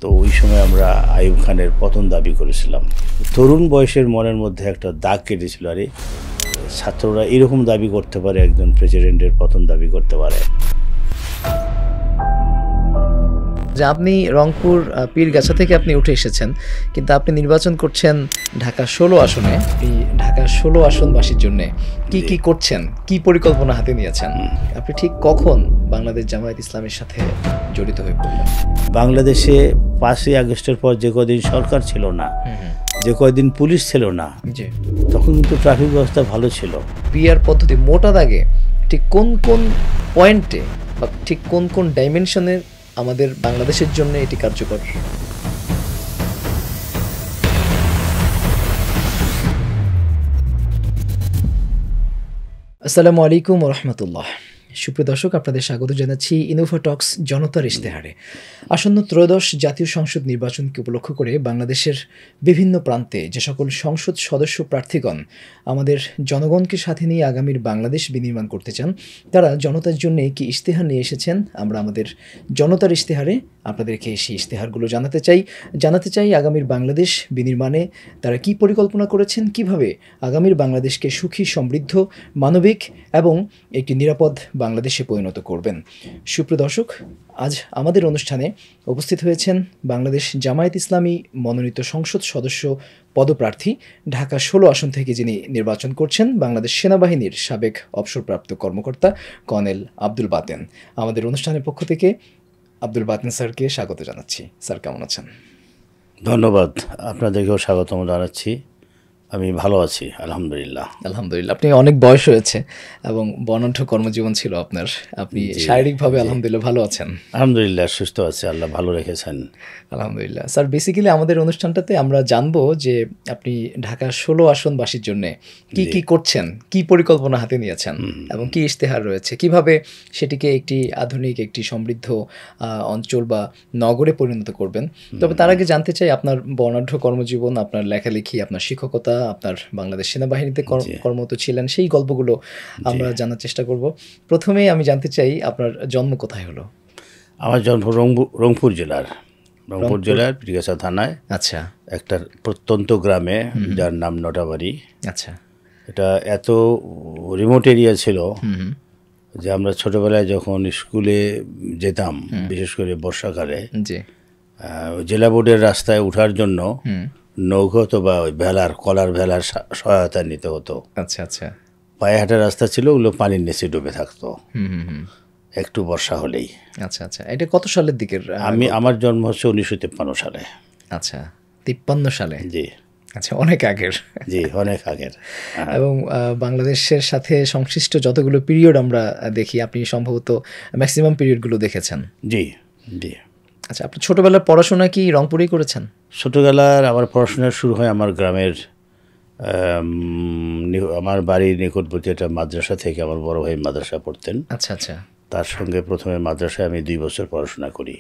তো ওই সময় আমরা আইয়ুব খানের পতন দাবি করেছিলাম। তরুণ বয়সের মনের মধ্যে একটা দাগ কেটেছিল, আরে ছাত্ররা এরকম দাবি করতে পারে, একজন প্রেসিডেন্টের পতন দাবি করতে পারে। যে আপনি রংপুর পীরগাছা থেকে আপনি উঠে এসেছেন, কিন্তু আপনি নির্বাচন করছেন ঢাকা 16 আসনে। এই ঢাকা 16 আসনবাসীর জন্য কি কি করছেন, কি পরিকল্পনা হাতে নিয়েছেন? আপনি ঠিক কখন বাংলাদেশ জামায়াত ইসলামের সাথে জড়িত হয়ে পড়লেন? বাংলাদেশে 5ই আগস্টের পর যে কদিন সরকার ছিল না, যে কয়দিন পুলিশ ছিল না, তখন কিন্তু ট্রাফিক ব্যবস্থা ভালো ছিল। পিআর পদ্ধতি মোটা দাগে ঠিক কোন কোন পয়েন্টে বা ঠিক কোন কোন ডাইমেনশনের আমাদের বাংলাদেশের জন্য এটি কার্যকর? আসসালামু আলাইকুম ওয়া রাহমাতুল্লাহ। সুপ্রিয় দর্শক, আপনাদের স্বাগত জানাচ্ছি ইনোভা টক্স জনতার ইশতেহারে। আসন্ন ত্রয়োদশ জাতীয় সংসদ নির্বাচনকে উপলক্ষ করে বাংলাদেশের বিভিন্ন প্রান্তে যে সকল সংসদ সদস্য প্রার্থীগণ আমাদের জনগণকে সাথে নিয়ে আগামীর বাংলাদেশ বিনির্মাণ করতে চান, তারা জনতার জন্য কি ইশতেহার নিয়ে এসেছেন। আমরা আমাদের জনতার ইশতেহারে আপনাদেরকে সেই ইশতেহারগুলো জানাতে চাই আগামীর বাংলাদেশ বিনির্মাণে তারা কি পরিকল্পনা করেছেন, কিভাবে আগামীর বাংলাদেশকে সুখী, সমৃদ্ধ, মানবিক এবং একটি নিরাপদ বাংলাদেশে পরিণত করবেন। সুপ্রিয় দর্শক, আজ আমাদের অনুষ্ঠানে উপস্থিত হয়েছেন বাংলাদেশ জামায়াত ইসলামী মনোনীত সংসদ সদস্য পদপ্রার্থী, ঢাকা 16 আসন থেকে যিনি নির্বাচন করছেন, বাংলাদেশ সেনাবাহিনীর সাবেক অবসরপ্রাপ্ত কর্মকর্তা কর্নেল আব্দুল বাতেন। আমাদের অনুষ্ঠানের পক্ষ থেকে আব্দুল বাতেন স্যারকে স্বাগত জানাচ্ছি। স্যার, কেমন আছেন? ধন্যবাদ, আপনাদেরকেও স্বাগতম জানাচ্ছি। আমি ভালো আছি, আলহামদুলিল্লাহ। আলহামদুলিল্লাহ। আপনি অনেক বয়স হয়েছে এবং বর্ণাঢ্য কর্মজীবন ছিল আপনার। আপনি শারীরিকভাবে আলহামদুলিল্লাহ ভালো আছেন? আলহামদুলিল্লাহ, সুস্থ আছে, আল্লাহ ভালো রেখেছেন। আলহামদুলিল্লাহ। স্যার, বেসিক্যালি আমাদের অনুষ্ঠানটাতে আমরা জানবো যে আপনি ঢাকা 16 আসনবাসীর জন্য কি কি করছেন, কি পরিকল্পনা হাতে নিয়েছেন এবং কি ইশতেহার রয়েছে, কিভাবে সেটিকে একটি আধুনিক, একটি সমৃদ্ধ অঞ্চল বা নগরে পরিণত করবেন। তবে তার আগে জানতে চাই আপনার বর্ণাঢ্য কর্মজীবন, আপনার লেখালেখি, আপনার শিক্ষকতা, আপনার বাংলাদেশ সেনাবাহিনীতে কর্মরত ছিলেন, সেই গল্পগুলো আমরা জানার চেষ্টা করব। প্রথমেই আমি জানতে চাই আপনার জন্ম কোথায় হলো? আমার জন্ম রংপুর জেলার পীরগাছা থানায়, আচ্ছা, একটা প্রত্যন্ত গ্রামে যার নাম নটাবাড়ি। আচ্ছা, এটা এত রিমোট এরিয়া ছিল যে আমরা ছোটবেলায় যখন স্কুলে যেতাম, বিশেষ করে বর্ষাকালে, জেলা বোর্ডের রাস্তায় ওঠার জন্য নৌকা অথবা কলার ভেলার সহায়তা নিতে হতো। আচ্ছা আচ্ছা, পায়ে হাঁটার রাস্তা ছিল, ওগুলো পানির নিচে ডুবে থাকতো একটু বর্ষা হলেই। আচ্ছা আচ্ছা, এটা কত সালের দিকের? আমার জন্ম হচ্ছে 1953 সালে। আচ্ছা, 53 সালে? জি। আচ্ছা, অনেক আগের। জি, অনেক আগের। এবং বাংলাদেশের সাথে সংশ্লিষ্ট যতগুলো পিরিয়ড আমরা দেখি, আপনি সম্ভবত ম্যাক্সিমাম পিরিয়ডগুলো দেখেছেন। জি জি। আচ্ছা, আপনি ছোটোবেলার পড়াশোনা কি রংপুরেই করেছেন? ছোটোবেলার আমার পড়াশোনা শুরু হয় আমার গ্রামের, আমার বাড়ির নিকটবর্তী একটা মাদ্রাসা থেকে। আমার বড় ভাই মাদ্রাসা পড়তেন। আচ্ছা আচ্ছা, তার সঙ্গে প্রথমে মাদ্রাসায় আমি 2 বছর পড়াশোনা করি।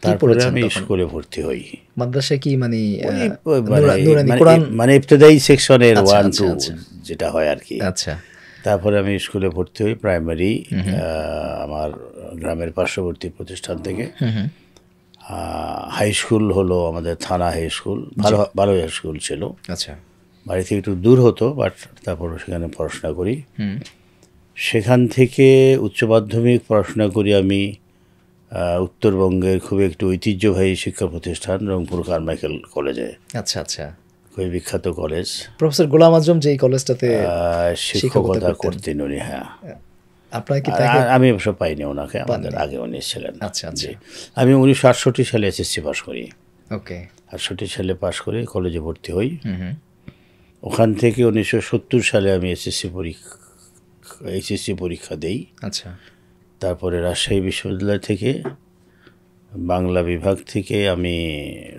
তারপরে আমি স্কুলে ভর্তি হই। মাদ্রাসায় কি মানে ইবতেদায়ী সেকশনের 1-2 যেটা হয় আর কি। আচ্ছা, তারপরে আমি স্কুলে ভর্তি হই প্রাইমারি, আমার গ্রামের পার্শ্ববর্তী প্রতিষ্ঠান থেকে। হাই স্কুল হলো আমাদের থানা হাই স্কুল, ভালো হাই স্কুল ছিল। আচ্ছা, বাড়ি থেকে একটু দূর হতো, বাট তারপর সেখানে পড়াশোনা করি। সেখান থেকে উচ্চ মাধ্যমিক পড়াশোনা করি আমি উত্তরবঙ্গের খুবই একটি ঐতিহ্যবাহী শিক্ষা প্রতিষ্ঠান রংপুর কারমাইকেল কলেজে। আচ্ছা আচ্ছা, খুবই বিখ্যাত কলেজ। প্রফেসর গোলাম আজম যে কলেজটাতে শিক্ষকতা করতেন উনি। হ্যাঁ, আপনার কি? আমি অবশ্য পাইনি ওনাকে, আমাদের আগে উনি ছিলেন। আচ্ছা আচ্ছা, আমি 1968 সালে এসএসসি পাস করি। ওকে, 68 সালে পাস করে কলেজে ভর্তি হই। ওখান থেকে 1970 সালে আমি এইচএসসি পরীক্ষা দেই। আচ্ছা, তারপরে রাজশাহী বিশ্ববিদ্যালয় থেকে বাংলা বিভাগ থেকে আমি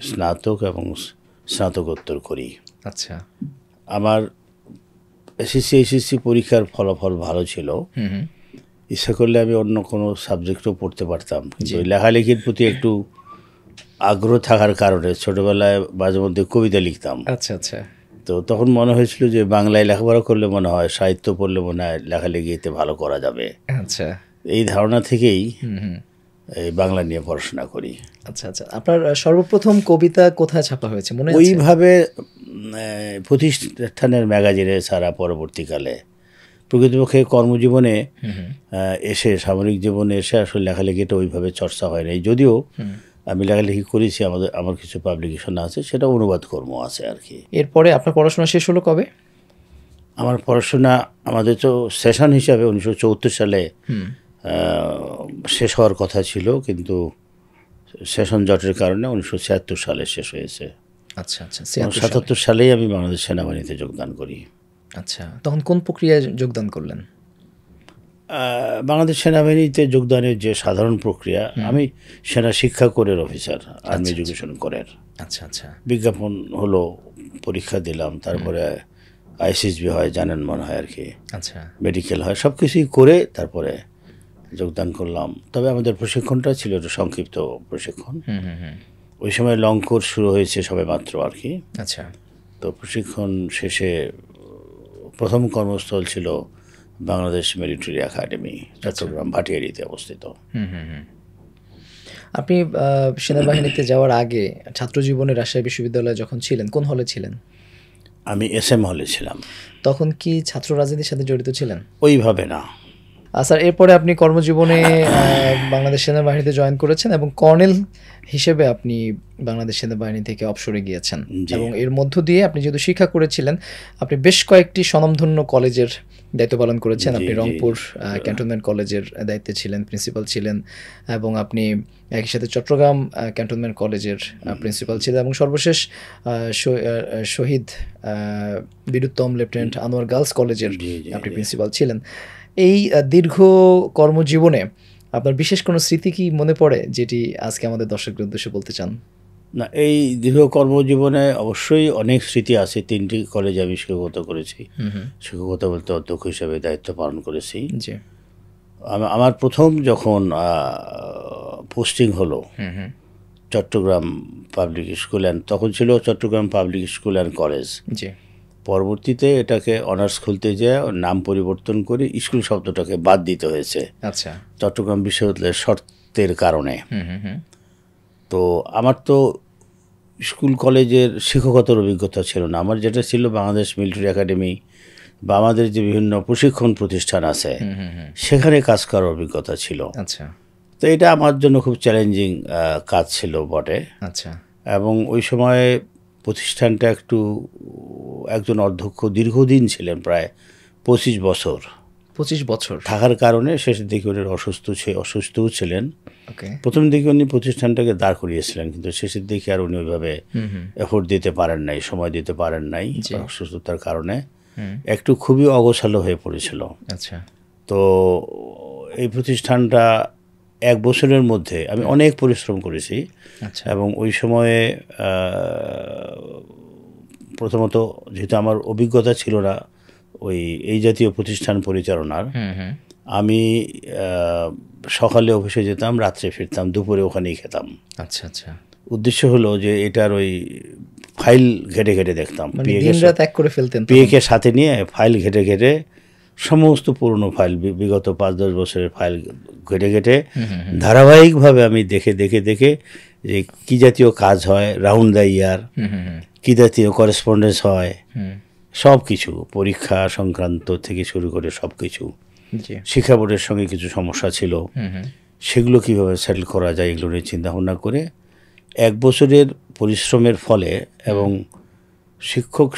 স্নাতক এবং স্নাতকোত্তর করি। আচ্ছা, আমার এইচএসসি পরীক্ষার ফলাফল ভালো ছিল। ইচ্ছা করলে আমি অন্য কোনো সাবজেক্টও পড়তে পারতাম, কিন্তু লেখালেখির প্রতি একটু আগ্রহ থাকার কারণে ছোটোবেলায় মাঝে মধ্যে কবিতা লিখতাম। আচ্ছা আচ্ছা, তো তখন মনে হয়েছিল যে বাংলায় লেখাপড়া করলে মনে হয়, সাহিত্য পড়লে মনে হয় লেখালেখিতে ভালো করা যাবে। আচ্ছা, এই ধারণা থেকেই এই বাংলা নিয়ে পড়াশোনা করি। আচ্ছা আচ্ছা, আপনার সর্বপ্রথম কবিতা কোথায় ছাপা হয়েছে মনে আছে? ওইভাবে প্রতিষ্ঠানের ম্যাগাজিনে ছাড়া পরবর্তীকালে। প্রকৃতপক্ষে কর্মজীবনে এসে, সামরিক জীবনে এসে আসলে লেখালেখিটা ওইভাবে চর্চা হয় নাই। যদিও আমি লেখালেখি করেছি, আমার কিছু পাবলিকেশন আছে, সেটা অনুবাদ কর্ম আছে আর কি। এরপরে আপনার পড়াশোনা শেষ হলো কবে? আমার পড়াশোনা, আমাদের তো সেশন হিসাবে 1974 সালে শেষ হওয়ার কথা ছিল, কিন্তু সেশন জটের কারণে 1976 সালে শেষ হয়েছে। আচ্ছা আচ্ছা, 77 সালেই আমি বাংলাদেশ সেনাবাহিনীতে যোগদান করি। আচ্ছা, তখন কোন প্রক্রিয়ায় যোগদান করলেন? বাংলাদেশ সেনাবাহিনীতে যোগদানের যে সাধারণ প্রক্রিয়া, আমি সেনা শিক্ষা কোরের অফিসার, আর্মি এডুকেশন কোরের। আচ্ছা আচ্ছা, বিজ্ঞাপন হলো, পরীক্ষা দিলাম, তারপরে আইসিএসবি হয়, জানেন মনে হয় আর কি। আচ্ছা, মেডিকেল হয়, সব কিছুই করে তারপরে যোগদান করলাম। তবে আমাদের প্রশিক্ষণটা ছিল একটু সংক্ষিপ্ত প্রশিক্ষণ। ওই সময় লং কোর্স শুরু হয়েছে সবে মাত্র আর কি। আচ্ছা, তো প্রশিক্ষণ শেষে প্রথম কর্মস্থল ছিল বাংলাদেশ মিলিটারি একাডেমি, চট্টগ্রাম ভাটিয়ারিতে অবস্থিত। আপনি সেনাবাহিনীতে যাওয়ার আগে ছাত্র জীবনে রাজশাহী বিশ্ববিদ্যালয়ে যখন ছিলেন, কোন হলে ছিলেন? আমি SM হলে ছিলাম। তখন কি ছাত্র রাজনীতির সাথে জড়িত ছিলেন? ওইভাবে না। স্যার, এরপরে আপনি কর্মজীবনে বাংলাদেশ সেনাবাহিনীতে জয়েন করেছেন এবং কর্নেল হিসেবে আপনি বাংলাদেশ সেনাবাহিনী থেকে অবসরে গিয়েছেন। এবং এর মধ্য দিয়ে আপনি যেহেতু শিক্ষা করেছিলেন, আপনি বেশ কয়েকটি স্বনামধন্য কলেজের দায়িত্ব পালন করেছেন। আপনি রংপুর ক্যান্টনমেন্ট কলেজের দায়িত্বে ছিলেন, প্রিন্সিপাল ছিলেন, এবং আপনি একই সাথে চট্টগ্রাম ক্যান্টনমেন্ট কলেজের প্রিন্সিপাল ছিলেন, এবং সর্বশেষ শহীদ বীরুত্তম লেফটেন্যান্ট আনোয়ার গার্লস কলেজের আপনি প্রিন্সিপাল ছিলেন। এই দীর্ঘ কর্মজীবনে আপনার বিশেষ কোনো স্মৃতি কি মনে পড়ে যেটি আজকে আমাদের দর্শকদের উদ্দেশ্যে বলতে চান? না, এই দীর্ঘ কর্মজীবনে অবশ্যই অনেক স্মৃতি আছে। 3টি কলেজে আমি শিক্ষকতা করেছি। শিক্ষকতা বলতে অধ্যক্ষ হিসেবে দায়িত্ব পালন করেছি। আমার প্রথম যখন পোস্টিং হলো চট্টগ্রাম পাবলিক স্কুল অ্যান্ড, তখন ছিল Chittagong public school and college. পরবর্তীতে এটাকে অনার্স খুলতে যেয়ে নাম পরিবর্তন করে স্কুল শব্দটাকে বাদ দিতে হয়েছে। আচ্ছা, চট্টগ্রাম বিশ্ববিদ্যালয়ের শর্তের কারণে। তো আমার তো স্কুল কলেজের শিক্ষকতার অভিজ্ঞতা ছিল না। আমার যেটা ছিল বাংলাদেশ মিলিটারি একাডেমি বা আমাদের যে বিভিন্ন প্রশিক্ষণ প্রতিষ্ঠান আছে সেখানে কাজ করার অভিজ্ঞতা ছিল। আচ্ছা, তো এটা আমার জন্য খুব চ্যালেঞ্জিং কাজ ছিল বটে। আচ্ছা, এবং ওই সময়ে প্রতিষ্ঠানটা একজন অধ্যক্ষ দীর্ঘদিন ছিলেন, প্রায় 25 বছর। 25 বছর থাকার কারণে শেষের দিকে উনি অসুস্থও ছিলেন। প্রথম দিকে উনি প্রতিষ্ঠানটাকে দাঁড় করিয়েছিলেন, কিন্তু শেষের দিকে আর উনি ওইভাবে এফোর্ট দিতে পারেন নাই, সময় দিতে পারেন নাই অসুস্থতার কারণে। একটু খুবই অগোছালো হয়ে পড়েছিল। আচ্ছা, তো এই প্রতিষ্ঠানটা 1 বছরের মধ্যে আমি অনেক পরিশ্রম করেছি। এবং ওই সময়ে প্রথমত যেহেতু আমার অভিজ্ঞতা ছিল না এই জাতীয় প্রতিষ্ঠান পরিচালনার, আমি সকালে অফিসে যেতাম, রাত্রে ফিরতাম, দুপুরে ওখানেই খেতাম। আচ্ছা আচ্ছা, উদ্দেশ্য হলো যে এটার ওই ফাইল ঘেটে ঘেটে দেখতাম, পিএকে সাথে নিয়ে ফাইল ঘেটে ঘেটে সমস্ত পুরনো ফাইল, বিগত 5-10 বছরের ফাইল ঘেটে ঘেটে ধারাবাহিকভাবে আমি দেখে দেখে দেখে যে কী জাতীয় কাজ হয় রাউন্ড দ্য ইয়ার, কী জাতীয় করেসপন্ডেন্স হয়, সব কিছু পরীক্ষা সংক্রান্ত থেকে শুরু করে সব কিছু। শিক্ষা বোর্ডের সঙ্গে কিছু সমস্যা ছিল, সেগুলো কীভাবে সেটেল করা যায় এগুলো নিয়ে চিন্তাভাবনা করে 1 বছরের পরিশ্রমের ফলে এবং শিক্ষক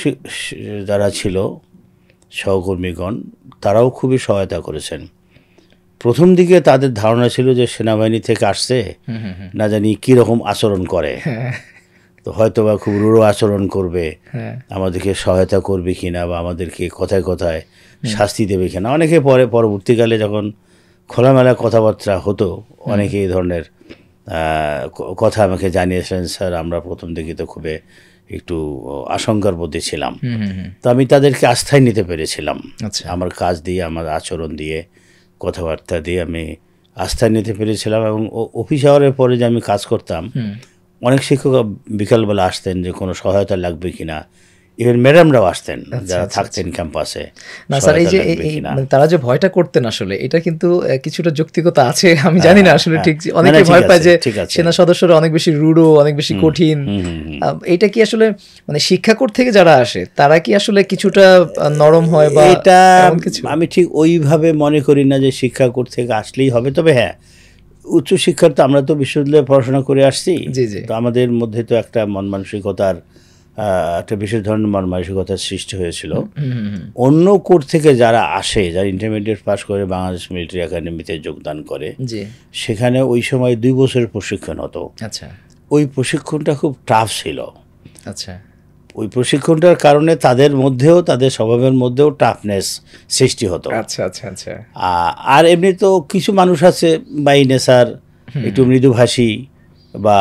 যারা ছিল সহকর্মীগণ তারাও খুবই সহায়তা করেছেন। প্রথম দিকে তাদের ধারণা ছিল যে সেনাবাহিনী থেকে আসছে, না জানি কীরকম আচরণ করে, তো হয়তো বা খুব রূঢ় আচরণ করবে, আমাদেরকে সহায়তা করবে কিনা বা আমাদেরকে কথায় কথায় শাস্তি দেবে কিনা। অনেকে পরবর্তীকালে যখন খোলামেলা কথাবার্তা হতো, অনেকে এই ধরনের কথা আমাকে জানিয়েছিলেন, স্যার আমরা প্রথম দিকে তো খুবই একটু আশঙ্কার মধ্যে ছিলাম। তো আমি তাদেরকে আস্থায় নিতে পেরেছিলাম। আমার কাজ দিয়ে, আমার আচরণ দিয়ে, কথাবার্তা দিয়ে আমি আস্থায় নিতে পেরেছিলাম। এবং অফিস আওয়ারের পরে যে আমি কাজ করতাম, অনেক শিক্ষক বিকালবেলা আসতেন যে কোনো সহায়তা লাগবে কিনা, ইভেন ম্যাডামরাও আসতেন যারা থাকতেন ক্যাম্পাসে। না স্যার, এই যে তারা যে ভয়টা করতেন আসলে এটা কিন্তু কিছুটা যৌক্তিকতা আছে, আমি জানি না আসলে ঠিক। অনেকে ভয় পায় যে সেনা সদস্যরা অনেক বেশি রুডো, অনেক বেশি কঠিন। এটা কি আসলে মানে শিক্ষাকোট থেকে যারা আসে তারা কি আসলে কিছুটা নরম হয় বা এটা আমি ঠিক ওইভাবে মনে করি না যে শিক্ষাকোট থেকে আসলেই হবে। তবে হ্যাঁ, উচ্চশিক্ষার তো আমরা তো বিশ্ববিদ্যালয়ে পড়াশোনা করে আসছি, তো আমাদের মধ্যে তো একটা মন মানসিকতার একটা বিশেষ ধরনের মন মানসিকতার সৃষ্টি হয়েছিল। অন্য কোর্ট থেকে যারা আসে, যারা ইন্টারমিডিয়েট পাস করে বাংলাদেশ মিলিটারি একাডেমিতে যোগদান করে, সেখানে ওই সময় 2 বছরের প্রশিক্ষণ হতো। আচ্ছা, ওই প্রশিক্ষণটা খুব টাফ ছিল। আচ্ছা, ওই প্রশিক্ষণটার কারণে তাদের মধ্যেও, তাদের স্বভাবের মধ্যেও টাফনেস সৃষ্টি হতো। আচ্ছা আচ্ছা আচ্ছা। আর এমনি তো কিছু মানুষ আছে বাই নেচার একটু মৃদুভাষী বা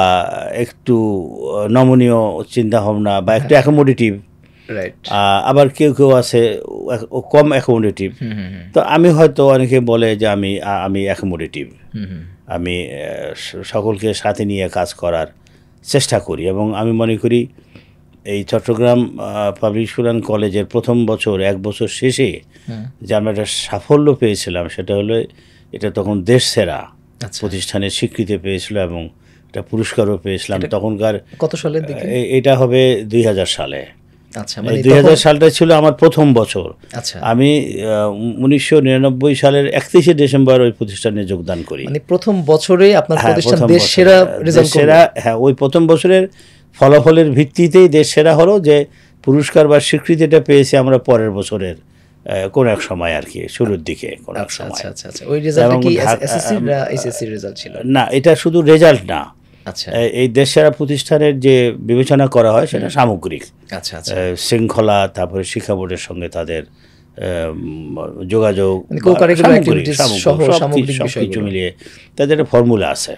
একটু নমনীয় চিন্তা ভাবনা বা একটু অ্যাকোমোডেটিভ, আবার কেউ কেউ আছে কম অ্যাকোমোডেটিভ। তো আমি হয়তো অনেকে বলে যে আমি অ্যাকোমোডেটিভ, আমি সকলকে সাথে নিয়ে কাজ করার চেষ্টা করি। এবং আমি মনে করি এই চট্টগ্রাম পাবলিক স্কুল অ্যান্ড কলেজের প্রথম বছর, 1 বছর শেষে যে আমরা একটা সাফল্য পেয়েছিলাম, সেটা হলো এটা তখন দেশ সেরা প্রতিষ্ঠানের স্বীকৃতি পেয়েছিল এবং একটা পুরস্কারও পেয়েছিলাম। তখনকার কত সালের দিকে? এটা হবে 2000 সালে। আচ্ছা, 2000 সালটা ছিল আমার প্রথম বছর। আমি 1999 সালের 31শে ডিসেম্বর ওই প্রতিষ্ঠানে যোগদান করি। মানে প্রথম বছরেই আপনার প্রতিষ্ঠান দেশ সেরা রেজাল্ট করল। হ্যাঁ, ওই প্রথম বছরের ফলাফলের ভিত্তিতেই দেশ সেরা হলো। যে পুরস্কার বা স্বীকৃতিটা পেয়েছি আমরা পরের বছরের কোন এক সময় আর কি, শুরুর দিকে কোন এক সময়। আচ্ছা আচ্ছা। ওই রেজাল্টটা কি এসএসসি না এইচএসসি রেজাল্ট ছিল? না, এটা শুধু রেজাল্ট না। আচ্ছা, এই দেশ সেরা প্রতিষ্ঠানের যে বিবেচনা করা হয় সেটা সামগ্রিক। আচ্ছা আচ্ছা। শৃঙ্খলা, তারপরে শিক্ষা বোর্ডের সঙ্গে তাদের যোগাযোগ, সবকিছু মিলিয়ে তাদের একটা ফর্মুলা আছে,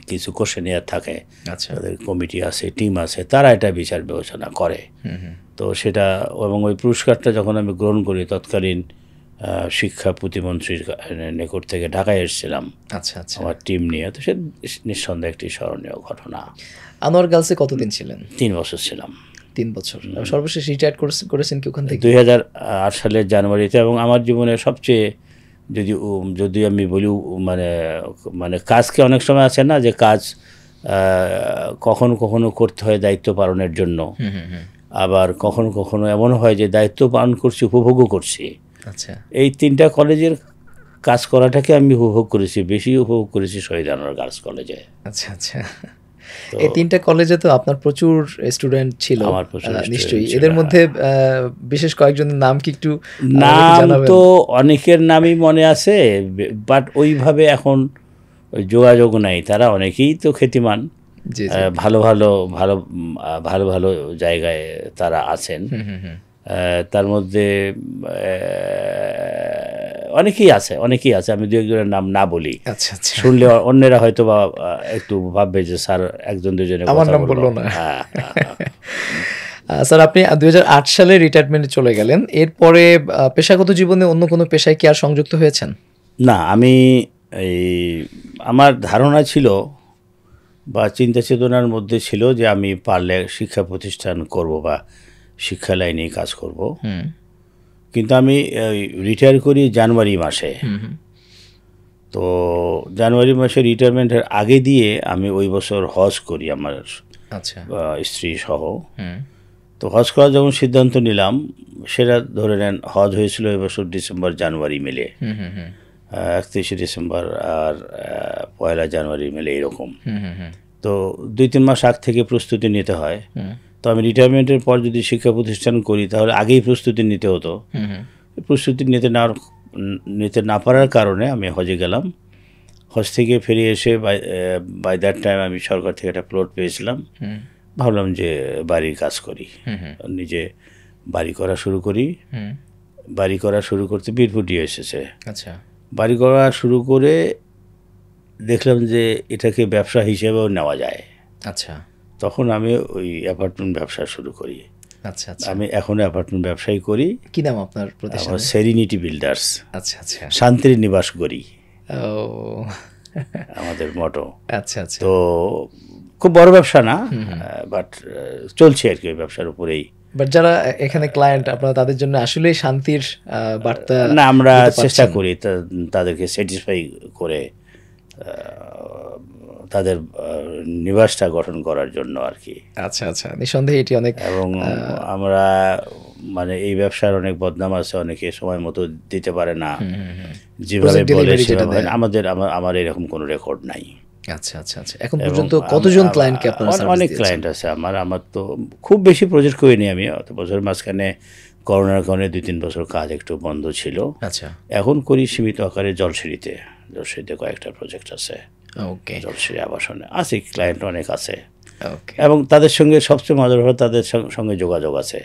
কিছু কোশ্চেনিয়ার থাকে, তাদের কমিটি আছে, টিম আছে, তারা এটা বিচার বিবেচনা করে। তো সেটা, এবং ওই পুরস্কারটা যখন আমি গ্রহণ করি তৎকালীন শিক্ষা প্রতিমন্ত্রীর নিকট থেকে ঢাকায় এসেছিলাম। আচ্ছা আচ্ছা, আমার টিম নিয়ে। তো সে নিঃসন্দেহে একটি স্মরণীয় ঘটনা। আনোয়ার গার্লসে কতদিন ছিলেন? 3 বছর ছিলাম। 3 বছর। সর্বশেষ রিটায়ার করেছেন কি ওখান থেকে? 2008 সালের জানুয়ারিতে। এবং আমার জীবনের সবচেয়ে, যদি আমি বলি, মানে কাজকে অনেক সময় আছে না যে কাজ কখনো কখনো করতে হয় দায়িত্ব পালনের জন্য, আবার কখনো কখনো এমন হয় যে দায়িত্ব পালন করছি, উপভোগও করছি। আচ্ছা, এই 3টা কলেজের কাজ করাটাকে আমি উপভোগ করেছি, বেশি উপভোগ করেছি শহীদ আনোয়ার গার্লস কলেজে। আচ্ছা আচ্ছা। এই 3টা কলেজে তো আপনার প্রচুর স্টুডেন্ট ছিল নিশ্চয়ই। এদের মধ্যে বিশেষ কয়েকজনের নাম কি একটু? নাম তো অনেকের নামই মনে আছে, বাট ওইভাবে এখন যোগাযোগ নাই। তারা অনেকেই তো খ্যাতিমান, ভালো ভালো ভালো ভালো ভালো জায়গায় তারা আছেন। তার মধ্যে অনেকেই আছে। আমি 2-1 নাম না বলি, শুনলে অন্যেরা হয়তো বা একটু ভাববে যে স্যার 1-2 আমার নাম বললো না। স্যার, আপনি 2008 সালে রিটায়ারমেন্টে চলে গেলেন। এরপরে পেশাগত জীবনে অন্য কোনো পেশায় কি আর সংযুক্ত হয়েছেন? না, আমি আমার ধারণা ছিল বা চিন্তা চেতনার মধ্যে ছিল যে আমি পারলে শিক্ষা প্রতিষ্ঠান করব বা শিক্ষা লাইনে কাজ করব। কিন্তু আমি রিটায়ার করি জানুয়ারি মাসে। তো জানুয়ারি মাসে রিটায়ারমেন্টের আগে দিয়ে আমি ওই বছর হজ করি আমার স্ত্রী সহ। তো হজ করার যখন সিদ্ধান্ত নিলাম, সেটা ধরে নেন হজ হয়েছিল এই বছর ডিসেম্বর জানুয়ারি মিলে, 31শে ডিসেম্বর আর 1 জানুয়ারি মিলে এরকম। তো 2-3 মাস আগ থেকে প্রস্তুতি নিতে হয়। তো আমি রিটায়ারমেন্টের পর যদি শিক্ষা প্রতিষ্ঠান করি তাহলে আগেই প্রস্তুতি নিতে হতো। প্রস্তুতি নিতে না পারার কারণে আমি হজে গেলাম। হজ থেকে ফিরে এসে বাই দ্যাট টাইম আমি সরকার থেকে একটা প্লট পেয়েছিলাম। ভাবলাম যে বাড়ির কাজ করি, নিজে বাড়ি করা শুরু করি। বাড়ি করা শুরু করতে বীরপুটিয়ে এসেছে। আচ্ছা, বাড়ি করা শুরু করে দেখলাম যে এটাকে ব্যবসা হিসেবেও নেওয়া যায়। আচ্ছা, তখন আমি ওই অ্যাপার্টমেন্ট ব্যবসা শুরু করি। আচ্ছা আচ্ছা, আমি এখন অ্যাপার্টমেন্ট ব্যবসাই করি। কি নাম আপনার প্রতিষ্ঠান? সেরিনিটি বিল্ডার্স। আচ্ছা আচ্ছা, শান্তির নিবাস করি আমাদের মটো। আচ্ছা আচ্ছা। তো খুব বড় ব্যবসা না, বাট চলছে আর কি ওই ব্যবসার উপরেই। বাট যারা এখানে ক্লায়েন্ট আপনারা তাদের জন্য আসলে শান্তির বার্তা না, আমরা চেষ্টা করি তাদেরকে স্যাটিসফাই করে তাদের নিবাসটা গঠন করার জন্য আর কি। আচ্ছা আচ্ছা, নিঃসন্দেহে এটি অনেক। এবং আমরা মানে এই ব্যবসার অনেক বদনাম আছে, অনেকে সময় মতো দিতে পারে না, যেভাবে বলে সেভাবে। আমার এরকম কোনো রেকর্ড নাই। আচ্ছা আচ্ছা আচ্ছা, এখন পর্যন্ত কতজন ক্লায়েন্টকে আপনারা সার্ভিস দিয়েছেন? অনেক ক্লায়েন্ট আছে আমার তো খুব বেশি প্রজেক্ট করিনি আমি অত বছর, মাঝখানে করোনার কারণে 2-3 বছর কাজ একটু বন্ধ ছিল। আচ্ছা, এখন করি সীমিত আকারে জলসিঁড়িতে কয়েকটা প্রজেক্ট আছে। ওকে, জলসিঁড়ি আবাসনে আছে ক্লায়েন্ট অনেক আছে। এবং তাদের সঙ্গে সবচেয়ে মজার হলো তাদের সঙ্গে যোগাযোগ আছে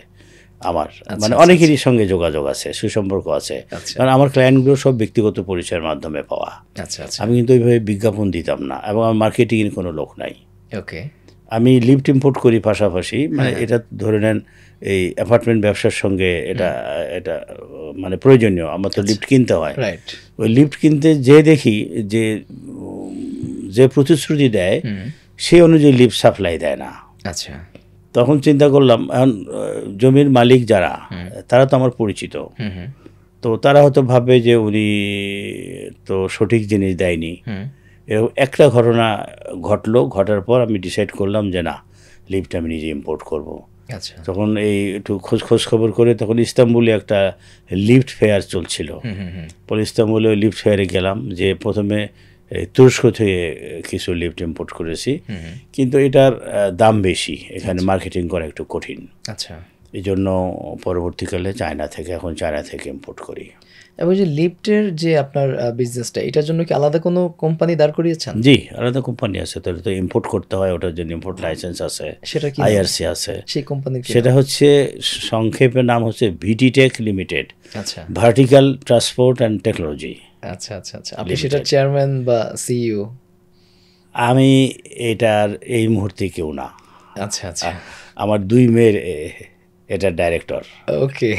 আমার, মানে অনেকেরই সঙ্গে যোগাযোগ আছে, সুসম্পর্ক আছে। কারণ আমার ক্লায়েন্টগুলো সব ব্যক্তিগত পরিচয়ের মাধ্যমে পাওয়া। আমি কিন্তু ওইভাবে বিজ্ঞাপন দিতাম না, এবং আমার মার্কেটিংয়ের কোনো লোক নাই। ওকে, আমি লিফট ইম্পোর্ট করি পাশাপাশি, মানে এটা ধরে নেন এই অ্যাপার্টমেন্ট ব্যবসার সঙ্গে এটা মানে প্রয়োজনীয়। আমার তো লিফট কিনতে হয়, ওই লিফট কিনতে যে দেখি যে প্রতিশ্রুতি দেয় সেই অনুযায়ী লিফট সাপ্লাই দেয় না। আচ্ছা, তখন চিন্তা করলাম, এখন জমির মালিক যারা, তারা তো আমার পরিচিত, তো তারা হয়তো ভাবে যে উনি তো সঠিক জিনিস দেয়নি। এরকম একটা ঘটনা ঘটার পর আমি ডিসাইড করলাম যে না, লিফট আমি নিজে ইম্পোর্ট করব। তখন এই একটু খোঁজ খবর করে তখন ইস্তাম্বুলে একটা লিফট ফেয়ার চলছিল। পরে ইস্তাম্বুলে ওই লিফট ফেয়ারে গেলাম, যে প্রথমে তুরস্ক থেকে কিছু লিফট ইম্পোর্ট করেছি, কিন্তু এটার দাম বেশি, এখানে মার্কেটিং করা একটু কঠিন। আচ্ছা, এই জন্য পরবর্তীকালে চায়না থেকে ইম্পোর্ট করি। এবং যে লিফটের যে আপনার বিজনেসটা, এটার জন্য কি আলাদা কোনো কোম্পানি দাঁড় করিয়েছেন? জি, আলাদা কোম্পানি আছে, তাহলে তো ইম্পোর্ট করতে হয়, ওটার জন্য ইম্পোর্ট লাইসেন্স আছে, সেটা কি আইআরসি আছে। সেই কোম্পানি সেটা হচ্ছে সংক্ষেপে নাম হচ্ছে ভিটিটেক লিমিটেড। আচ্ছা, ভার্টিক্যাল ট্রান্সপোর্ট অ্যান্ড টেকনোলজি। আচ্ছা আচ্ছা আচ্ছা, আপনি সেটার চেয়ারম্যান বা সিইও? আমি এটার এই মুহূর্তে কেউ না। আচ্ছা আচ্ছা, আমার 2 মেয়ের এটা ডাইরেক্টর। ওকে,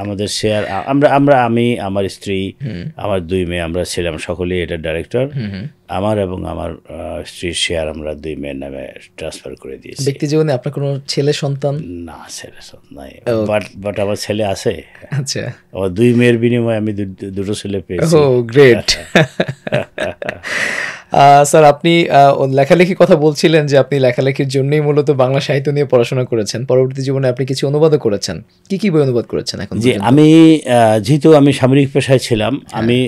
আমাদের শেয়ার আমি, আমার স্ত্রী, আমার 2 মেয়ে, আমরা ছিলাম সকলেই এটা ডাইরেক্টর। আমার এবং আমার স্ত্রীর শেয়ার আমরা 2 মেয়ের নামে ট্রান্সফার করে দিয়েছি। ব্যক্তি জীবনে আপনার কোনো ছেলে সন্তান? না, ছেলে সন্তান নাই, বাট আমার ছেলে আছে। আচ্ছা, আমার 2 মেয়ের বিনিময়ে আমি 2 ছেলে পেয়েছি। ও গ্রেট। স্যার, আপনি লেখালেখির কথা বলছিলেন যে আপনি লেখালেখির জন্যই মূলত বাংলা সাহিত্য নিয়ে পড়াশোনা করেছেন। পরবর্তী জীবনে আপনি কিছু অনুবাদও করেছেন। কি বই অনুবাদ করেছেন এখন? জি, যেহেতু আমি সামরিক পেশায় ছিলাম, আমি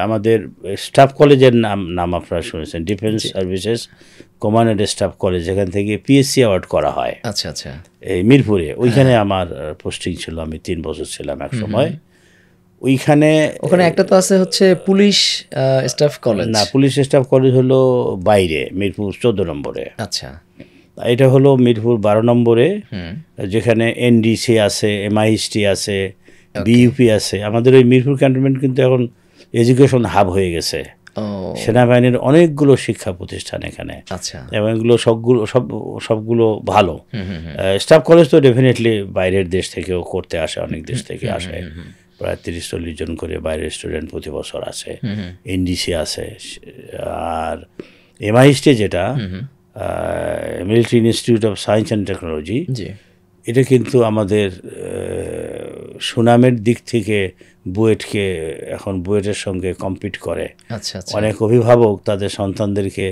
আমাদের স্টাফ কলেজের নাম আপনারা শুনেছেন, defence services command and staff college, যেখান থেকে পিএসসি অ্যাওয়ার্ড করা হয়। আচ্ছা আচ্ছা, এই মিরপুরে, ওইখানে আমার পোস্টিং ছিল। আমি 3 বছর ছিলাম এক সময় ওখানে একটা তো আছে হচ্ছে পুলিশ স্টাফ কলেজ। না, পুলিশ স্টাফ কলেজ হলো বাইরে, মিরপুর 14 নম্বরে। আচ্ছা, এটা হলো মিরপুর 12 নম্বরে, যেখানে এনডিসি আছে, এমআইএসটি আছে, বিইউপি আছে। আমাদের ওই মিরপুর ক্যান্টনমেন্ট কিন্তু এখন এডুকেশন হাব হয়ে গেছে। সেনাবাহিনীর অনেকগুলো শিক্ষা প্রতিষ্ঠান এখানে, এবং এগুলো সবগুলো ভালো। স্টাফ কলেজ তো ডেফিনেটলি বাইরের দেশ থেকেও করতে আসে, অনেক দেশ থেকে আসে, প্রায় 30-40 জন করে বাইরের স্টুডেন্ট প্রতি বছর আছে। এনডিসি আছে, আর এমআইএসটি যেটা military institute of science and technology, এটা কিন্তু আমাদের সুনামের দিক থেকে বুয়েটের সঙ্গে কম্পিট করে। অনেক অভিভাবক তাদের সন্তানদেরকে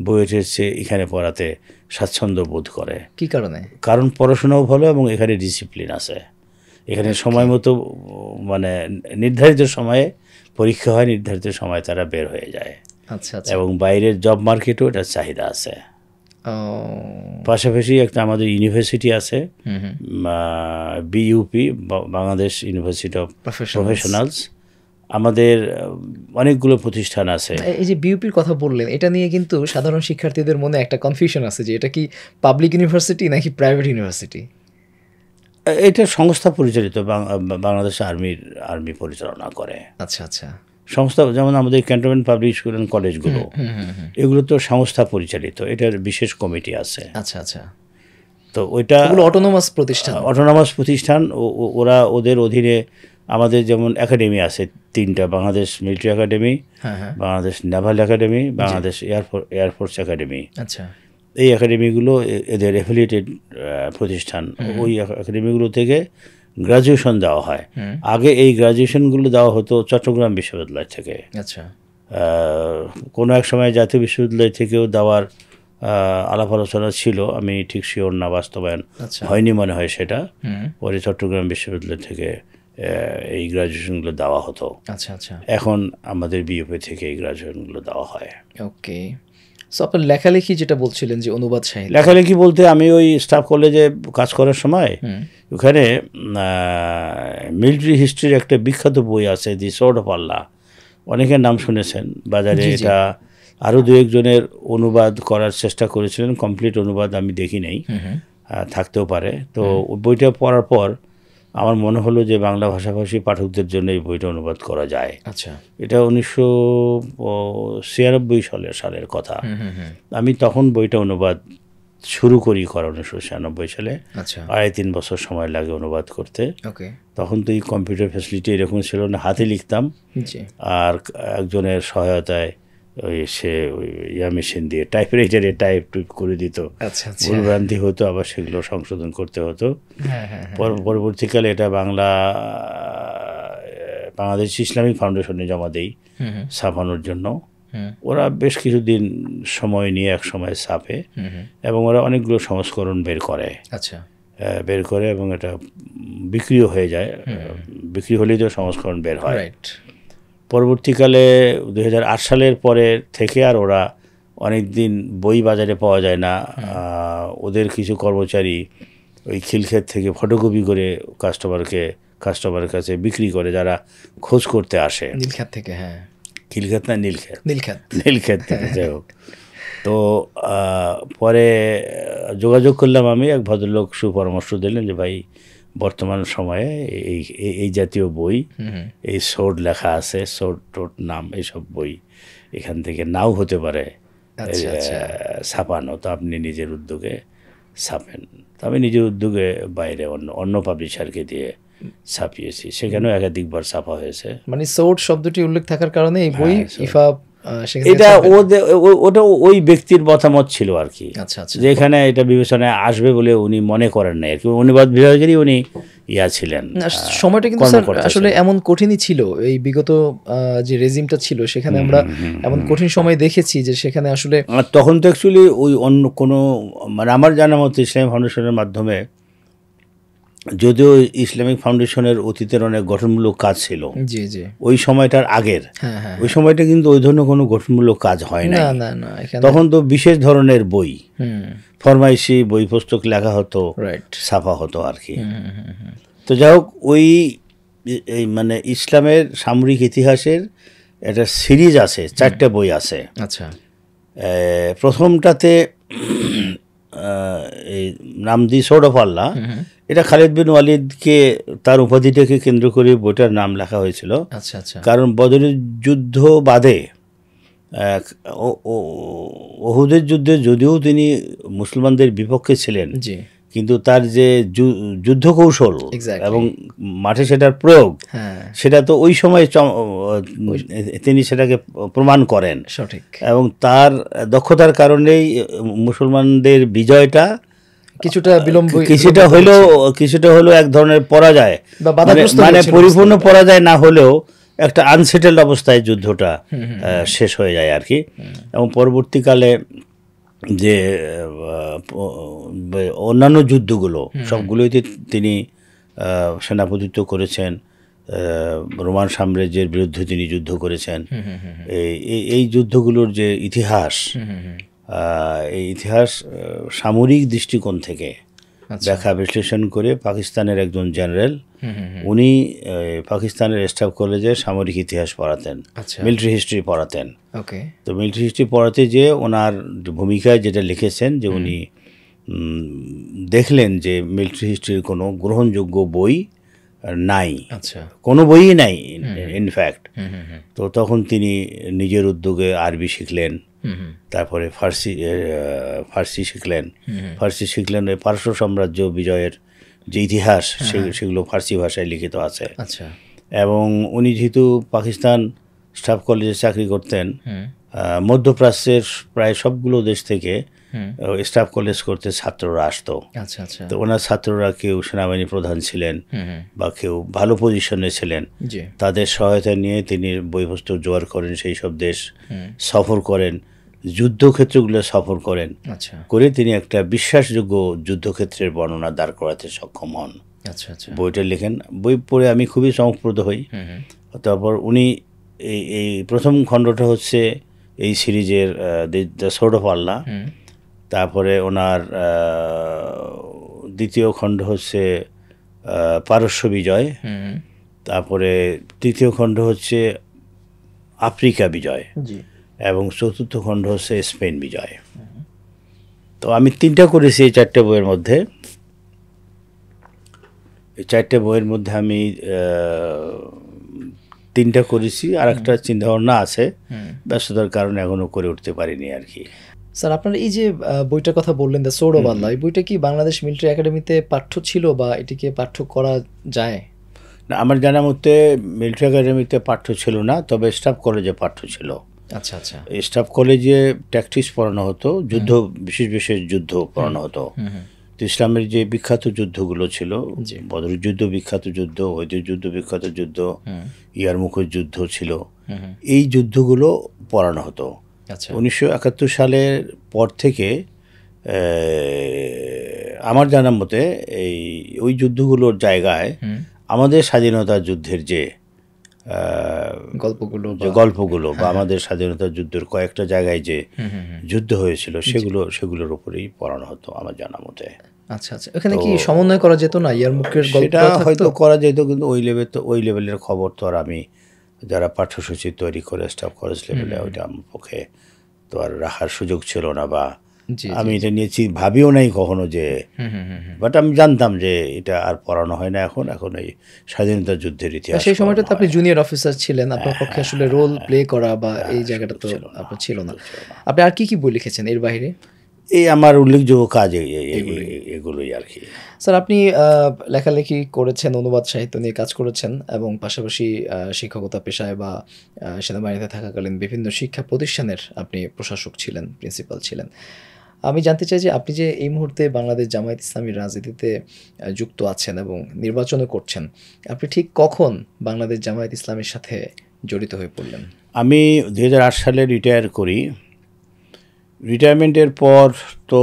বুয়েটের চেয়ে এখানে পড়াতে স্বাচ্ছন্দ্য বোধ করে। কি কারণে? কারণ পড়াশোনাও ভালো এবং এখানে ডিসিপ্লিন আছে। এখানে সময় মতো, মানে নির্ধারিত সময়ে পরীক্ষা হয়, নির্ধারিত সময় তারা বের হয়ে যায়। এবং বাইরের জব মার্কেটও এটার চাহিদা আছে। পাশাপাশি একটা আমাদের ইউনিভার্সিটি আছে, BUP, Bangladesh university of professionals. আমাদের অনেকগুলো প্রতিষ্ঠান আছে। এই যে বিইউপির কথা বললেন, এটা নিয়ে কিন্তু সাধারণ শিক্ষার্থীদের মনে একটা কনফিউশন আছে যে এটা কি পাবলিক ইউনিভার্সিটি নাকি প্রাইভেট ইউনিভার্সিটি? এটা সংস্থা পরিচালিত, বাংলাদেশ আর্মি পরিচালনা করে। আচ্ছা আচ্ছা, সংস্থা, যেমন আমাদের ক্যান্টনমেন্ট পাবলিক স্কুল অ্যান্ড কলেজগুলো, এগুলো তো সংস্থা পরিচালিত, এটার বিশেষ কমিটি আছে। আচ্ছা আচ্ছা, তো ওইটা অটোনমাস প্রতিষ্ঠান। ওরা ওদের অধীনে আমাদের যেমন একাডেমি আছে 3টা, Bangladesh military academy, Bangladesh Naval academy, Bangladesh air force academy. আচ্ছা, এই একাডেমিগুলো এদের অ্যাফিলিয়েটেড প্রতিষ্ঠান, ওই একাডেমিগুলো থেকে গ্রাজুয়েশন দেওয়া হয়। আগে এই গ্রাজুয়েশনগুলো দেওয়া হতো চট্টগ্রাম বিশ্ববিদ্যালয় থেকে। আচ্ছা, কোনো এক সময় জাতীয় বিশ্ববিদ্যালয় থেকেও দেওয়ার আলাপ আলোচনা ছিল, আমি ঠিক শিওর না, বাস্তবায়ন হয়নি মনে হয় সেটা। পরে চট্টগ্রাম বিশ্ববিদ্যালয় থেকে এই গ্রাজুয়েশনগুলো দেওয়া হতো। আচ্ছা আচ্ছা, এখন আমাদের বিএপি থেকে এই গ্রাজুয়েশনগুলো দেওয়া হয়। ওকে। সো আপনার লেখালেখি যেটা বলছিলেন যে অনুবাদ সাহিত্য, লেখালেখি বলতে আমি ওই স্টাফ কলেজে কাজ করার সময় ওখানে মিলিটারি হিস্ট্রির একটা বিখ্যাত বই আছে, দি সোর্ড অফ আল্লাহ, অনেকের নাম শুনেছেন বাজারে। এটা আরও দু একজনের অনুবাদ করার চেষ্টা করেছিলেন, কমপ্লিট অনুবাদ আমি দেখি নেই, থাকতেও পারে। তো বইটা পড়ার পর আমার মনে হলো যে বাংলা ভাষাভাষী পাঠকদের জন্য এই বইটা অনুবাদ করা যায়। আচ্ছা, এটা 1996 সালের কথা। আমি তখন বইটা অনুবাদ শুরু করি করা 1996 সালে। আচ্ছা, 2.5-3 বছর সময় লাগে অনুবাদ করতে। ওকে। তখন তো এই কম্পিউটার ফ্যাসিলিটি এরকম ছিল না, হাতে লিখতাম, আর একজনের সহায়তায় ওই ইয়া মেশিন দিয়ে টাইপরাইটারে টাইপ করে দিত। ভুলভ্রান্তি হতো, আবার সেগুলো সংশোধন করতে হতো। পরবর্তীকালে এটা বাংলাদেশ ইসলামিক ফাউন্ডেশনে জমা দেই ছাপানোর জন্য। ওরা বেশ কিছুদিন সময় নিয়ে এক সময় ছাপে, এবং ওরা অনেকগুলো সংস্করণ বের করে। আচ্ছা, বের করে এবং এটা বিক্রিও হয়ে যায়। বিক্রি হলেই তো সংস্করণ বের হয়। পরবর্তীকালে 2008 সালের পরে থেকে আর ওরা অনেক দিন বই বাজারে পাওয়া যায় না। ওদের কিছু কর্মচারী ওই খিলক্ষেত থেকে ফটোকপি করে কাস্টমারের কাছে বিক্রি করে, যারা খোঁজ করতে আসে। নীলক্ষেত থেকে? হ্যাঁ, খিলক্ষেত না, নীলক্ষেত থেকে, যাই হোক। তো পরে যোগাযোগ করলাম আমি, এক ভদ্রলোক সুপরামর্শ দিলেন যে ভাই, বর্তমান সময়ে এই জাতীয় বই, এই সোর্ড লেখা আছে, সোর্ড টোট নাম, এইসব বই এখান থেকে নাও হতে পারে ছাপানো, তো আপনি নিজের উদ্যোগে ছাপেন। তো আমি নিজের উদ্যোগে বাইরে অন্য পাবলিশারকে দিয়ে ছাপিয়েছি, সেখানেও একাধিকবার ছাপা হয়েছে। মানে সোর্ড শব্দটি উল্লেখ থাকার কারণে এই বই এটা ওটা ওই ব্যক্তির মতামত ছিল আর কি, যেখানে এটা বিবেচনায় আসবে বলে উনি মনে করেন নাই আর কি। অনুবাদ বিভাগেরই উনি ছিলেন। সময়টা কিন্তু আসলে এমন কঠিনই ছিল, এই বিগত যে রেজিমটা ছিল সেখানে আমরা এমন কঠিন সময় দেখেছি যে সেখানে আসলে তখন তো অ্যাকচুয়ালি ওই অন্য কোনো, মানে আমার জানা মতো ইসলামিক ফাউন্ডেশনের মাধ্যমে, যদিও ইসলামিক ফাউন্ডেশনের অতীতের অনেক গঠনমূলক কাজ ছিল ওই সময়টার আগের, ওই সময়টা কিন্তু ওই ধরনের কোনো গঠনমূলক কাজ হয় না। তখন তো বিশেষ ধরনের বই, ফরমাইশি বই পুস্তক লেখা হতো, ছাপা হতো আর কি। তো যাই হোক, ওই মানে ইসলামের সামরিক ইতিহাসের একটা সিরিজ আছে, 4টে বই আছে। আচ্ছা, প্রথমটাতে এই নাম দি সোর্ড অফ আল্লাহ, এটা খালিদ বিন ওয়ালিদকে তার উপাধিটাকে কেন্দ্র করে বইটার নাম লেখা হয়েছিল। কারণ বদরের যুদ্ধ বাদে, ওহুদের যুদ্ধে যদিও তিনি মুসলমানদের বিপক্ষে ছিলেন, কিন্তু তার যে যুদ্ধ কৌশল এবং মাঠে সেটার প্রয়োগ, সেটা তো ওই সময় তিনি সেটাকে প্রমাণ করেন। সঠিক। এবং তার দক্ষতার কারণেই মুসলমানদের বিজয়টা কিছুটা হলেও এক ধরনের পরাজয়, মানে পরিপূর্ণ পরাজয় না হলেও একটা আনসেটেলড অবস্থায় যুদ্ধটা শেষ হয়ে যায় আর কি। এবং পরবর্তীকালে যে অন্যান্য যুদ্ধগুলো সবগুলোতে তিনি সেনাপতিত্ব করেছেন, রোমান সাম্রাজ্যের বিরুদ্ধে তিনি যুদ্ধ করেছেন। এই যুদ্ধগুলোর যে ইতিহাস, এই ইতিহাস সামরিক দৃষ্টিকোণ থেকে ব্যাখ্যা বিশ্লেষণ করে পাকিস্তানের একজন জেনারেল, উনি পাকিস্তানের স্টাফ কলেজে সামরিক ইতিহাস পড়াতেন, মিলিটারি হিস্ট্রি পড়াতেন। তো মিলিটারি হিস্ট্রি পড়াতে যে ওনার ভূমিকায় যেটা লিখেছেন, যে উনি দেখলেন যে মিলিটারি হিস্ট্রির কোনো গ্রহণযোগ্য বই নাই, কোনো বইই নাই ইনফ্যাক্ট। তো তখন তিনি নিজের উদ্যোগে আরবি শিখলেন, তারপরে ফার্সি শিখলেন। ওই পারস্য সাম্রাজ্য বিজয়ের যে ইতিহাস, সেগুলো ফার্সি ভাষায় লিখিত আছে। এবং উনি যেহেতু পাকিস্তান স্টাফ কলেজে চাকরি করতেন, মধ্যপ্রাচ্যের প্রায় সবগুলো দেশ থেকে স্টাফ কলেজ করতে ছাত্ররা আসতো। আচ্ছা আচ্ছা। তো ওনার ছাত্ররা কেউ সেনাবাহিনী প্রধান ছিলেন বা কেউ ভালো পজিশনে ছিলেন, তাদের সহায়তা নিয়ে তিনি বইপত্র জোগাড় করেন, সেই সব দেশ সফর করেন, যুদ্ধক্ষেত্রগুলো সফর করেন, করে তিনি একটা বিশ্বাসযোগ্য যুদ্ধক্ষেত্রের বর্ণনা দাঁড় করাতে সক্ষম হন। আচ্ছা আচ্ছা। বইটা লেখেন, বই পড়ে আমি খুবই চমকপ্রদ হই। তারপর উনি এই প্রথম খণ্ডটা হচ্ছে এই সিরিজের দ্য সোর্ড অফ আল্লাহ, তারপরে ওনার দ্বিতীয় খণ্ড হচ্ছে পারস্য বিজয়, তারপরে তৃতীয় খণ্ড হচ্ছে আফ্রিকা বিজয়, এবং চতুর্থ খণ্ড হচ্ছে স্পেন বিজয়। তো আমি 3টা করেছি এই 4টে বইয়ের মধ্যে। এই 4টে বইয়ের মধ্যে আমি 3টা করেছি, আর একটা চিন্তাভাবনা আছে, ব্যস্ততার কারণে এখনও করে উঠতে পারিনি আর কি। স্যার, আপনার এই যে বইটার কথা বললেন, দ্য সোর্ড অফ আল্লাহ, এই বইটা কি বাংলাদেশ মিলিটারি একাডেমিতে পাঠ্য ছিল বা এটিকে পাঠ্য করা যায়? না, আমার জানা মতে মিলিটারি একাডেমিতে পাঠ্য ছিল না, তবে স্টাফ কলেজে পাঠ্য ছিল। আচ্ছা আচ্ছা। স্টাফ কলেজে ট্যাকটিক্স পড়ানো হতো, যুদ্ধ বিশেষ বিশেষ যুদ্ধ পড়ানো হতো। তো ইসলামের যে বিখ্যাত যুদ্ধগুলো ছিল, বদরের যুদ্ধ বিখ্যাত যুদ্ধ, ওহিদের যুদ্ধ বিখ্যাত যুদ্ধ, ইয়ারমুকের যুদ্ধ ছিল, এই যুদ্ধগুলো পড়ানো হতো। 1971 সালের পর থেকে আমার জানার মতে ওই যুদ্ধগুলোর জায়গায় আমাদের স্বাধীনতা যুদ্ধের যে গল্পগুলো বা আমাদের স্বাধীনতা যুদ্ধের কয়েকটা জায়গায় যে যুদ্ধ হয়েছিল সেগুলোর উপরেই পড়ানো হতো আমার জানা মতে। আচ্ছা আচ্ছা। এখানে কি সমন্বয় করা যেত না ইয়ারমুকের গল্প? সেটা হয়তো করা যেত, কিন্তু ওই লেভেলের খবর তো আর আমি, যারা পাঠ্যসূচি তৈরি করে স্টাফ কলেজ লেভেলে, ওইটা আমার পক্ষে তো আর রাখার সুযোগ ছিল না, বা আমি এটা নিয়ে ভাবিও নাই কখনো যে, বাট আমি জানতাম যে এটা আর পড়ানো হয় না এখন এই স্বাধীনতা যুদ্ধের ইতিহাস। সেই সময়টাতে আপনি জুনিয়র অফিসার ছিলেন, আপনার পক্ষে আসলে রোল প্লে করা বা এই জায়গাটা তো আপনার ছিল না। আপনি আর কি বই লিখেছেন এর বাইরে? এই আমার উল্লেখযোগ্য কাজ এগুলোই আর কি। স্যার, আপনি লেখালেখি করেছেন, অনুবাদ সাহিত্য নিয়ে কাজ করেছেন, এবং পাশাপাশি শিক্ষকতা পেশায় বা সেনাবাহিনীতে থাকাকালীন বিভিন্ন শিক্ষা প্রতিষ্ঠানের আপনি প্রশাসক ছিলেন, প্রিন্সিপাল ছিলেন। আমি জানতে চাই যে আপনি যে এই মুহূর্তে বাংলাদেশ জামায়াত ইসলামীর রাজনীতিতে যুক্ত আছেন এবং নির্বাচনও করছেন, আপনি ঠিক কখন বাংলাদেশ জামায়াত ইসলামের সাথে জড়িত হয়ে পড়লেন? আমি 2008 সালে রিটায়ার করি। রিটায়ারমেন্টের পর তো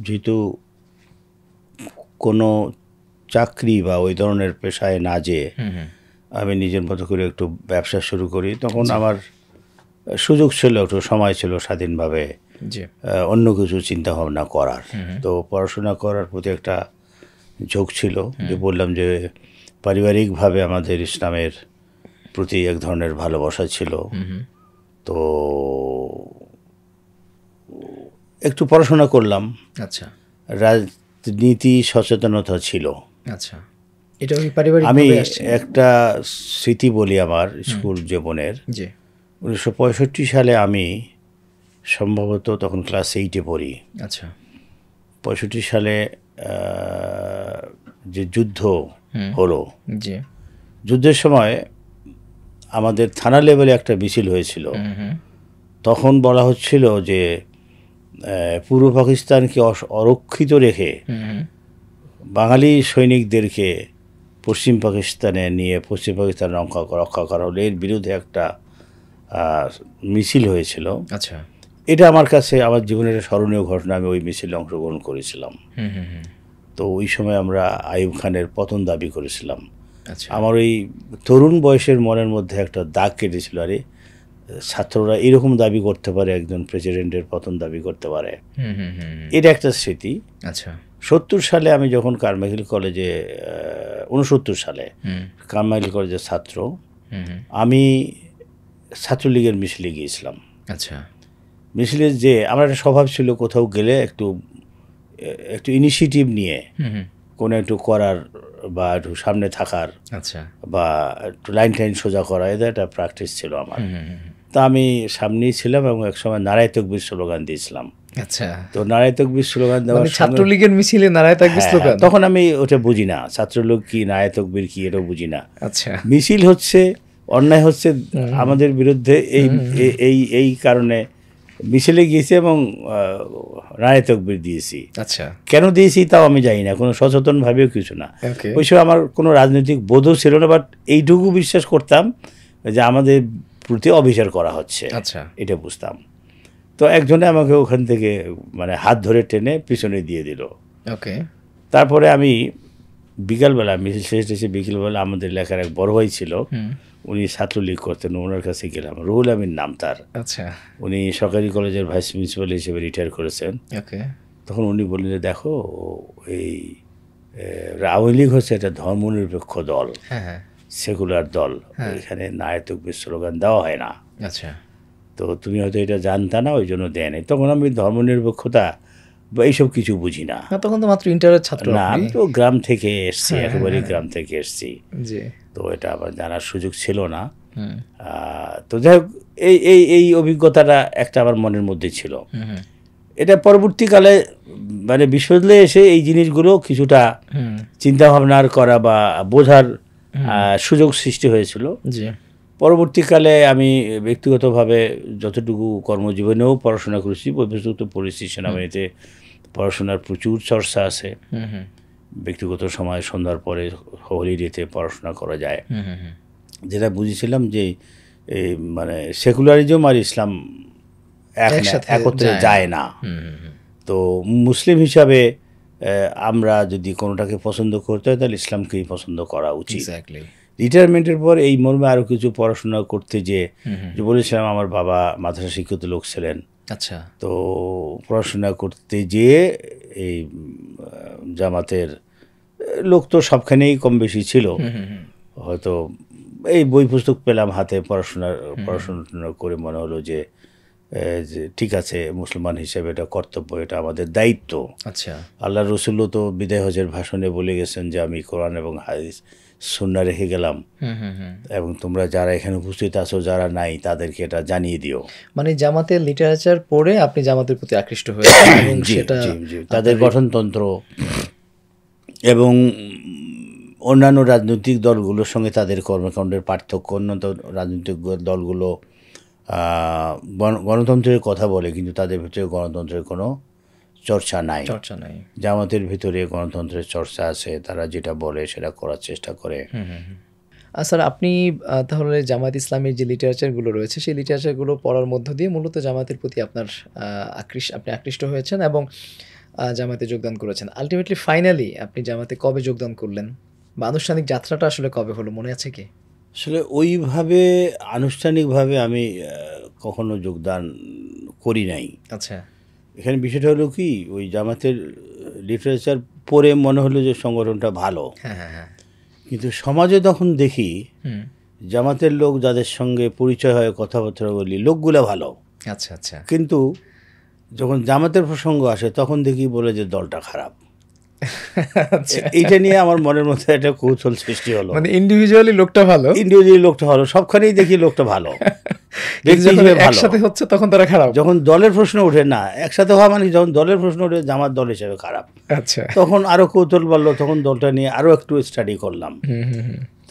যেহেতু কোনো চাকরি বা ওই ধরনের পেশায় না যেয়ে আমি নিজের মতো করে একটু ব্যবসা শুরু করি। তখন আমার সুযোগ ছিল, একটু সময় ছিল স্বাধীনভাবে অন্য কিছু চিন্তা ভাবনা করার। তো পড়াশোনা করার প্রতি একটা ঝোঁক ছিল, যে বললাম যে পারিবারিকভাবে আমাদের ইসলামের প্রতি এক ধরনের ভালোবাসা ছিল। তো একটু পড়াশোনা করলাম। আচ্ছা। রাজনীতি সচেতনতা ছিল। আচ্ছা। এটা কি পারিবারিক? আমি একটা স্মৃতি বলি আমার স্কুল জীবনের। 1965 সালে আমি সম্ভবত তখন ক্লাস 8-এ পড়ি। আচ্ছা। 65 সালে যে যুদ্ধ হলো, যুদ্ধের সময় আমাদের থানা লেভেলে একটা মিছিল হয়েছিল। তখন বলা হচ্ছিল যে পূর্ব পাকিস্তানকে অরক্ষিত রেখে বাঙালি সৈনিকদেরকে পশ্চিম পাকিস্তানে নিয়ে পশ্চিম পাকিস্তান রক্ষা করা হলো, এর বিরুদ্ধে একটা মিছিল হয়েছিল। আচ্ছা। এটা আমার কাছে আমার জীবনের স্মরণীয় ঘটনা। আমি ওই মিছিলে অংশগ্রহণ করেছিলাম। তো ওই সময় আমরা আইয়ুব খানের পতন দাবি করেছিলাম। আমার ওই তরুণ বয়সের মনের মধ্যে একটা দাগ কেটেছিল, আরে ছাত্ররা এরকম দাবি করতে পারে, একজন প্রেসিডেন্টের পতন দাবি করতে পারে। এটা একটা স্মৃতি। আচ্ছা। 70 সালে আমি যখন কারমাইকেল কলেজে 69 সালে কারমাইকেল কলেজের ছাত্র, আমি ছাত্রলীগের মিছিলে গিয়েছিলাম। আচ্ছা। মিছিলের যে আমার একটা স্বভাব ছিল, কোথাও গেলে একটু ইনিশিয়েটিভ নিয়ে কোনো একটু করার বা একটু সামনে থাকার, আচ্ছা, বা একটু লাইন সোজা করা, এটা একটা প্র্যাকটিস ছিল আমার। তা আমি সামনেই ছিলাম এবং একসময় নারায়ে তাকবীর স্লোগান দিয়েছিলাম। আচ্ছা। তো নারায়ে তাকবীর স্লোগান দেওয়ার ছাত্রলীগের মিছিলে নারায়ে তাকবীর স্লোগান, তখন আমি ওটা বুঝি না, ছাত্রলীগ কি নারায়ে তাকবীর কি এটাও বুঝি না। আচ্ছা। মিছিল হচ্ছে অন্যায় হচ্ছে আমাদের বিরুদ্ধে এই কারণে মিছিলে গিয়েছি এবং রায়ে তকবির দিয়েছি। আচ্ছা, কেন দিয়েছি তাও আমি জানি না, কোনো সচেতন ভাবেও কিছু না। ওই সময় আমার কোনো রাজনৈতিক বোধও ছিল না, বাট এইটুকু বিশ্বাস করতাম যে আমাদের প্রতি অবিচার করা হচ্ছে, আচ্ছা, এটা বুঝতাম। তো একজনে আমাকে ওখান থেকে মানে হাত ধরে টেনে পিছনে দিয়ে দিল। ওকে। তারপরে আমি বিকালবেলা মিছিল শেষে বিকেলবেলা আমাদের এলাকার এক বড় ভাই ছিল, উনি ছাত্রলীগ করতেন, ওনার কাছে গেলাম। রুহুল আমিন নাম তার। আচ্ছা। উনি সরকারি কলেজের ভাইস প্রিন্সিপাল হিসেবে রিটায়ার করেছেন। ওকে। তখন উনি বললেন যে দেখো, এই আওয়ামী লীগ হচ্ছে একটা ধর্মনিরপেক্ষ দল, সেকুলার দল, এখানে নায়ে তাকবীর স্লোগান দেওয়া হয় না। আচ্ছা। তো তুমি হয়তো এটা জানতা না, ওই জন্য দেয় নাই। তখন আমি ধর্মনিরপেক্ষতা বা এইসব কিছু বুঝি না। তখন তো মাত্র ইন্টারের ছাত্র না, আমি তো গ্রাম থেকে এসছি, একেবারেই গ্রাম থেকে এসছি, জি। তো এটা আবার জানার সুযোগ ছিল না। তো যাই হোক, এই অভিজ্ঞতাটা একটা আমার মনের মধ্যে ছিল। এটা পরবর্তীকালে মানে বিশ্ববিদ্যালয়ে এসে এই জিনিসগুলো কিছুটা চিন্তা ভাবনার করা বা বোঝার সুযোগ সৃষ্টি হয়েছিল। পরবর্তীকালে আমি ব্যক্তিগতভাবে যতটুকু কর্মজীবনেও পড়াশোনা করেছি, বহিঃপ্রযুক্ত পরিস্থিতি সেনাবাহিনীতে পড়াশোনার প্রচুর চর্চা আছে। ব্যক্তিগত সময় সন্ধ্যার পরে হলিডেতে পড়াশোনা করা যায়। যেটা বুঝেছিলাম যে এই মানে সেকুলারিজম আর ইসলাম একত্রে যায় না। তো মুসলিম হিসাবে আমরা যদি কোনোটাকে পছন্দ করতে হয় তাহলে ইসলামকেই পছন্দ করা উচিত। রিটায়ারমেন্টের পর এই মর্মে আরও কিছু পড়াশোনা করতে যে বলেছিলাম, আমার বাবা মাদ্রাসা শিক্ষিত লোক ছিলেন। আচ্ছা। তো পড়াশোনা করতে যেয়ে এই জামাতের লোক তো সবখানেই কম বেশি ছিল, হয়তো এই বই পুস্তক পেলাম হাতে, পড়াশোনা করে মনে হলো যে ঠিক আছে, মুসলমান হিসেবে এটা কর্তব্য, এটা আমাদের দায়িত্ব। আচ্ছা। আল্লাহ রসুল্লাহ তো বিদায় হজের ভাষণে বলে গেছেন যে আমি কোরআন এবং হাদিস সুন্নাহ রেখে গেলাম, এবং তোমরা যারা এখানে উপস্থিত আছো, যারা নাই, তাদেরকে এটা জানিয়ে দিও। মানে জামাতের লিটারেচার পড়ে আপনি জামাতের প্রতি আকৃষ্ট হয়েছেন এবং সেটা তাদের গঠনতন্ত্র এবং অন্যান্য রাজনৈতিক দলগুলোর সঙ্গে তাদের কর্মকাণ্ডের পার্থক্য। অন্য রাজনৈতিক দলগুলো গণতন্ত্রের কথা বলে, কিন্তু তাদের ভিতরে গণতন্ত্রের কোনো চর্চা নাই। জামাতের ভিতরে গণতন্ত্রের চর্চা আছে, তারা যেটা বলে সেটা করার চেষ্টা করে। স্যার, আপনি তাহলে জামাত ইসলামের যে লিটারেচারগুলো রয়েছে সেই লিটারেচারগুলো পড়ার মধ্য দিয়ে মূলত জামাতের প্রতি আপনার আপনি আকৃষ্ট হয়েছেন এবং জামাতে যোগদান করেছেন। আলটিমেটলি ফাইনালি আপনি জামাতে কবে যোগদান করলেন বা আনুষ্ঠানিক যাত্রাটা আসলে কবে হলো, মনে আছে কি? আসলে ওইভাবে আনুষ্ঠানিকভাবে আমি কখনো যোগদান করি নাই। আচ্ছা। এখানে বিষয়টা হলো কি, ওই জামাতের লিটারেচার পড়ে মনে হলো যে সংগঠনটা ভালো। কিন্তু সমাজে তখন দেখি জামাতের লোক যাদের সঙ্গে পরিচয় হয়, কথাবার্তা বলি, লোকগুলো ভালো। আচ্ছা আচ্ছা। কিন্তু যখন জামাতের প্রসঙ্গ আসে তখন দেখি বলে যে দলটা খারাপ। এইটা নিয়ে আমার মনের মধ্যে একটা কৌতূহল সৃষ্টি হলো। মানে ইন্ডিভিজুয়ালি লোকটা ভালো, সবখানেই দেখি লোকটা ভালো, একসাথে হচ্ছে তখন তারা খারাপ। যখন দলের প্রশ্ন ওঠে না, একসাথে হওয়া মানে যখন দলের প্রশ্ন ওঠে জামাত দল হিসেবে খারাপ। আচ্ছা। তখন আরো কৌতূহল বাড়লো, তখন দলটা নিয়ে আরো একটু স্টাডি করলাম।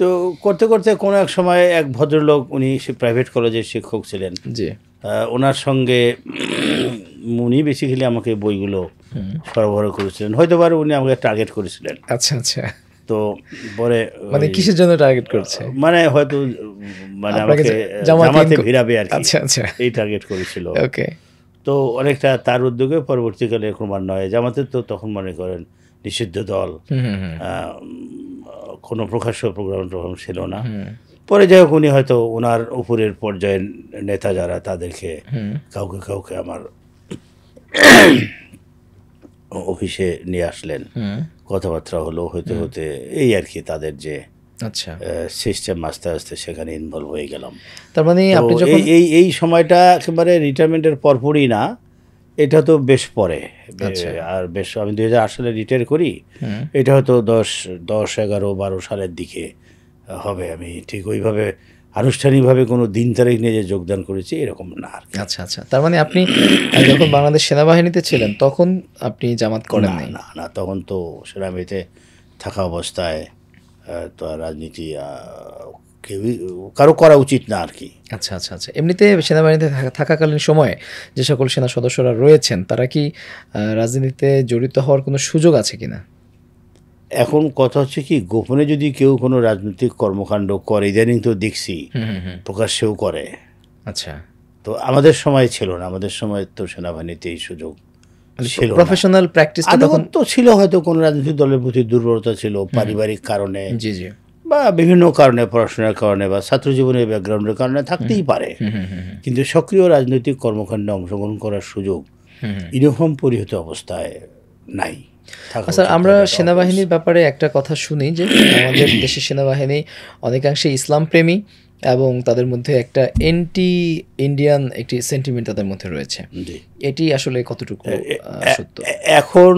তো করতে করতে কোনো এক সময় এক ভদ্রলোক, উনি প্রাইভেট কলেজের শিক্ষক ছিলেন, ওনার সঙ্গে উনি বেসিক্যালি আমাকে বইগুলো সরবরাহ করেছিলেন, হয়তো পারে উনি আমাকে টার্গেট করেছিলেন। আচ্ছা আচ্ছা। তো পরে মানে কিসের জন্য টার্গেট করছে, মানে হয়তো মানে আমাকে জামাতে ভিড়াবে আর কি। আচ্ছা আচ্ছা, এই টার্গেট করেছিল। ওকে। তো অনেকটা তার উদ্যোগে পরবর্তীকালে ক্রমান্বয়ে জামাতের তো তখন মনে করেন নিষিদ্ধ দল, কোনো প্রকাশ্য প্রোগ্রাম ছিল না। পরে যাই হোক, উনি হয়তো ওনার উপরের পর্যায়ের নেতা যারা, তাদেরকে কাউকে কাউকে আমার অফিসে নিয়ে আসলেন, কথাবার্তা হলো, হতে হতে এই আর কি তাদের যে সিস্টেম আস্তে আস্তে সেখানে ইনভলভ হয়ে গেলাম। তার মানে আপনি যখন এই সময়টা একেবারে রিটায়ারমেন্টের পরপরই না, এটা তো বেশ পরে। আর বেশ আমি 2008 সালে রিটায়ার করি, এটা হয়তো 10, 11, 12 সালের দিকে হবে। আমি ঠিক ওইভাবে আনুষ্ঠানিকভাবে কোনো দিন তারিখ নিয়ে যে যোগদান করেছি এরকম না। আচ্ছা আচ্ছা। তার মানে আপনি যখন বাংলাদেশ সেনাবাহিনীতে ছিলেন তখন আপনি জামাত করেন নাই? না, তখন তো সেনাবাহিনীতে থাকা অবস্থায় তো রাজনীতি কেউই কারো করা উচিত না আর কি। আচ্ছা আচ্ছা আচ্ছা। এমনিতে সেনাবাহিনীতে থাকাকালীন সময়ে যে সকল সেনা সদস্যরা রয়েছেন তারা কি রাজনীতিতে জড়িত হওয়ার কোনো সুযোগ আছে কিনা? এখন কথা হচ্ছে কি, গোপনে যদি কেউ কোনো রাজনৈতিক কর্মকাণ্ড করে, ইদানিং তো দেখছি প্রকাশ্যেও করে। আচ্ছা। তো আমাদের সময় ছিল না, আমাদের সময় তো সেনাবাহিনীতে এই সুযোগ ছিল না। প্রফেশনাল প্র্যাকটিসটা তখন তো ছিল, হয়তো কোনো রাজনৈতিক দলের প্রতি দুর্বলতা ছিল, পারিবারিক কারণে, জি জি, বা বিভিন্ন কারণে, পড়াশোনার কারণে বা ছাত্র জীবনের ব্যাকগ্রাউন্ডের কারণে থাকতেই পারে। কিন্তু সক্রিয় রাজনৈতিক কর্মকাণ্ডে অংশগ্রহণ করার সুযোগ ইউনিফর্ম পরিহিত অবস্থায় নাই। আচ্ছা, আমরা সেনাবাহিনীর ব্যাপারে একটা কথা শুনি যে আমাদের দেশের সেনাবাহিনী অনেকাংশে ইসলাম প্রেমী এবং তাদের মধ্যে একটা এন্টি ইন্ডিয়ান একটি সেন্টিমেন্ট তাদের মধ্যে রয়েছে। এটি আসলে কতটুকু সত্য? এখন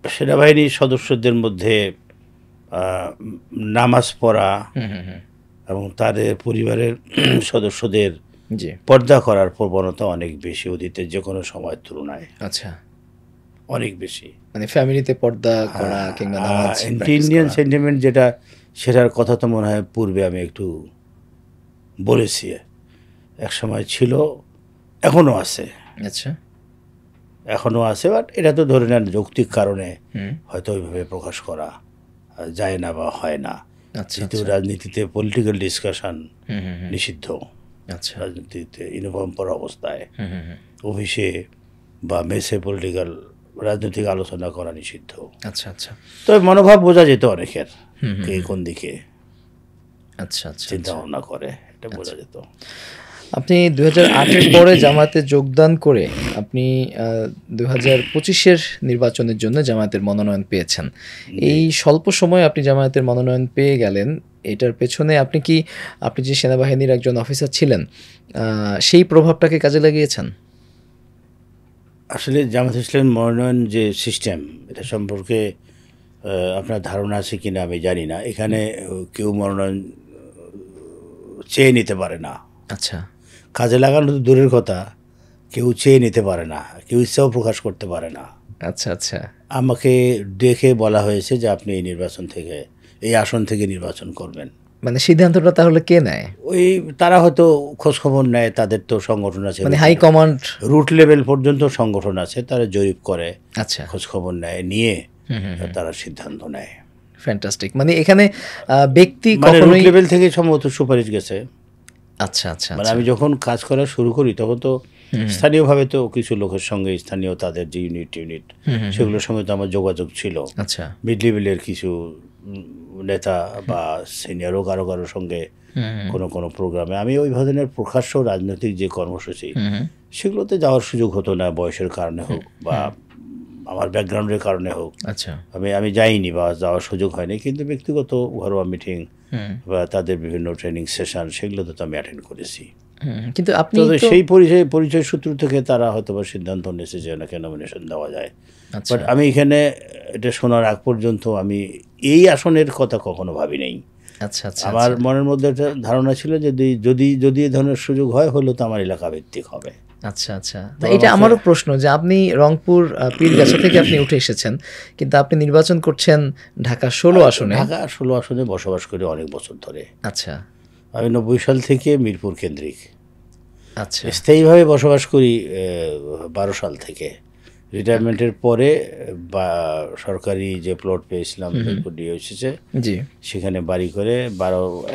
সেনাবাহিনীর সদস্যদের মধ্যে নামাজ পড়া এবং তাদের পরিবারের সদস্যদের পর্দা করার প্রবণতা অনেক বেশি অতীতের যে কোনো সময়ের তুলনায়। আচ্ছা, অনেক বেশি, মানে ফ্যামিলিতে পর্দা করা কিংবা নামাজ, অ্যান্টি ইন্ডিয়ান সেন্টিমেন্ট যেটা, সেটার কথা তো মনে হয় পূর্বে আমি একটু বলেছি। এক সময় ছিল, এখনও আছে। আচ্ছা, এখনও আছে, বাট এটা তো ধরে নেন যৌক্তিক কারণে হয়তো ওইভাবে প্রকাশ করা যায় না বা হয় না। যেহেতু রাজনীতিতে পলিটিক্যাল ডিসকাশন নিষিদ্ধ। আচ্ছা, রাজনীতিতে ইউনিফর্ম পরা অবস্থায় অফিসে বা মেসে পলিটিক্যাল রাজনৈতিক আলোচনা করা নিষিদ্ধ। আচ্ছা আচ্ছা। তবে মনোভাব বোঝা যেত অনেকের, কে কোন দিকে আচ্ছা আচ্ছা চিন্তা ভাবনা করে, এটা বোঝা যেত। আপনি 2008-এর পরে জামায়াতে যোগদান করে আপনি 2025-এর নির্বাচনের জন্য জামায়াতের মনোনয়ন পেয়েছেন। এই স্বল্প সময়ে আপনি জামায়াতের মনোনয়ন পেয়ে গেলেন, এটার পেছনে আপনি যে সেনাবাহিনীর একজন অফিসার ছিলেন সেই প্রভাবটাকে কাজে লাগিয়েছেন? আসলে জামায়াত ইসলামের মনোনয়ন যে সিস্টেম, এটা সম্পর্কে আপনার ধারণা আছে কিনা আমি জানি না। এখানে কেউ মনোনয়ন চেয়ে নিতে পারে না। আচ্ছা, কাজে লাগানো তো দূরের কথা, কেউ চেয়ে নিতে পারে না, কেউ ইচ্ছাও প্রকাশ করতে পারে না। আচ্ছা আচ্ছা। আমাকে ডেকে বলা হয়েছে যে আপনি এই নির্বাচন থেকে, এই আসন থেকে নির্বাচন করবেন। মানে সিদ্ধান্তটা তাহলে কে নেয়? ওই তারা হয়তো খোঁজখবর নেয়, তাদের তো সংগঠন আছে, মানে হাই কমান্ড, রুট লেভেল পর্যন্ত সংগঠন আছে, তারা জরিপ করে, আচ্ছা, খোঁজখবর নেয়, নিয়ে তারা সিদ্ধান্ত নেয়। ফ্যান্টাস্টিক। মানে এখানে ব্যক্তি মানে রুট লেভেল থেকে সম্ভবত সুপারিশ গেছে। আচ্ছা আচ্ছা। মানে আমি যখন কাজ করা শুরু করি তখন তো স্থানীয়ভাবে তো কিছু লোকের সঙ্গে, স্থানীয় তাদের যে ইউনিট সেগুলোর সঙ্গে তো আমার যোগাযোগ ছিল। আচ্ছা, মিড লেভেলের কিছু নেতা বা সিনিয়রও কারোর সঙ্গে কোনো প্রোগ্রামে, আমি ওই ধরনের প্রকাশ্য রাজনৈতিক যে কর্মসূচি সেগুলোতে যাওয়ার সুযোগ হতো না, বয়সের কারণে হোক বা আমার ব্যাকগ্রাউন্ডের কারণে হোক। আচ্ছা, আমি যাইনি বা যাওয়ার সুযোগ হয়নি, কিন্তু ব্যক্তিগত ঘরোয়া মিটিং বা তাদের বিভিন্ন ট্রেনিং সেশন সেগুলোতে তো আমি অ্যাটেন্ড করেছি। কিন্তু আপনি সেই পরিচয় সূত্র থেকে তারা হয়তো বা সিদ্ধান্ত নিয়েছে যে ওনাকে নমিনেশন দেওয়া যায়। বাট আমি এখানে এটা শোনার আগ পর্যন্ত আমি এই আসনের কথা কখনো ভাবি নাই। আচ্ছা আচ্ছা। আমার মনের মধ্যে একটা ধারণা ছিল যে যদি এই ধরনের সুযোগ হয়, হলো তো আমার এলাকা ভিত্তিক হবে। আচ্ছা আচ্ছা। এটা আমারও প্রশ্ন যে আপনি রংপুর পীরগাছা থেকে আপনি উঠে এসেছেন, কিন্তু আপনি নির্বাচন করছেন ঢাকা 16 আসনে। ঢাকা 16 আসনে বসবাস করি অনেক বছর ধরে। আচ্ছা, আমি 90 সাল থেকে মিরপুর কেন্দ্রিক আচ্ছা, স্থায়ীভাবে বসবাস করি 12 সাল থেকে। রিটায়ারমেন্টের পরে বা সরকারি যে প্লট পেয়েছিলাম মিরপুর ডিওসিসে, জি, সেখানে বাড়ি করে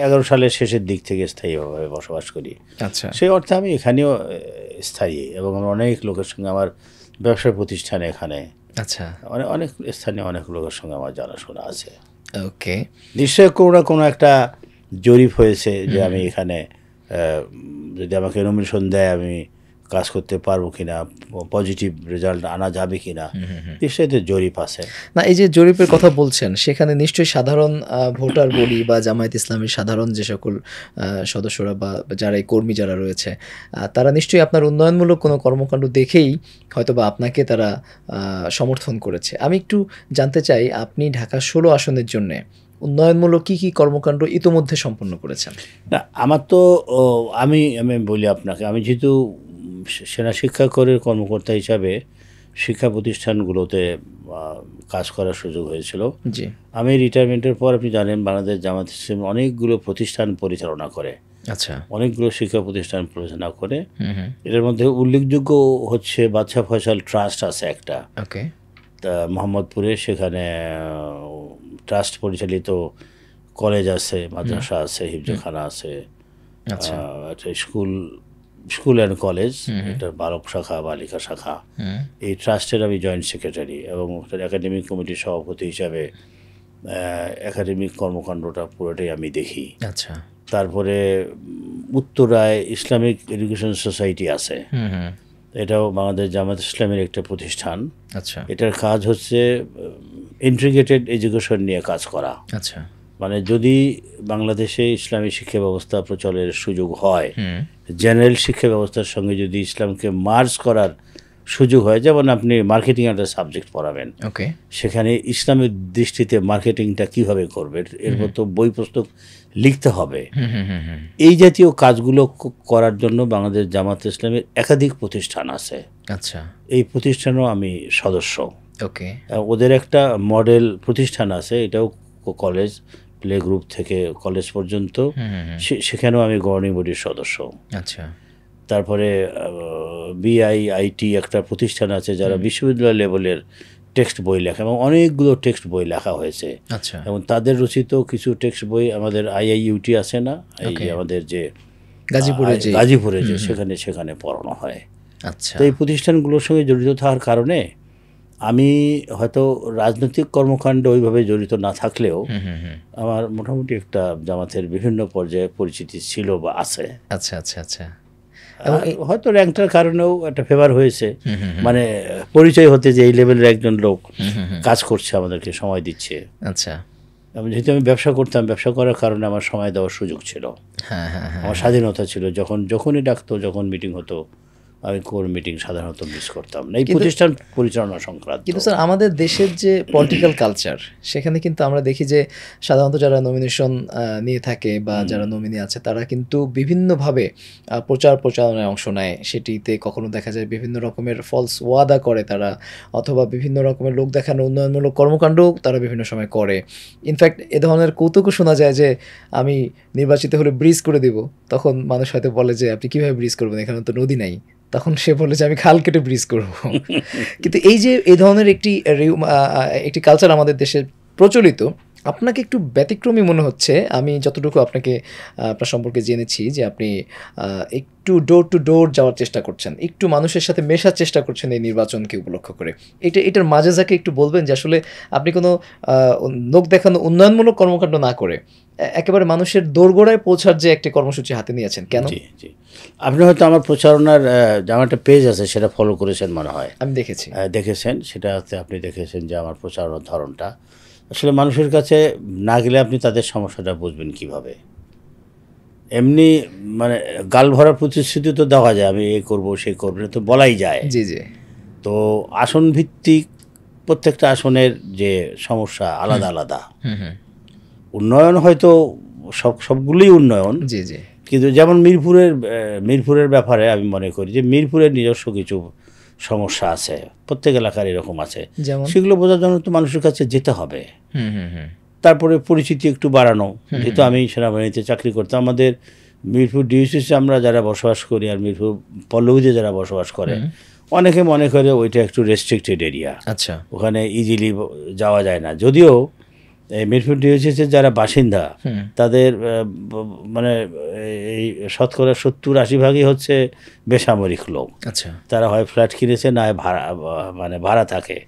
11 সালের শেষের দিক থেকে স্থায়ীভাবে বসবাস করি। আচ্ছা, সেই অর্থে আমি এখানেও স্থায়ী, এবং আমার অনেক লোকের সঙ্গে আমার ব্যবসা প্রতিষ্ঠানে এখানে, আচ্ছা, অনেক স্থানীয় অনেক লোকের সঙ্গে আমার জানাশোনা আছে। ওকে। নিশ্চয়ই কোনো একটা জরিপ হয়েছে যে আমি এখানে যদি আমাকে নমিনেশন দেয় আমি কাজ করতে পারবো কিনা, পজিটিভ রেজাল্ট আনা যাবে কিনা, নিশ্চয়ই তো জরিপ আছে। না, এই যে জরিপের কথা বলছেন, সেখানে নিশ্চয়ই সাধারণ ভোটার বলি বা জামায়াত ইসলামের সাধারণ যে সকল সদস্যরা বা যারা এই কর্মী যারা রয়েছে, তারা নিশ্চয়ই আপনার উন্নয়নমূলক কোনো কর্মকাণ্ড দেখেই হয়তো বা আপনাকে তারা সমর্থন করেছে। আমি একটু জানতে চাই, আপনি ঢাকা 16 আসনের জন্যে উন্নয়নমূলক কী কী কর্মকাণ্ড ইতোমধ্যে সম্পন্ন করেছেন? না, আমার তো আমি বলি আপনাকে, আমি যেহেতু সেনা শিক্ষা করের কর্মকর্তা হিসাবে শিক্ষা প্রতিষ্ঠানগুলোতে কাজ করার সুযোগ হয়েছিল। আমি রিটায়ারমেন্টের পর আপনি জানেন বাংলাদেশ জামাত ইসলামী অনেকগুলো প্রতিষ্ঠান পরিচালনা করে, অনেকগুলো শিক্ষা প্রতিষ্ঠান পরিচালনা করে। এর মধ্যে উল্লেখযোগ্য হচ্ছে বাদশা ফয়সাল ট্রাস্ট আছে একটা, মোহাম্মদপুরে, সেখানে ট্রাস্ট পরিচালিত কলেজ আছে, মাদ্রাসা আছে, হিফজখানা আছে, একটা স্কুল অ্যান্ড কলেজ, এটার বালক শাখা বালিকা শাখা। এই ট্রাস্টের আমি জয়েন্ট সেক্রেটারি এবং একাডেমিক কমিটির সভাপতি হিসাবে একাডেমিক কর্মকাণ্ডটা পুরোটাই আমি দেখি। তারপরে উত্তরায় ইসলামিক এডুকেশন সোসাইটি আছে, এটাও বাংলাদেশ জামাত ইসলামের একটা প্রতিষ্ঠান। এটার কাজ হচ্ছে ইন্টিগ্রেটেড এডুকেশন নিয়ে কাজ করা। মানে যদি বাংলাদেশে ইসলামী শিক্ষা ব্যবস্থা প্রচলের সুযোগ হয়, জেনারেল শিক্ষা ব্যবস্থার সঙ্গে যদি ইসলামকে মার্জ করার সুযোগ হয়, যেমন আপনি মার্কেটিং একটা সাবজেক্ট পড়াবেন, সেখানে ইসলামের দৃষ্টিতে মার্কেটিংটা কিভাবে করবেন এর মতো বই পুস্তক লিখতে হবে। এই জাতীয় কাজগুলো করার জন্য বাংলাদেশ জামাত ইসলামের একাধিক প্রতিষ্ঠান আছে। এই প্রতিষ্ঠানও আমি সদস্য। ওদের একটা মডেল প্রতিষ্ঠান আছে, এটাও কলেজ, প্লে গ্রুপ থেকে কলেজ পর্যন্ত, সেখানেও আমি গভর্নিং বডির সদস্য। তারপরে বিআইআইটি একটা প্রতিষ্ঠান আছে যারা বিশ্ববিদ্যালয় লেভেলের টেক্সট বই লেখা, এবং অনেকগুলো টেক্সট বই লেখা হয়েছে। এবং তাদের রচিত কিছু টেক্সট বই আমাদের আইআইইউটি আছে না, আমাদের যে গাজীপুরে যে সেখানে পড়ানো হয়। তো এই প্রতিষ্ঠানগুলোর সঙ্গে জড়িত থাকার কারণে আমি হয়তো রাজনৈতিক কর্মকাণ্ডে ওইভাবে জড়িত না থাকলেও আমার মোটামুটি একটা জামাতের বিভিন্ন পর্যায়ে পরিচিতি ছিল বা আছে। হয়তো র্যাঙ্কটার কারণেও একটা ফেভার হয়েছে, মানে পরিচয় হতে যে এই লেভেলের একজন লোক কাজ করছে, আমাদেরকে সময় দিচ্ছে। যেহেতু আমি ব্যবসা করতাম, ব্যবসা করার কারণে আমার সময় দেওয়ার সুযোগ ছিল, আমার স্বাধীনতা ছিল। যখনই ডাকতো, যখন মিটিং হতো, আমি কোর মিটিং সাধারণত মিস করতাম না, এই প্রতিষ্ঠান পরিচালনা সংক্রান্ত। কিন্তু স্যার আমাদের দেশের যে পলিটিক্যাল কালচার, সেখানে কিন্তু আমরা দেখি যে সাধারণত যারা নমিনেশন নিয়ে থাকে বা যারা নমিনি আছে, তারা কিন্তু বিভিন্নভাবে প্রচারণায় অংশ নেয়। সেটিতে কখনো দেখা যায় বিভিন্ন রকমের ফলস ওয়াদা করে তারা, অথবা বিভিন্ন রকমের লোক দেখানো উন্নয়নমূলক কর্মকাণ্ডও তারা বিভিন্ন সময় করে। ইনফ্যাক্ট এ ধরনের কৌতুকও শোনা যায় যে আমি নির্বাচিত হলে ব্রিজ করে দিব, তখন মানুষ হয়তো বলে যে আপনি কীভাবে ব্রিজ করবেন, এখানে তো নদী নাই, তখন সে বলে যে আমি খাল কেটে ব্রিজ করব। কিন্তু এই যে এই ধরনের একটি কালচার আমাদের দেশে প্রচলিত, আপনাকে একটু ব্যতিক্রমী মনে হচ্ছে। আমি যতটুকু আপনার সম্পর্কে জেনেছি যে আপনি একটু ডোর টু ডোর যাওয়ার চেষ্টা করছেন, একটু মানুষের সাথে মেশার চেষ্টা করছেন এই নির্বাচনকে উপলক্ষ করে। এটার মাঝে একটু বলবেন যে আসলে আপনি কোনো লোক দেখানো উন্নয়নমূলক কর্মকাণ্ড না করে একেবারে মানুষের দোরগোড়ায় পৌঁছার যে একটি কর্মসূচি হাতে নিয়েছেন, কেন? জি, আপনি হয়তো আমার প্রচারণার আমার একটা পেজ আছে, সেটা ফলো করেছেন মনে হয়। আমি দেখেছেন, সেটাতে আপনি দেখেছেন যে আমার প্রচারণার ধরনটা আসলে মানুষের কাছে না গেলে আপনি তাদের সমস্যাটা বুঝবেন কিভাবে। এমনি মানে গাল ভরার প্রতিশ্রুতি তো দেওয়া যায়, আমি এই করবো সেই করবো, তো বলাই যায়। তো আসন ভিত্তিক প্রত্যেকটা আসনের যে সমস্যা আলাদা আলাদা। উন্নয়ন হয়তো সবগুলোই উন্নয়ন, কিন্তু যেমন মিরপুরের ব্যাপারে আমি মনে করি যে মিরপুরের নিজস্ব কিছু সমস্যা আছে, প্রত্যেক এলাকার এরকম আছে, সেগুলো বোঝার জন্য তো মানুষের কাছে যেতে হবে। তারপরে পরিচিতি একটু বাড়ানো, যেহেতু আমি সেনাবাহিনীতে চাকরি করতাম, আমাদের মিরপুর ডিওসিসে আমরা যারা বসবাস করি আর মিরপুর পল্লবীতে যারা বসবাস করে, অনেকে মনে করে ওইটা একটু রেস্ট্রিক্টেড এরিয়া, ওখানে ইজিলি যাওয়া যায় না। যদিও মিরপুর ডিওসিসের যারা বাসিন্দা তাদের মানে এই শতকরা 70-80% হচ্ছে বেসামরিক লোক। তারা হয় ফ্ল্যাট কিনেছে, না ভাড়া থাকে।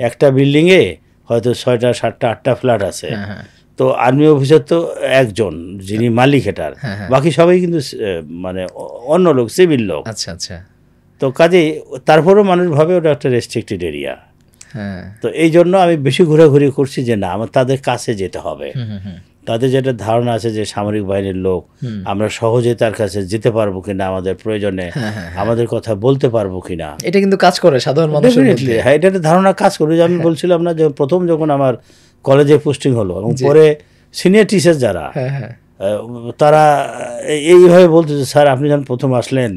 একটা বিল্ডিংয়ে হয়তো 6টা 7টা 8টা ফ্ল্যাট আছে। তো আর্মি অফিসার তো একজন, যিনি মালিক এটার, বাকি সবাই কিন্তু মানে অন্য লোক, সিভিল লোক। তো কাজেই তারপরেও মানুষ ভাবে ওটা একটা রেস্ট্রিক্টেড এরিয়া। তো এই জন্য আমি বেশি ঘোরাঘুরি করছি যে না, আমার তাদের কাছে যেতে হবে। তাদের যেটা ধারণা আছে যে সামরিক বাহিনীর লোক, আমরা সহজে তার কাছে যেতে পারবো কিনা, আমাদের প্রয়োজনে আমাদের কথা বলতে পারবো কিনা, এটা কিন্তু কাজ করে সাধারণ মানুষের মধ্যে। হ্যাঁ, এটা একটা ধারণা কাজ করে। আমি বলছিলাম না যে প্রথম যখন আমার কলেজে পোস্টিং হলো এবং পরে সিনিয়র টিচার যারা, তারা এইভাবে বলতো যে স্যার আপনি যখন প্রথম আসলেন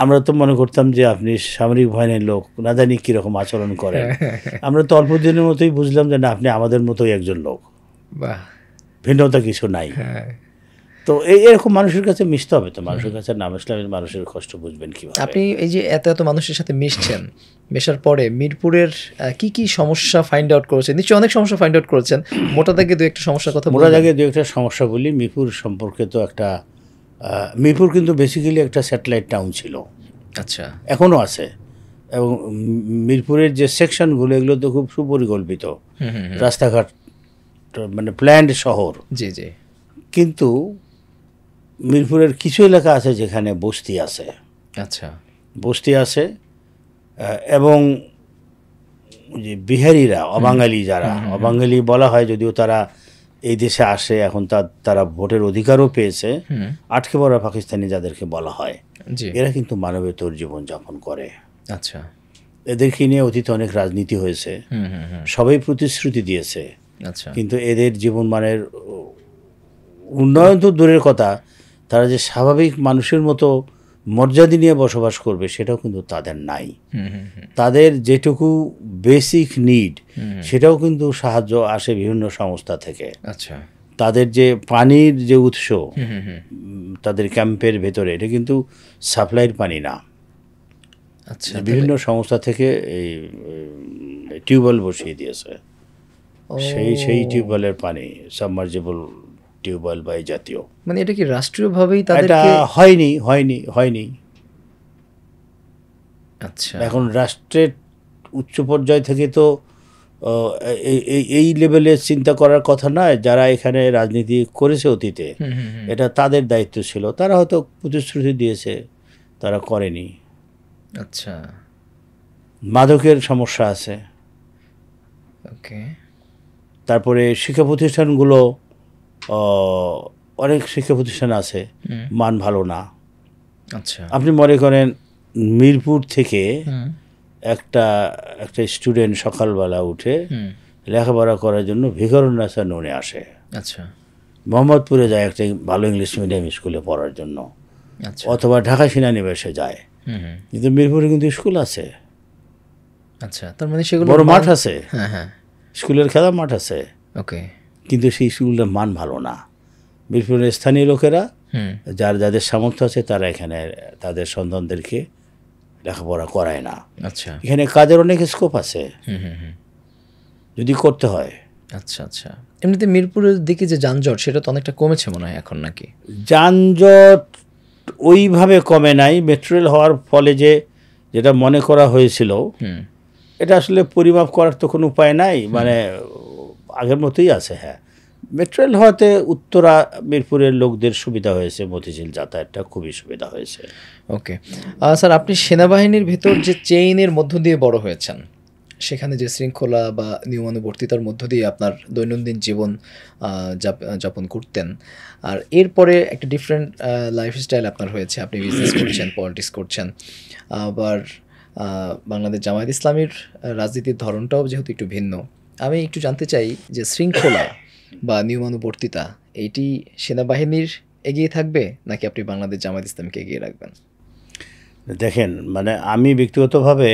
আমরা তো মনে করতাম যে আপনি সামরিক বাহিনীর লোক, না জানি কীরকম আচরণ করেন। আমরা তো অল্প দিনের মতোই বুঝলাম যে না, আপনি আমাদের মতোই একজন লোক, ভিন্নতা কিছু নাই। তো এরকম মানুষের কাছে মিশতে হবে। তো মানুষের কাছে না মিশলে মানুষের কষ্ট বুঝবেন কীভাবে? আপনি এই যে এত এত মানুষের সাথে মিশছেন, মেশার পরে মিরপুরের কি কি সমস্যা ফাইন্ড আউট করেছেন? নিশ্চয়ই অনেক সমস্যা ফাইন্ড আউট করেছেন, মোটা দাগে দু একটা সমস্যার কথা মোটা দাগে দু একটা সমস্যা বলি। মিরপুর সম্পর্কে তো একটা, মিরপুর কিন্তু বেসিক্যালি একটা স্যাটেলাইট টাউন ছিল। আচ্ছা, এখনও আছে। এবং মিরপুরের যে সেকশনগুলো এগুলো তো খুব সুপরিকল্পিত, রাস্তাঘাট মানে প্ল্যান্ড শহর। জি জি। কিন্তু মিরপুরের কিছু এলাকা আছে যেখানে বস্তি আছে। আচ্ছা, বস্তি আছে এবং যে বিহারিরা, অবাঙালি যারা, অবাঙালি বলা হয় যদিও তারা এই দেশে আসে, এখন তারা ভোটের অধিকারও পেয়েছে, আটকে পড়া পাকিস্তানি যাদেরকে বলা হয়, এরা কিন্তু মানবেতর জীবনযাপন করে। আচ্ছা, এদেরকে নিয়ে অতীতে অনেক রাজনীতি হয়েছে, সবাই প্রতিশ্রুতি দিয়েছে, আচ্ছা, কিন্তু এদের জীবনমানের উন্নয়ন তো দূরের কথা, তারা যে স্বাভাবিক মানুষের মতো মর্যাদা নিয়ে বসবাস করবে সেটাও কিন্তু তাদের নাই। তাদের যেটুকু বেসিক নিড সেটাও কিন্তু সাহায্য আসে বিভিন্ন সংস্থা থেকে। আচ্ছা, তাদের যে পানির যে উৎস তাদের ক্যাম্পের ভেতরে, এটা কিন্তু সাপ্লাইয়ের পানি না। আচ্ছা, বিভিন্ন সংস্থা থেকে এই টিউবওয়েল বসিয়ে দিয়েছে, সেই টিউবওয়েলের পানি, সাবমার্জিবল টিউবওয়েল বা এই জাতীয়। মানে এটা কি রাষ্ট্রীয়ভাবেই এটা হয়নি। আচ্ছা, এখন রাষ্ট্রের উচ্চ পর্যায় থেকে তো এই লেভেলে চিন্তা করার কথা নয়। যারা এখানে রাজনীতি করেছে অতীতে, এটা তাদের দায়িত্ব ছিল। তারা হয়তো প্রতিশ্রুতি দিয়েছে, তারা করেনি। আচ্ছা, মাদকের সমস্যা আছে। ওকে। তারপরে শিক্ষা প্রতিষ্ঠানগুলো, অনেক শিক্ষা প্রতিষ্ঠান আছে মান ভালো না। আচ্ছা, আপনি মনে করেন মিরপুর থেকে একটা স্টুডেন্ট সকালবেলা উঠে লেখাপড়া করার জন্য ভিকারুন্নাসা নুনে আসে। আচ্ছা, মোহাম্মদপুরে যায় একটা ভালো ইংলিশ মিডিয়াম স্কুলে পড়ার জন্য, অথবা ঢাকা সেনানিবাসে যায়। কিন্তু মিরপুরে কিন্তু স্কুল আছে। আচ্ছা, তার মানে সেগুলো বড় মাঠ আছে, স্কুলের খেলার মাঠ আছে, ওকে, কিন্তু সেই স্কুলের মান ভালো না। মিরপুরের স্থানীয় লোকেরা, যাদের সামর্থ্য আছে, তারা এখানে তাদের সন্তানদেরকে লেখাপড়া করায় না। আচ্ছা, এখানে কাজের অনেক স্কোপ আছে যদি করতে হয়। আচ্ছা, আচ্ছা। এমনিতে মিরপুরের দিকে যে যানজট, সেটা তো অনেকটা কমেছে মনে হয় এখন, নাকি? যানজট ওইভাবে কমে নাই। মেট্রো রেল হওয়ার ফলে যেটা মনে করা হয়েছিল, এটা আসলে পরিমাপ করার তো কোনো উপায় নাই, মানে আগের মতোই আছে। হ্যাঁ, মেট্রো রেল হওয়াতে উত্তরা মিরপুরের লোকদের সুবিধা হয়েছে, মতিঝিল যাতায়াতটা খুবই সুবিধা হয়েছে। ওকে স্যার, আপনি সেনাবাহিনীর ভেতর যে চেইনের মধ্য দিয়ে বড় হয়েছেন, সেখানে যে শৃঙ্খলা বা নিয়মানুবর্তিতার মধ্য দিয়ে আপনার দৈনন্দিন জীবন যাপন করতেন, আর এরপরে একটা ডিফারেন্ট লাইফস্টাইল আপনার হয়েছে। আপনি বিজনেস করছেন, পলিটিক্স করছেন, আবার বাংলাদেশ জামায়াত ইসলামীর রাজনীতির ধরনটাও যেহেতু একটু ভিন্ন। আমি একটু জানতে চাই যে শৃঙ্খলা বা নিয়মানুবর্তিতা, এইটি সেনাবাহিনীর এগিয়ে থাকবে নাকি আপনি বাংলাদেশ জামায়াত ইসলামীকে এগিয়ে রাখবেন? দেখেন, মানে আমি ব্যক্তিগতভাবে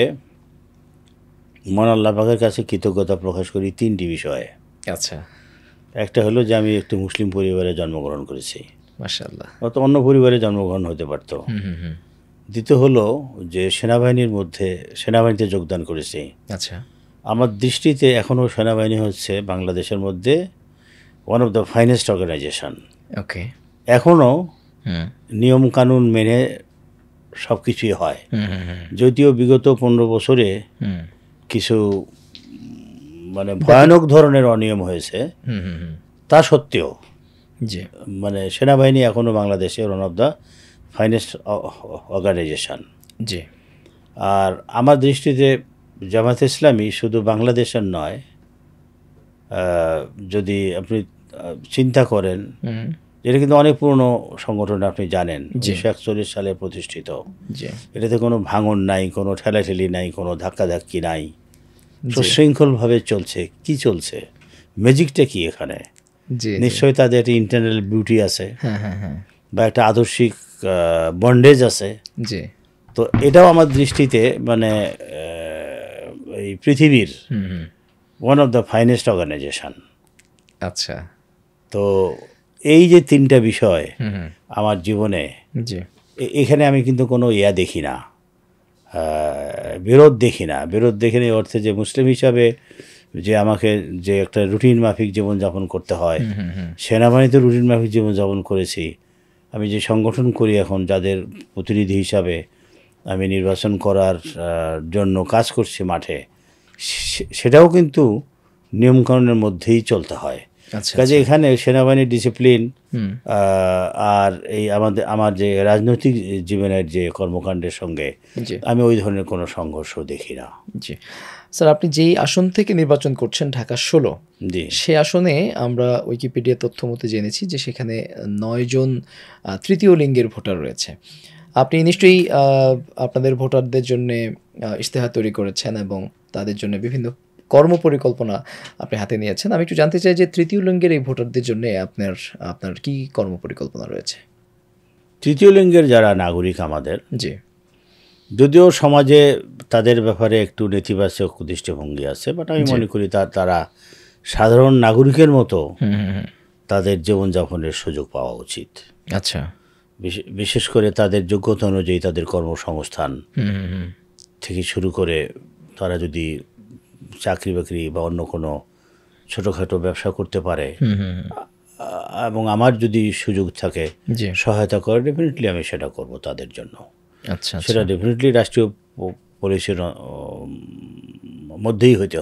মহান আল্লাহ পাকের কাছে কৃতজ্ঞতা প্রকাশ করি তিনটি বিষয়ে। আচ্ছা, একটা হলো যে আমি একটি মুসলিম পরিবারে জন্মগ্রহণ করেছি, মাশাআল্লাহ, অত অন্য পরিবারে জন্মগ্রহণ হতে পারত। দ্বিতীয় হলো যে সেনাবাহিনীতে যোগদান করেছি। আচ্ছা, আমার দৃষ্টিতে এখনও সেনাবাহিনী হচ্ছে বাংলাদেশের মধ্যে one of the finest organization. Okay, এখনও নিয়মকানুন মেনে সব কিছুই হয়। যদিও বিগত 15 বছরে কিছু মানে ভয়ানক ধরনের অনিয়ম হয়েছে, তা সত্ত্বেও মানে সেনাবাহিনী এখনও বাংলাদেশে one of the finest organization. জি। আর আমার দৃষ্টিতে জামায়াত ইসলামী শুধু বাংলাদেশের নয়, যদি আপনি চিন্তা করেন, এটা কিন্তু অনেক পুরনো সংগঠন, আপনি জানেন, 1941 সালে প্রতিষ্ঠিত। এটাতে কোনো ভাঙন নাই, কোনো ঠেলাঠেলি নাই, কোনো ধাক্কাধাক্কি নাই, সুশৃঙ্খলভাবে চলছে। কি চলছে, ম্যাজিকটা কি এখানে? নিশ্চয়ই তাদের একটা ইন্টারনাল বিউটি আছে, বা একটা আদর্শিক বন্ডেজ আছে। তো এটাও আমার দৃষ্টিতে মানে এই পৃথিবীর one of the finest organization. আচ্ছা, তো এই যে তিনটা বিষয় আমার জীবনে, এখানে আমি কিন্তু কোনো দেখি না, বিরোধ দেখি না। বিরোধ দেখি না এই অর্থে যে মুসলিম হিসাবে যে আমাকে যে একটা রুটিন মাফিক জীবনযাপন করতে হয়, সেনাবাহিনীতে রুটিন মাফিক জীবনযাপন করেছি। আমি যে সংগঠন করি এখন, যাদের প্রতিনিধি হিসাবে আমি নির্বাচন করার জন্য কাজ করছি মাঠে, সেটাও কিন্তু নিয়মকানুনের মধ্যেই চলতে হয়। কাজে এখানে সেনাবাহিনীর ডিসিপ্লিন আর এই আমার যে রাজনৈতিক জীবনের যে কর্মকাণ্ডের সঙ্গে আমি ওই ধরনের কোনো সংঘর্ষ দেখি না। জি স্যার, আপনি যেই আসন থেকে নির্বাচন করছেন, ঢাকা 16, সে আসনে আমরা উইকিপিডিয়া তথ্য মতে জেনেছি যে সেখানে 9 জন তৃতীয় লিঙ্গের ভোটার রয়েছে। আপনি নিশ্চয়ই আপনাদের ভোটারদের জন্য ইশতেহার তৈরি করেছেন এবং তাদের জন্য বিভিন্ন কর্মপরিকল্পনা আপনি হাতে নিয়েছেন। আমি একটু জানতে চাই যে তৃতীয় লিঙ্গের এই ভোটারদের জন্য আপনার কি কর্মপরিকল্পনা রয়েছে? তৃতীয় লিঙ্গের যারা নাগরিক আমাদের, যদিও সমাজে তাদের ব্যাপারে একটু নেতিবাচক দৃষ্টিভঙ্গি আছে, বাট আমি মনে করি তারা সাধারণ নাগরিকের মতো তাদের জীবনযাপনের সুযোগ পাওয়া উচিত। আচ্ছা, বিশেষ করে তাদের যোগ্যতা অনুযায়ী তাদের কর্মসংস্থান থেকে শুরু করে তারা যদি চাকরি বাকরি বা অন্য কোনো ছোটোখাটো ব্যবসা করতে পারে এবং আমার যদি সুযোগ থাকে সহায়তা করে, ডেফিনেটলি আমি সেটা করব তাদের জন্য। আচ্ছা, সেটা ডেফিনেটলি রাষ্ট্রীয় পলিসির মধ্যেই হইতে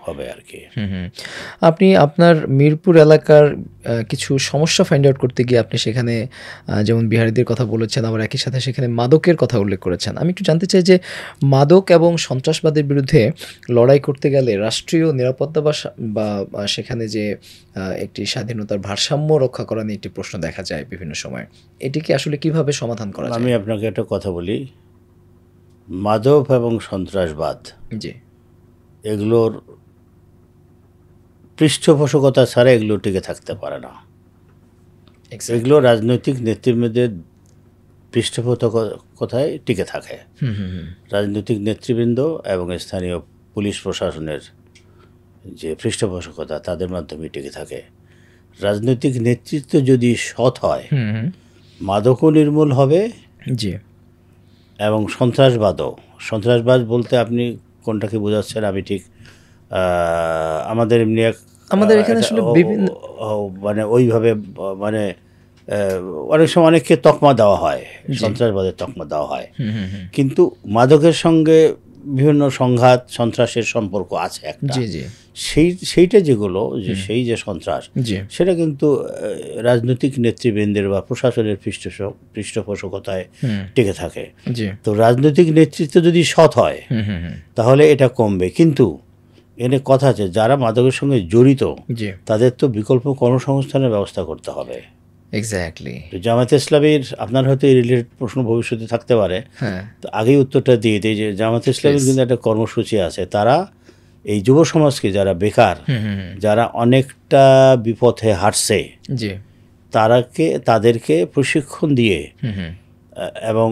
হবে আর কি। আপনি আপনার মিরপুর এলাকার কিছু সমস্যা ফাইন্ড আউট করতে গিয়ে আপনি সেখানে যেমন বিহারীদের কথা বলেছেন, আবার একই সাথে সেখানে মাদকের কথা উল্লেখ করেছেন। আমি একটু জানতে চাই যে মাদক এবং সন্ত্রাসবাদের বিরুদ্ধে লড়াই করতে গেলে রাষ্ট্রীয় নিরাপত্তা বা সেখানে যে একটি স্বাধীনতার ভারসাম্য রক্ষা করা নিয়ে একটি প্রশ্ন দেখা যায় বিভিন্ন সময়, এটিকে আসলে কিভাবে সমাধান করা যায়? আমি আপনাকে একটা কথা বলি, মাদক এবং সন্ত্রাসবাদ এগুলোর পৃষ্ঠপোষকতা ছাড়া এগুলো টিকে থাকতে পারে না। এগুলো রাজনৈতিক নেতৃবৃন্দের পৃষ্ঠপোষকতায় টিকে থাকে। রাজনৈতিক নেতৃবৃন্দ এবং স্থানীয় পুলিশ প্রশাসনের যে পৃষ্ঠপোষকতা, তাদের মাধ্যমে টিকে থাকে। রাজনৈতিক নেতৃত্ব যদি সৎ হয়, মাদকও নির্মূল হবে এবং সন্ত্রাসবাদ বলতে আপনি কোনটাকে বোঝাচ্ছেন আমি ঠিক আমাদের এখানে আসলে বিভিন্ন মানে ওইভাবে মানে অনেক সময় অনেককে তকমা দেওয়া হয়, সন্ত্রাসবাদের তকমা দেওয়া হয়, কিন্তু মাদকের সঙ্গে বিভিন্ন সংঘাত সন্ত্রাসের সম্পর্ক আছে একটা। সেইটা যেগুলো সেই যে সন্ত্রাস, সেটা কিন্তু রাজনৈতিক নেতৃবৃন্দের বা প্রশাসনের পৃষ্ঠপোষকতায় টিকে থাকে। তো রাজনৈতিক নেতৃত্ব যদি সৎ হয় তাহলে এটা কমবে, কিন্তু এনে কথা আছে যারা মাদকের সঙ্গে জড়িত তাদের তো বিকল্প কর্মসংস্থানের ব্যবস্থা করতে হবে। এক্স্যাক্টলি। জামায়াতে ইসলামীর আপনার হয়তো এই রিলেটেড প্রশ্ন ভবিষ্যতে থাকতে পারে, তো আগেই উত্তরটা দিয়ে দিই যে জামায়াতে ইসলামীর কিন্তু একটা কর্মসূচি আছে। তারা এই যুব সমাজকে, যারা বেকার, যারা অনেকটা বিপথে হাঁটছে, তাদেরকে প্রশিক্ষণ দিয়ে এবং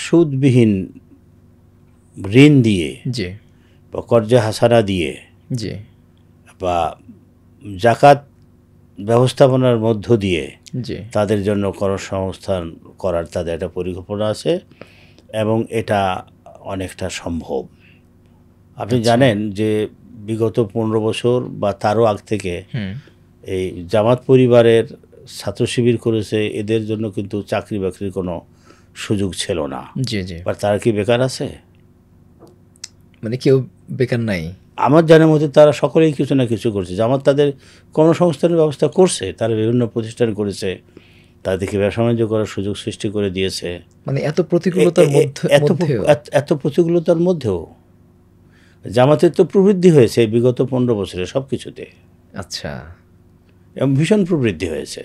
সুদবিহীন ঋণ দিয়ে বা কর্জা হাসানা দিয়ে বা জাকাত ব্যবস্থাপনার মধ্য দিয়ে তাদের জন্য কর্মসংস্থান করার তাদের একটা পরিকল্পনা আছে এবং এটা অনেকটা সম্ভব। আপনি জানেন যে বিগত 15 বছর বা তারও আগ থেকে এই জামাত পরিবারের ছাত্র শিবির করেছে, এদের জন্য কিন্তু চাকরি বাকরির কোনো সুযোগ ছিল না। আর তারা কি বেকার আছে? মানে কেউ বেকার নাই আমার জানার মধ্যে। তারা সকলেই কিছু না কিছু করছে। জামাত তাদের কর্মসংস্থানের ব্যবস্থা করছে, তারা বিভিন্ন প্রতিষ্ঠান করেছে, তাদেরকে ব্যবসা বাণিজ্য করার সুযোগ সৃষ্টি করে দিয়েছে। মানে এত প্রতিকূলতার মধ্যেও জামাতের তো প্রবৃদ্ধি হয়েছে বিগত 15 বছরে সব কিছুতে। আচ্ছা, এবং ভীষণ প্রবৃদ্ধি হয়েছে।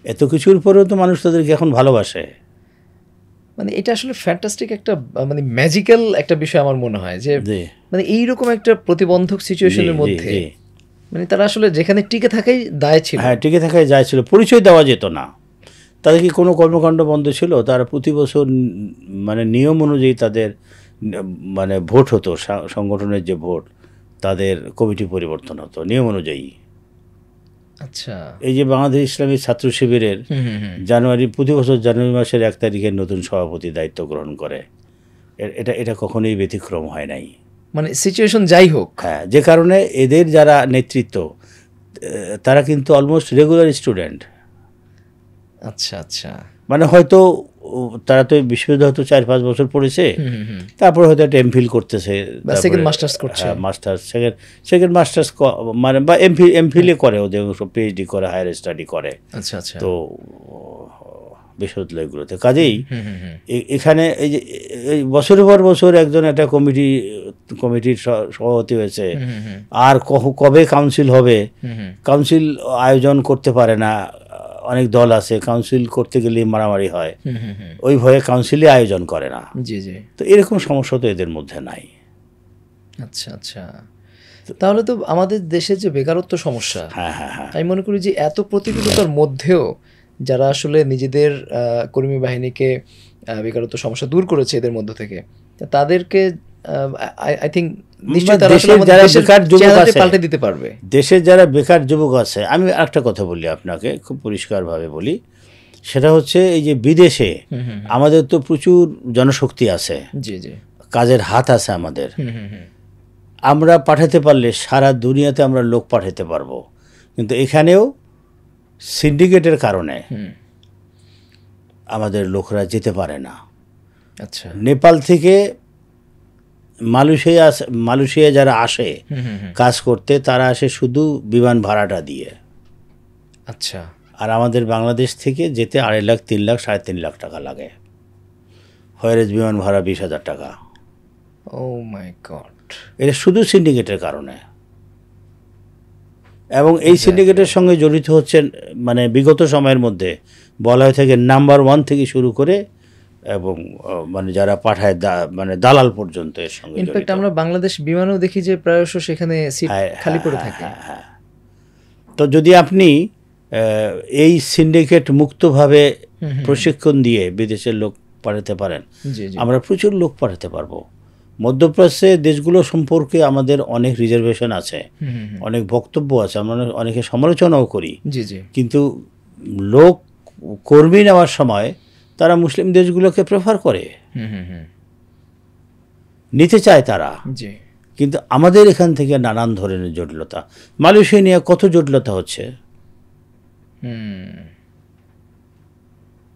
এত কিছুর পরেও তো মানুষ তাদেরকে এখন ভালোবাসে। মানে এটা আসলে ফ্যান্টাস্টিক একটা মানে ম্যাজিক্যাল একটা বিষয় আমার মনে হয় যে মানে এইরকম একটা প্রতিবন্ধক সিচুয়েশনের মধ্যে মানে তারা আসলে যেখানে টিকে থাকাই দায় ছিল। হ্যাঁ, টিকে থাকাই দায় ছিল, পরিচয় দেওয়া যেত না। তাদের কি কোনো কর্মকাণ্ড বন্ধ ছিল? তারা প্রতি বছর মানে নিয়ম অনুযায়ী তাদের মানে ভোট হতো, সংগঠনের যে ভোট, তাদের কমিটি পরিবর্তন হতো নিয়ম অনুযায়ী। আচ্ছা, এই যে বাংলাদেশ ইসলামী ছাত্র শিবিরের প্রতি বছর জানুয়ারি মাসের 1 তারিখে নতুন সভাপতি দায়িত্ব গ্রহণ করে, এটা কখনোই ব্যতিক্রম হয় নাই। মানে সিচুয়েশন যাই হোক, হ্যাঁ, যে কারণে এদের যারা নেতৃত্ব তারা কিন্তু অলমোস্ট রেগুলার স্টুডেন্ট। আচ্ছা আচ্ছা, মানে হয়তো তারা তো বিশ্ববিদ্যালয় হয়তো 4-5 বছর পড়েছে, তারপরে হয়তো একটা এমফিল করতেছে, সেকেন্ড মাস্টার্স করছে, মাস্টার্স সেকেন্ড মাস্টার্স মানে বা এমফিলে করে, ওদের পিএইচডি করে, হায়ার স্টাডি করে। আচ্ছা আচ্ছা, তো বিশ্ববিদ্যালয়গুলোতে কাজেই এখানে এই যে বছরের পর বছর একজন একটা কমিটির সভাপতি হয়েছে, আর কবে কাউন্সিল হবে, কাউন্সিল আয়োজন করতে পারে না, অনেক দল আছে, কাউন্সিল করতে গেলে মারামারি হয়, ওই ভয়ে কাউন্সিলই আয়োজন করে না। জি জি, তো এরকম সমস্যা তো এদের মধ্যে নাই। আচ্ছা আচ্ছা, তাহলে তো আমাদের দেশে যে বেকারত্ব সমস্যা, হ্যাঁ হ্যাঁ হ্যাঁ, আমি মনে করি যে এত প্রতিকূলতার মধ্যেও যারা আসলে নিজেদের কর্মী বাহিনীকে বেকারত্ব সমস্যা দূর করেছে এদের মধ্য থেকে, তাদেরকে আই থিঙ্ক নিশ্চয়ই তারা যারা বেকার যুবক আছে পাল্টে দিতে পারবে। দেশের যারা বেকার যুবক আছে, আমি একটা কথা বলি আপনাকে, খুব পরিষ্কারভাবে বলি, সেটা হচ্ছে এই যে বিদেশে আমাদের তো প্রচুর জনশক্তি আছে, জি জি, কাজের হাত আছে আমাদের, আমরা পাঠাতে পারলে সারা দুনিয়াতে আমরা লোক পাঠাতে পারবো, কিন্তু এখানেও সিন্ডিকেটের কারণে আমাদের লোকরা যেতে পারে না। আচ্ছা, নেপাল থেকে মালয়েশিয়া যারা আসে কাজ করতে, তারা আসে শুধু বিমান ভাড়াটা দিয়ে। আচ্ছা, আর আমাদের বাংলাদেশ থেকে যেতে 2.5 লাখ, 3 লাখ, 3.5 লাখ টাকা লাগে, হয়ারেজ বিমান ভাড়া 20,000 টাকা। ও মাই গড, এটা শুধু সিন্ডিকেটের কারণে। এবং এই সিন্ডিকেটের সঙ্গে জড়িত হচ্ছেন মানে বিগত সময়ের মধ্যে বলা হয়ে থাকে নাম্বার 1 থেকে শুরু করে এবং মানে যারা পাঠায় মানে দালাল পর্যন্ত এর সঙ্গে জড়িত। ইনফ্যাক্ট আমরা বাংলাদেশ বিমানেও দেখি যে প্রায়শ সেখানে সিট খালি পড়ে থাকে। তো যদি আপনি এই সিন্ডিকেট মুক্তভাবে প্রশিক্ষণ দিয়ে বিদেশের লোক পাঠাতে পারেন, আমরা প্রচুর লোক পাঠাতে পারবো। মধ্যপ্রাচ্যে দেশগুলো সম্পর্কে আমাদের অনেক রিজার্ভেশন আছে, অনেক বক্তব্য আছে, আমরা অনেকে সমালোচনাও করি, কিন্তু লোক কর্মী নেওয়ার সময় তারা মুসলিম দেশগুলোকে প্রেফার করে, নিতে চায় তারা। কিন্তু আমাদের এখান থেকে নানান ধরনের জটিলতা, মালয়েশিয়া নিয়ে কত জটিলতা হচ্ছে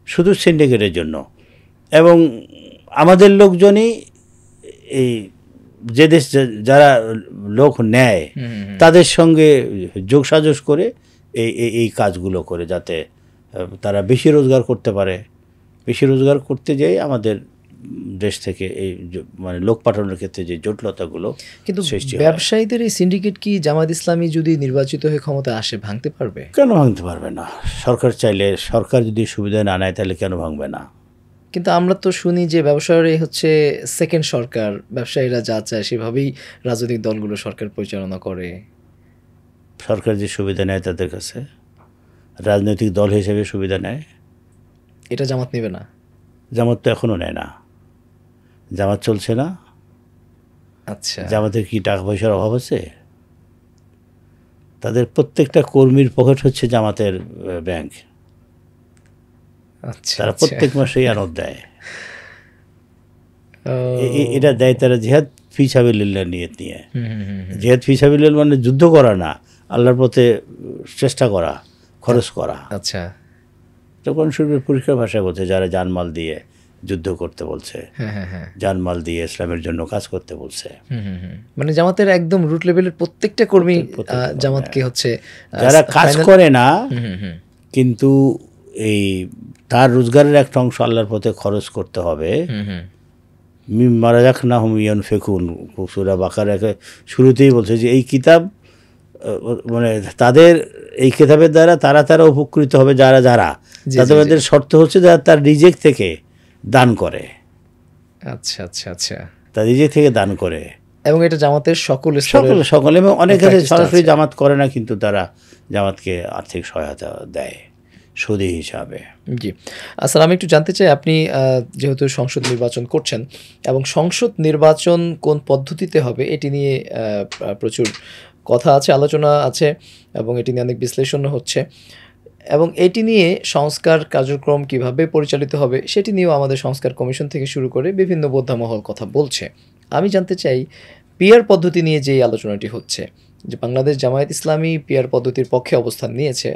শুধু সিন্ডিকেটের জন্য। এবং আমাদের লোকজনই এই যে দেশ যারা লোক নেয় তাদের সঙ্গে যোগসাজশ করে এই কাজগুলো করে, যাতে তারা বেশি রোজগার করতে পারে। বেশি রোজগার করতে যেয়ে আমাদের দেশ থেকে এই মানে লোক পাঠানোর ক্ষেত্রে যে জটিলতাগুলো। কিন্তু ব্যবসায়ীদের এই সিন্ডিকেট কি জামাত ইসলামী যদি নির্বাচিত হয়ে ক্ষমতা আসে ভাঙতে পারবে? কেন ভাঙতে পারবে না? সরকার চাইলে, সরকার যদি সুবিধা না নেয় তাহলে কেন ভাঙবে না? কিন্তু আমরা তো শুনি যে ব্যবসায়ী হচ্ছে সেকেন্ড সরকার, ব্যবসায়ীরা যা চায় সেভাবেই রাজনৈতিক দলগুলো সরকার পরিচালনা করে। সরকার যে সুবিধা নেয় তাদের কাছে, রাজনৈতিক দল হিসেবে সুবিধা নেয়, এটা জামাত নেবে না? জামাত তো এখনও নেয় না, জামাত চলছে না। আচ্ছা, জামাতের কি টাকা পয়সার অভাব আছে? তাদের প্রত্যেকটা কর্মীর পকেট হচ্ছে জামাতের ব্যাংক। আচ্ছা, তারা প্রত্যেক মাসেই আনন্দ দেয়, এটা দেয় তারা জিহাদ ফি সাবিলিল্লাহ নিয়ত নিয়ে। জিহাদ ফি সাবিলিল্লাহ মানে যুদ্ধ করা না, আল্লাহর পথে চেষ্টা করা, খরচ করা। আচ্ছা, কোরআন শরীফের পরিষ্কার ভাষায় বলছে যারা জানমাল দিয়ে যুদ্ধ করতে বলছে, জানমাল দিয়ে ইসলামের জন্য কাজ করতে বলছে। মানে জামাতের একদম রুট লেভেলের প্রত্যেকটা কর্মী জামাতকে হচ্ছে যারা কাজ করে না কিন্তু এই তার রোজগারের একটা অংশ আল্লাহর পথে খরচ করতে হবে। মিম্মা রাযাকনাহুম ইউনফিকুন, সূরা বাকারার শুরুতেই বলছে যে এই কিতাব মানে তাদের এই কিতাবের দ্বারা তারা উপকৃত হবে যারা তাদের শর্ত হচ্ছে যারা তার রিজিক থেকে দান করে। আচ্ছা আচ্ছা আচ্ছা, তার রিজিক থেকে দান করে। এবং এটা জামাতের সকল এবং অনেকে সরাসরি জামাত করে না কিন্তু তারা জামাতকে আর্থিক সহায়তা দেয়। সুদী হিসাবে। জি, আসলে আমি একটু জানতে চাই, আপনি যেহেতু সংসদ নির্বাচন করছেন এবং সংসদ নির্বাচন কোন পদ্ধতিতে হবে এটি নিয়ে প্রচুর কথা আছে, আলোচনা আছে এবং এটি নিয়ে অনেক বিশ্লেষণও হচ্ছে, এবং এটি নিয়ে সংস্কার কার্যক্রম কিভাবে পরিচালিত হবে সেটি নিয়েও আমাদের সংস্কার কমিশন থেকে শুরু করে বিভিন্ন বোদ্ধামহল কথা বলছে। আমি জানতে চাই, পিআর পদ্ধতি নিয়ে যেই আলোচনাটি হচ্ছে, যে বাংলাদেশ জামায়াত ইসলামী পিআর পদ্ধতির পক্ষে অবস্থান নিয়েছে,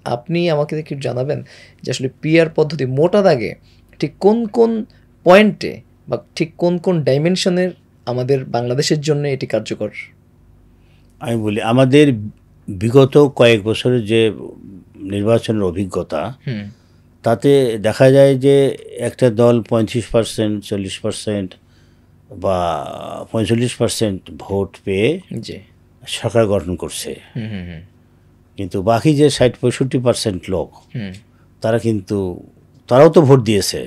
আপনি আমাকে একটু জানাবেন যে আসলে পিআর পদ্ধতি মোটা দাগে ঠিক কোন কোন পয়েন্টে বা ঠিক কোন কোন ডাইমেনশনের আমাদের বাংলাদেশের জন্য এটি কার্যকর? আমি বলি, আমাদের বিগত কয়েক বছরের যে নির্বাচনের অভিজ্ঞতা, তাতে দেখা যায় যে একটা দল 35%, 40% বা 45% ভোট পেয়ে সরকার গঠন করছে, কিন্তু বাকি যে 60-65% লোক, তারাও তো ভোট দিয়েছে,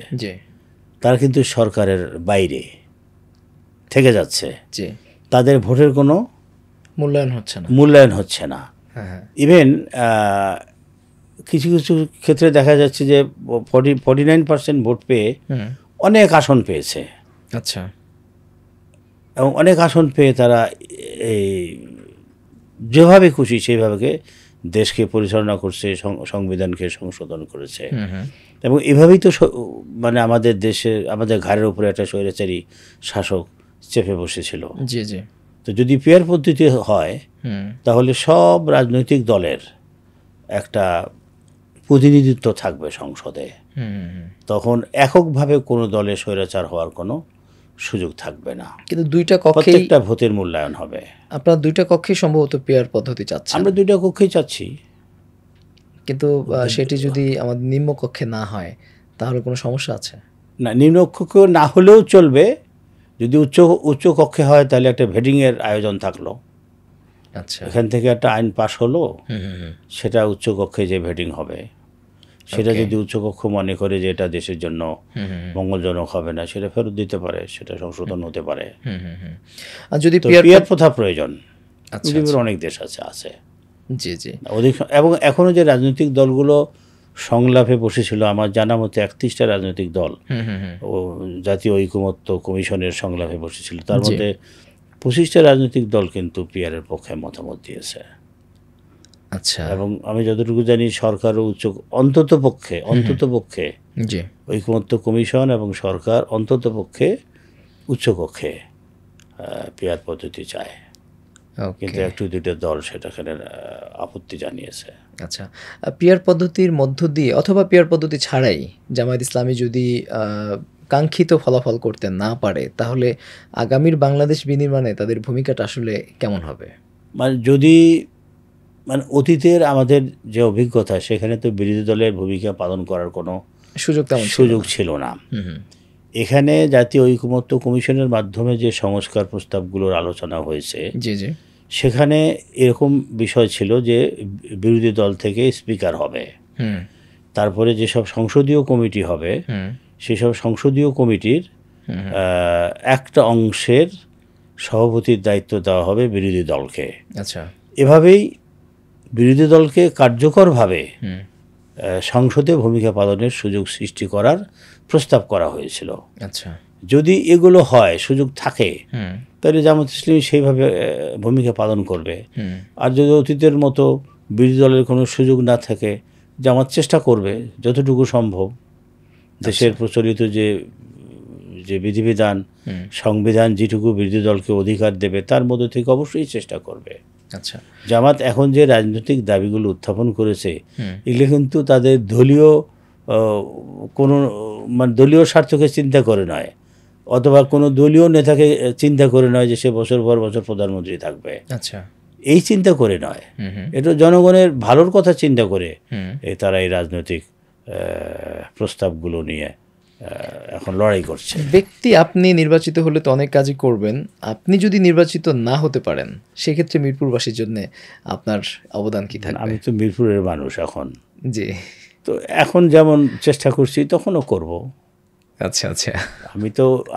তারা কিন্তু সরকারের বাইরে থেকে যাচ্ছে, তাদের ভোটের কোনো মূল্যায়ন হচ্ছে না। ইভেন কিছু কিছু ক্ষেত্রে দেখা যাচ্ছে যে 49% ভোট পেয়ে অনেক আসন পেয়েছে। আচ্ছা। এবং অনেক আসন পেয়ে তারা এই যেভাবে খুশি সেইভাবে দেশকে পরিচালনা করছে, সংবিধানকে সংশোধন করেছে, এবং এভাবেই তো মানে আমাদের দেশের, আমাদের ঘাড়ের উপরে একটা স্বৈরাচারী শাসক চেপে বসেছিল। জি জি। তো যদি পিআর পদ্ধতি হয় তাহলে সব রাজনৈতিক দলের একটা প্রতিনিধিত্ব থাকবে সংসদে, তখন এককভাবে কোনো দলে স্বৈরাচার হওয়ার কোনো সুযোগ থাকবে না। কিন্তু দুইটা কক্ষে প্রত্যেকটা ভোটের মূল্যায়ন হবে। আপনারা দুইটা কক্ষে সম্ভবত পিআর পদ্ধতি চাচ্ছেন। আমরা দুইটা কক্ষেই চাচ্ছি, কিন্তু সেটি যদি আমাদের নিম্ন কক্ষে না হয় তাহলে কোনো সমস্যা আছে? না, নিম্ন কক্ষে না হলেও চলবে। যদি উচ্চ কক্ষে হয় তাহলে একটা ভেটিংয়ের আয়োজন থাকলো। আচ্ছা। এখান থেকে একটা আইন পাস হলো, সেটা উচ্চ কক্ষে যে ভেটিং হবে, সেটা যদি উচ্চকক্ষ মনে করে যে এটা দেশের জন্য মঙ্গলজনক হবে না, সেটা ফেরত দিতে পারে, সেটা সংশোধন হতে পারে। আর যদি পিআর প্রথা প্রয়োজন, অনেক দেশ আছে। জি জি। এবং এখনো যে রাজনৈতিক দলগুলো সংলাপে বসেছিল, আমার জানা মতে 31টা রাজনৈতিক দল ও জাতীয় ঐকমত্য কমিশনের সংলাপে বসেছিল, তার মধ্যে 25টা রাজনৈতিক দল কিন্তু পিআরের পক্ষে মতামত দিয়েছে। আচ্ছা। এবং আমি যতটুকু জানি সরকারও অন্তত পক্ষে ঐকমত্য কমিশন এবং সরকার অন্তত পক্ষে উচ্চকক্ষে পিআর পদ্ধতি চায়, কিন্তু একটু দুটো দল সেটাখানে আপত্তি জানিয়েছে। আচ্ছা, পিআর পদ্ধতির মধ্য দিয়ে অথবা পিআর পদ্ধতি ছাড়াই জামায়াত ইসলামী যদি কাঙ্ক্ষিত ফলাফল করতে না পারে, তাহলে আগামীর বাংলাদেশ বিনির্মাণে তাদের ভূমিকাটা আসলে কেমন হবে? মানে অতীতের আমাদের যে অভিজ্ঞতা, সেখানে তো বিরোধী দলের ভূমিকা পালন করার কোনো সুযোগ ছিল না। এখানে জাতীয় ঐকমত্য কমিশনের মাধ্যমে যে সংস্কার প্রস্তাবগুলোর আলোচনা হয়েছে, সেখানে এরকম বিষয় ছিল যে বিরোধী দল থেকে স্পিকার হবে, তারপরে যেসব সংসদীয় কমিটি হবে সেসব সংসদীয় কমিটির একটা অংশের সভাপতির দায়িত্ব দেওয়া হবে বিরোধী দলকে। আচ্ছা। এভাবেই বিরোধী দলকে কার্যকরভাবে সংসদে ভূমিকা পালনের সুযোগ সৃষ্টি করার প্রস্তাব করা হয়েছিল। আচ্ছা। যদি এগুলো হয়, সুযোগ থাকে, তাহলে জামায়াত ইসলামী সেইভাবে ভূমিকা পালন করবে। আর যদি অতীতের মতো বিরোধী দলের কোনো সুযোগ না থাকে, জামাত চেষ্টা করবে যতটুকু সম্ভব দেশের প্রচলিত যে বিধিবিধান, সংবিধান যেটুকু বিরোধী দলকে অধিকার দেবে তার মধ্যে থেকে অবশ্যই চেষ্টা করবে। আচ্ছা। জামাত এখন যে রাজনৈতিক দাবিগুলো উত্থাপন করেছে, এগুলো কিন্তু তাদের দলীয় কোনো দলীয় স্বার্থকে চিন্তা করে নয়, অথবা কোনো দলীয় নেতাকে চিন্তা করে নয় যে সে বছর পর বছর প্রধানমন্ত্রী থাকবে। আচ্ছা। এই চিন্তা করে নয়, এটা জনগণের ভালোর কথা চিন্তা করে তারা এই রাজনৈতিক প্রস্তাবগুলো নিয়ে এখন লড়াই করছে। ব্যক্তি আপনি নির্বাচিত হলে তো অনেক কাজই করবেন, আপনি যদি নির্বাচিত না হতে পারেন সেক্ষেত্রে মিরপুরবাসীর জন্য আপনার অবদান কি থাকবে? আমি তো মিরপুরের মানুষ এখন। জি। তো এখন যেমন চেষ্টা করছি তখনও করব। আচ্ছা আচ্ছা।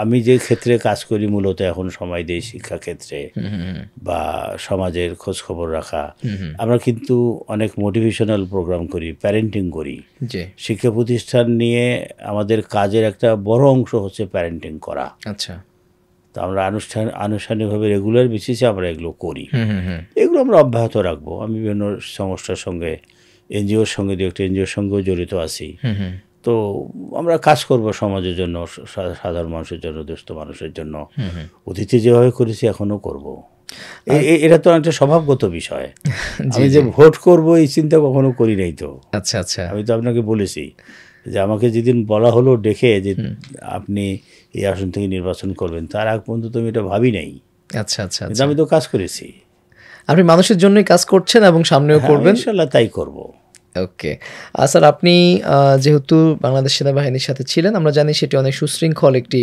আমি যে ক্ষেত্রে কাজ করি মূলত এখন সময় দিই শিক্ষা ক্ষেত্রে বা সমাজের খোঁজ খবর রাখা। আমরা কিন্তু অনেক মোটিভেশনাল প্রোগ্রাম করি, প্যারেন্টিং করি। শিক্ষা প্রতিষ্ঠান নিয়ে আমাদের কাজের একটা বড় অংশ হচ্ছে প্যারেন্টিং করা। আচ্ছা। তো আমরা আনুষ্ঠানিকভাবে রেগুলার বেসিসে আমরা এগুলো করি। এগুলো আমরা অব্যাহত রাখবো। আমি বিভিন্ন সংস্থার সঙ্গে, এনজিওর সঙ্গে, দু একটা এনজিওর সঙ্গেও জড়িত আছি। তো আমরা কাজ করব সমাজের জন্য, সাধারণ মানুষের জন্য, দুস্থ মানুষের জন্য। অতীতে যেভাবে করেছি এখনও করব। এটা তো একটা স্বভাবগত বিষয়। আমি যে ভোট করব এই চিন্তা কখনো করি নাই তো। আচ্ছা আচ্ছা। আমি তো আপনাকে বলেছি যে আমাকে যেদিন বলা হলো ডেকে যে আপনি এই আসন থেকে নির্বাচন করবেন, তার আগ পর্যন্ত তো আমি এটা ভাবি নাই। আচ্ছা আচ্ছা। কিন্তু আমি তো কাজ করেছি। আপনি মানুষের জন্যই কাজ করছেন এবং সামনেও করবেন। ইনশাআল্লাহ তাই করব। ওকে স্যার, আপনি যেহেতু বাংলাদেশ সেনাবাহিনীর সাথে ছিলেন, আমরা জানি সেটি অনেক সুশৃঙ্খল একটি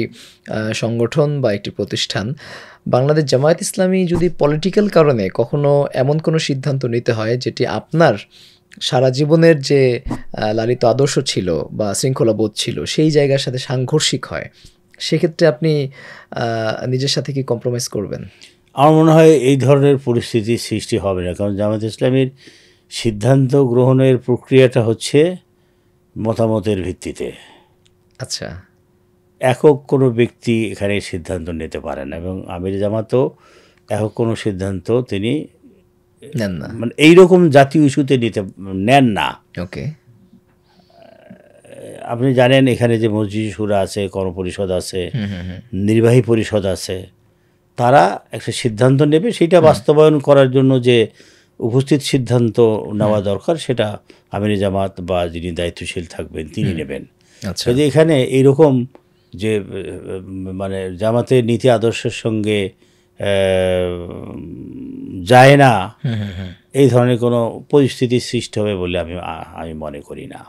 সংগঠন বা একটি প্রতিষ্ঠান। বাংলাদেশ জামায়াত ইসলামী যদি পলিটিক্যাল কারণে কখনো এমন কোনো সিদ্ধান্ত নিতে হয় যেটি আপনার সারা জীবনের যে লালিত আদর্শ ছিল বা শৃঙ্খলাবোধ ছিল সেই জায়গার সাথে সাংঘর্ষিক হয়, সেক্ষেত্রে আপনি নিজের সাথে কি কম্প্রোমাইজ করবেন? আমার মনে হয় এই ধরনের পরিস্থিতির সৃষ্টি হবে না, কারণ জামায়াত ইসলামীর সিদ্ধান্ত গ্রহণের প্রক্রিয়াটা হচ্ছে মতামতের ভিত্তিতে। আচ্ছা। একক কোনো ব্যক্তি এখানে সিদ্ধান্ত নিতে পারে না, এবং আমির জামাতও একক কোনো সিদ্ধান্ত তিনি নেন না, মানে এইরকম জাতীয় ইস্যুতে নেন না। ওকে। আপনি জানেন এখানে যে মসজিদ শুরা আছে, কর্মপরিষদ আছে, নির্বাহী পরিষদ আছে, তারা একটা সিদ্ধান্ত নেবে, সেটা বাস্তবায়ন করার জন্য যে উপস্থিত সিদ্ধান্ত নেওয়া দরকার সেটা আমির জামাত বা যিনি দায়িত্বশীল থাকবেন তিনি নেবেন। আচ্ছা। যদি এখানে এইরকম যে মানে জামাতের নীতি আদর্শের সঙ্গে যায় না, এই ধরনের কোনো পরিস্থিতির সৃষ্টি হবে বলে আমি মনে করি না।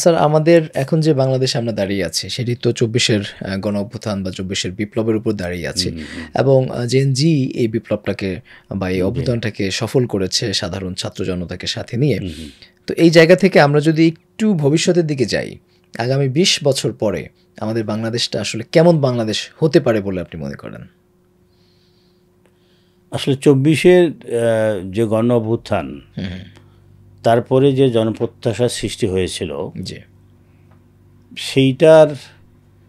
স্যার, আমাদের এখন যে বাংলাদেশে আমরা দাঁড়িয়ে আছি সেটি তো ২৪-এর গণ অভ্যুত্থান বা ২৪-এর বিপ্লবের উপর দাঁড়িয়ে আছে, এবং জেনজি এই বিপ্লবটাকে বা এই অভ্যুত্থানটাকে সফল করেছে সাধারণ ছাত্র জনতাকে সাথে নিয়ে। তো এই জায়গা থেকে আমরা যদি একটু ভবিষ্যতের দিকে যাই, আগামী ২০ বছর পরে আমাদের বাংলাদেশটা আসলে কেমন বাংলাদেশ হতে পারে বলে আপনি মনে করেন? আসলে ২৪-এর যে গণ অভ্যুত্থান, তারপরে যে জনপ্রত্যাশার সৃষ্টি হয়েছিল,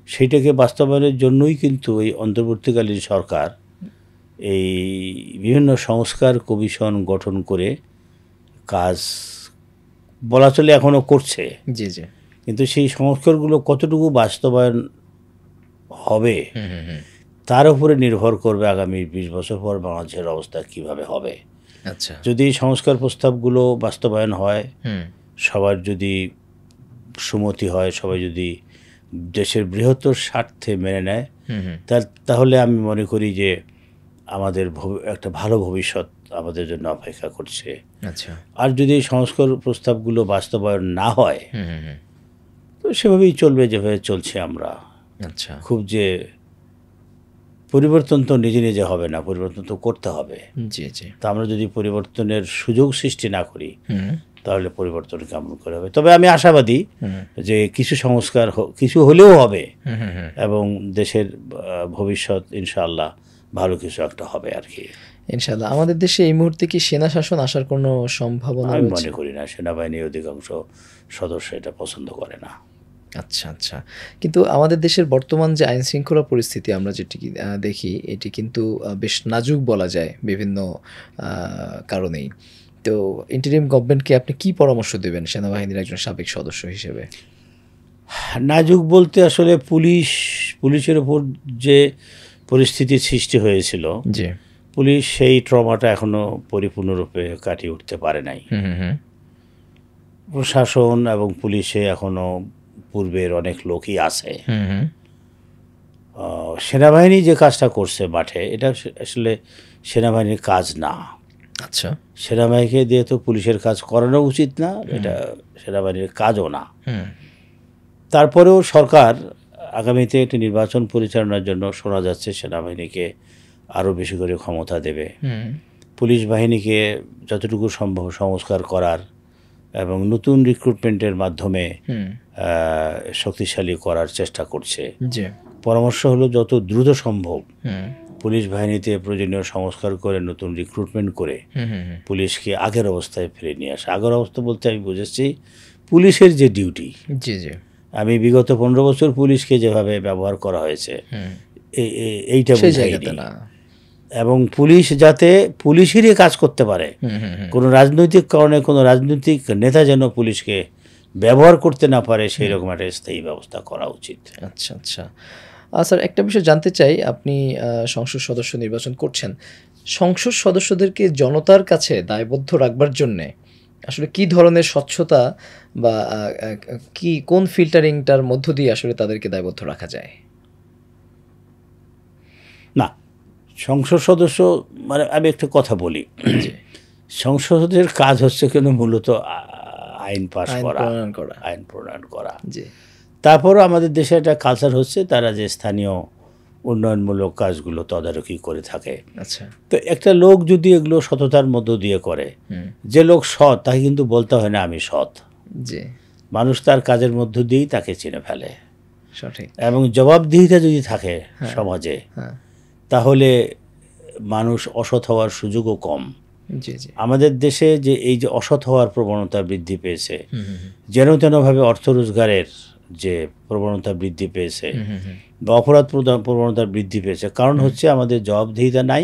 সেইটাকে বাস্তবায়নের জন্যই কিন্তু এই অন্তর্বর্তীকালীন সরকার এই বিভিন্ন সংস্কার কমিশন গঠন করে কাজ বলা চলে এখনও করছে। কিন্তু সেই সংস্কারগুলো কতটুকু বাস্তবায়ন হবে তার উপরে নির্ভর করবে আগামী ২০ বছর পর বাংলাদেশের অবস্থা কিভাবে হবে। আচ্ছা। যদি সংস্কার প্রস্তাবগুলো বাস্তবায়ন হয়, সবার যদি সুমতি হয়, সবাই যদি দেশের বৃহত্তর স্বার্থে মেনে নেয়, তাহলে আমি মনে করি যে আমাদের একটা ভালো ভবিষ্যৎ আমাদের জন্য অপেক্ষা করছে। আচ্ছা। আর যদি সংস্কার প্রস্তাবগুলো বাস্তবায়ন না হয়, তো সেভাবেই চলবে যেভাবে চলছে আমরা। আচ্ছা। খুব যে পরিবর্তন তো নিজে নিজে হবে না, পরিবর্তন তো করতে হবে। তা আমরা যদি পরিবর্তনের সুযোগ সৃষ্টি না করি, তাহলে পরিবর্তন কেমন করে হবে? তবে আমি আশাবাদী যে কিছু সংস্কার কিছু হলেও হবে, এবং দেশের ভবিষ্যৎ ইনশাআল্লাহ ভালো কিছু একটা হবে আর কি। ইনশাআল্লাহ। আমাদের দেশে এই মুহূর্তে কি সেনা শাসন আসার কোনো সম্ভাবনা? আমি মনে করি না, সেনাবাহিনীর অধিকাংশ সদস্য এটা পছন্দ করে না। আচ্ছা আচ্ছা। কিন্তু আমাদের দেশের বর্তমান যে আইন শৃঙ্খলা পরিস্থিতি আমরা যেটি দেখি, এটি কিন্তু বেশ নাজুক বলা যায় বিভিন্ন কারণেই। তো ইন্টারিম গভর্নমেন্টকে আপনি কি পরামর্শ দেবেন সেনাবাহিনীর একজন সাবেক সদস্য হিসেবে? নাজুক বলতে আসলে পুলিশের উপর যে পরিস্থিতির সৃষ্টি হয়েছিল, পুলিশ সেই ট্রমাটা এখনো পরিপূর্ণরূপে কাটিয়ে উঠতে পারে নাই। প্রশাসন এবং পুলিশে এখনো পূর্বের অনেক লোকই আছে। সেনাবাহিনী যে কাজটা করছে মাঠে, এটা আসলে সেনাবাহিনীর কাজ না। আচ্ছা। সেনাবাহিনীকে দিয়ে তো পুলিশের কাজ করানো উচিত না, এটা সেনাবাহিনীর কাজও না। তারপরেও সরকার আগামীতে একটি নির্বাচন পরিচালনার জন্য শোনা যাচ্ছে সেনাবাহিনীকে আরও বেশি করে ক্ষমতা দেবে, পুলিশ বাহিনীকে যতটুকু সম্ভব সংস্কার করার এবং নতুন রিক্রুটমেন্টের মাধ্যমে শক্তিশালী করার চেষ্টা করছে। পরামর্শ হলো যত দ্রুত সম্ভব পুলিশ বাহিনীতে প্রয়োজনীয় সংস্কার করে নতুন রিক্রুটমেন্ট করে পুলিশকে আগের অবস্থায় ফিরে নিয়ে আসা। আগের অবস্থা বলতে আমি বুঝেছি পুলিশের যে ডিউটি, আমি বিগত 15 বছর পুলিশকে যেভাবে ব্যবহার করা হয়েছে এইটা বুঝাইনি, এবং পুলিশ যাতে পুলিশেরই কাজ করতে পারে, কোনো রাজনৈতিক কারণে কোনো রাজনৈতিক নেতা যেন পুলিশকে ব্যবহার করতে না পারে সেই রকম একটা স্থায়ী ব্যবস্থা করা উচিত। আচ্ছা আচ্ছা স্যার, একটা বিষয় জানতে চাই, আপনি সংসদ সদস্য নির্বাচন করছেন, সংসদ সদস্যদেরকে জনতার কাছে দায়বদ্ধ রাখবার জন্যে আসলে কি ধরনের স্বচ্ছতা বা কোন ফিল্টারিংটার মধ্য দিয়ে আসলে তাদেরকে দায়বদ্ধ রাখা যায়? না, সংসদ সদস্য মানে আমি একটা কথা বলি, সংসদের কাজ হচ্ছে কেন মূলত আইন পাস করা, আইন প্রণয়ন করা। তারপরও আমাদের দেশে একটা কালচার হচ্ছে তারা যে স্থানীয় উন্নয়নমূলক কাজগুলো তদারকি করে থাকে। আচ্ছা, তো একটা লোক যদি এগুলো সততার মধ্য দিয়ে করে, যে লোক সৎ তাকে কিন্তু বলতে হয় না আমি সৎ, মানুষ তার কাজের মধ্য দিয়েই তাকে চিনে ফেলে। সঠিক। এবং জবাবদিহিতা যদি থাকে সমাজে, তাহলে মানুষ অসৎ হওয়ার সুযোগও কম। আমাদের দেশে যে এই যে অসৎ হওয়ার প্রবণতা বৃদ্ধি পেয়েছে, যেন তেনভাবে অর্থ রোজগারের যে প্রবণতা বৃদ্ধি পেয়েছে বা অপরাধ প্রবণতা বৃদ্ধি পেয়েছে, কারণ হচ্ছে আমাদের জবাবদিহিতা নাই,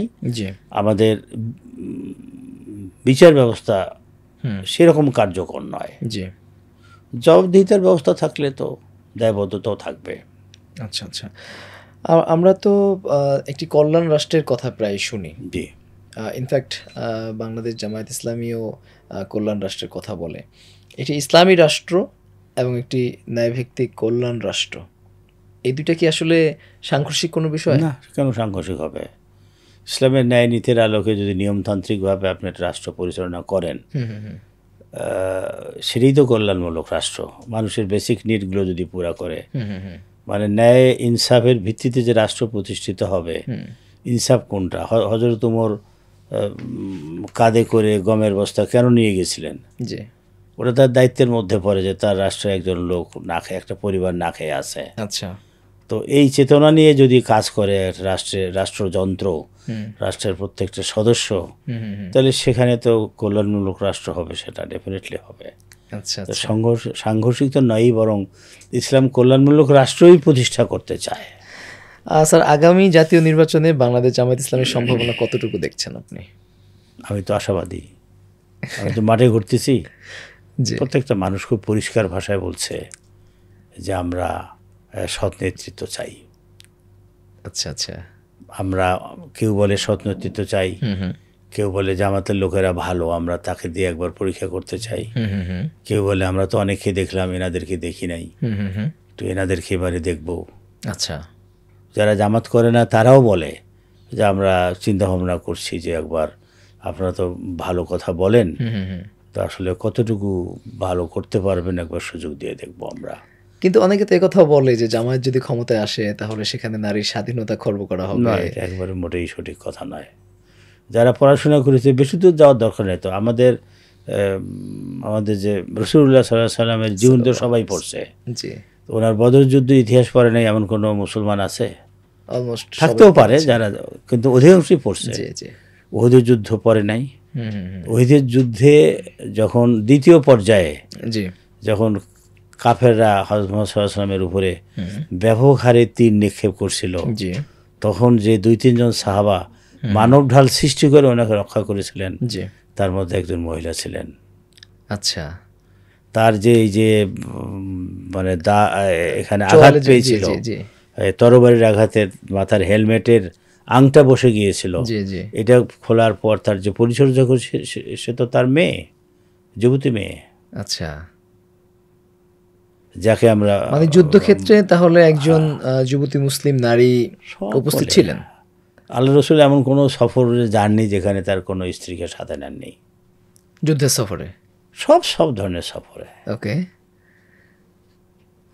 আমাদের বিচার ব্যবস্থা সেরকম কার্যকর নয়। জবাবদিহিতার ব্যবস্থা থাকলে তো দায়বদ্ধতাও থাকবে। আচ্ছা আচ্ছা, আমরা তো একটি কল্যাণ রাষ্ট্রের কথা প্রায় শুনি। ইনফ্যাক্ট বাংলাদেশ জামায়াত ইসলামীও কল্যাণ রাষ্ট্রের কথা বলে। এটি ইসলামী রাষ্ট্র এবং একটি ন্যায়ভিত্তিক কল্যাণ রাষ্ট্র, এই দুইটা কি আসলে সাংঘর্ষিক কোনো বিষয়? না, কেন সাংঘর্ষিক হবে? ইসলামের ন্যায় নীতির আলোকে যদি নিয়মতান্ত্রিকভাবে আপনি একটা রাষ্ট্র পরিচালনা করেন, সেটাই তো কল্যাণমূলক রাষ্ট্র। মানুষের বেসিক নিডগুলো যদি পুরা করে, মানে ন্যায় ইনসাফের ভিত্তিতে যে রাষ্ট্র প্রতিষ্ঠিত হবে, ইনসাফ কোনটা? হযরত ওমর কাঁধে করে গমের বস্তা কেন নিয়ে গেছিলেন? ওটা তার দায়িত্বের মধ্যে পড়ে যে তার রাষ্ট্রে একজন লোক না খেয়ে, একটা পরিবার না খেয়ে আছে। আচ্ছা, তো এই চেতনা নিয়ে যদি কাজ করে রাষ্ট্রযন্ত্র, রাষ্ট্রের প্রত্যেকটা সদস্য, তাহলে সেখানে তো কল্যাণমূলক রাষ্ট্র হবে, সেটা ডেফিনেটলি হবে। আচ্ছা, সাংঘর্ষিক তো নয়ই, বরং ইসলাম কল্যাণমূলক রাষ্ট্রই প্রতিষ্ঠা করতে চায়। স্যার, আগামী জাতীয় নির্বাচনে বাংলাদেশ জামায়াত ইসলামের সম্ভাবনা কতটুকু দেখছেন আপনি? আমি তো আশাবাদী। আমি তো মাঠে ঘুরতেছি, প্রত্যেকটা মানুষ খুব পরিষ্কার ভাষায় বলছে যে আমরা সৎ নেতৃত্ব চাই। আচ্ছা আচ্ছা, আমরা, কেউ বলে সৎ নেতৃত্ব চাই, কেউ বলে জামাতের লোকেরা ভালো, আমরা তাকে দিয়ে একবার পরীক্ষা করতে চাই, কেউ বলে আমরা তো অনেককে দেখলাম, এনাদেরকে দেখি নাই, তো এনাদেরকে এবারে দেখব। আচ্ছা, যারা জামাত করে না তারাও বলে যে আমরা চিন্তা ভাবনা করছি যে একবার, আপনারা তো ভালো কথা বলেন, তো আসলে কতটুকু ভালো করতে পারবেন একবার সুযোগ দিয়ে দেখব আমরা। কিন্তু অনেকে তো একথা বলে যে জামায়াত যদি ক্ষমতায় আসে তাহলে সেখানে নারীর স্বাধীনতা খর্ব করা হবে। না, এটা একবারে মোটেই সঠিক কথা নয়। যারা পড়াশোনা করেছে বেশি দূর যাওয়ার দরকার নেই তো। আমাদের যে রাসূলুল্লাহ সাল্লাল্লাহু আলাইহি ওয়াসাল্লামের জীবন তো সবাই পড়ছে। ওনার বদর যুদ্ধের ইতিহাস পড়ে নাই এমন কোনো মুসলমান আছে? অলমোস্ট থাকতেও পারে যারা, কিন্তু অধিকাংশই পড়ছে। উহুদের যুদ্ধ পড়ে নাই। উহুদের যুদ্ধে যখন দ্বিতীয় পর্যায়ে যখন কাফেররা হযরত মুহাম্মদ সাল্লাল্লাহু আলাইহি ওয়াসাল্লামের উপরে ব্যাপক হারে তীর নিক্ষেপ করছিল, তখন যে 2-3 জন সাহাবা মানব ঢাল সৃষ্টি করে ওনাকে রক্ষা করেছিলেন, তার মধ্যে একজন মহিলা ছিলেন। আচ্ছা, তার যে এই যে মানে এখানে আঘাত পেয়েছিল, তরবারির আঘাতের মাথার হেলমেটের আংটা বসে গিয়েছিল, এটা খোলার পর তার যে পরিচর্যা করছে সে তো তার মেয়ে, যুবতী মেয়ে। আচ্ছা, যাকে আমরা মানে যুদ্ধক্ষেত্রে তাহলে একজন যুবতী মুসলিম নারী উপস্থিত ছিলেন। আল্লাহ রাসূল এমন কোনো সফরে যাননি যেখানে তার কোনো স্ত্রীকে সাথে নেননি। যুদ্ধের সফরে? সব ধরনের সফরে। ওকে,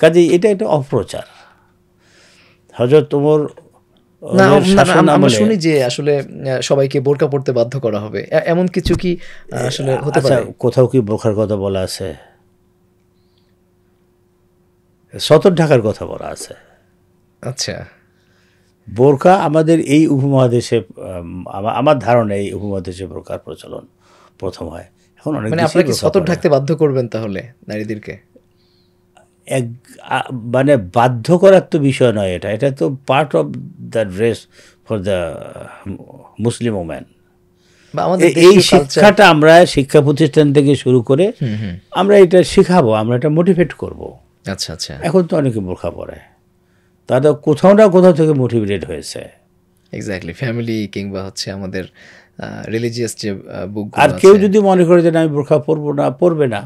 কাজে এটা একটা অপপ্রচার। হযরত ওমর আমরা শুনি যে আসলে সবাইকে বোরকা পড়তে বাধ্য করা হবে, এমন কিছু কি আসলে হতে পারে? কোথাও কি বোরকার কথা বলা আছে? সতর ঢাকার কথা বলা আছে। আচ্ছা, বোরকা আমাদের এই উপমহাদেশে, আমার ধারণা এই উপমহাদেশে বোরকার প্রচলন প্রথম হয়। এখন অনেক মানে আপনাকে সতর ঢাকতে বাধ্য করবেন তাহলে নারীদেরকে? মানে বাধ্য করার তো বিষয় নয়, এটা তো part of the dress for the Muslim woman. এই শিক্ষাটা আমরা শিক্ষা প্রতিষ্ঠান থেকে শুরু করে আমরা এটা শেখাবো, আমরা এটা মোটিভেট করব। আচ্ছা আচ্ছা। এখন তো অনেকে বোরকা পরে, তারা কোথাও না কোথাও থেকে মোটিভেটেড হয়েছে। এক্স্যাক্টলি, ফ্যামিলি কিংবা হচ্ছে আমাদের রিলিজিয়াস যে বুক। আর কেউ যদি মনে করে যে আমি বোরকা পরবো না, পরবে না,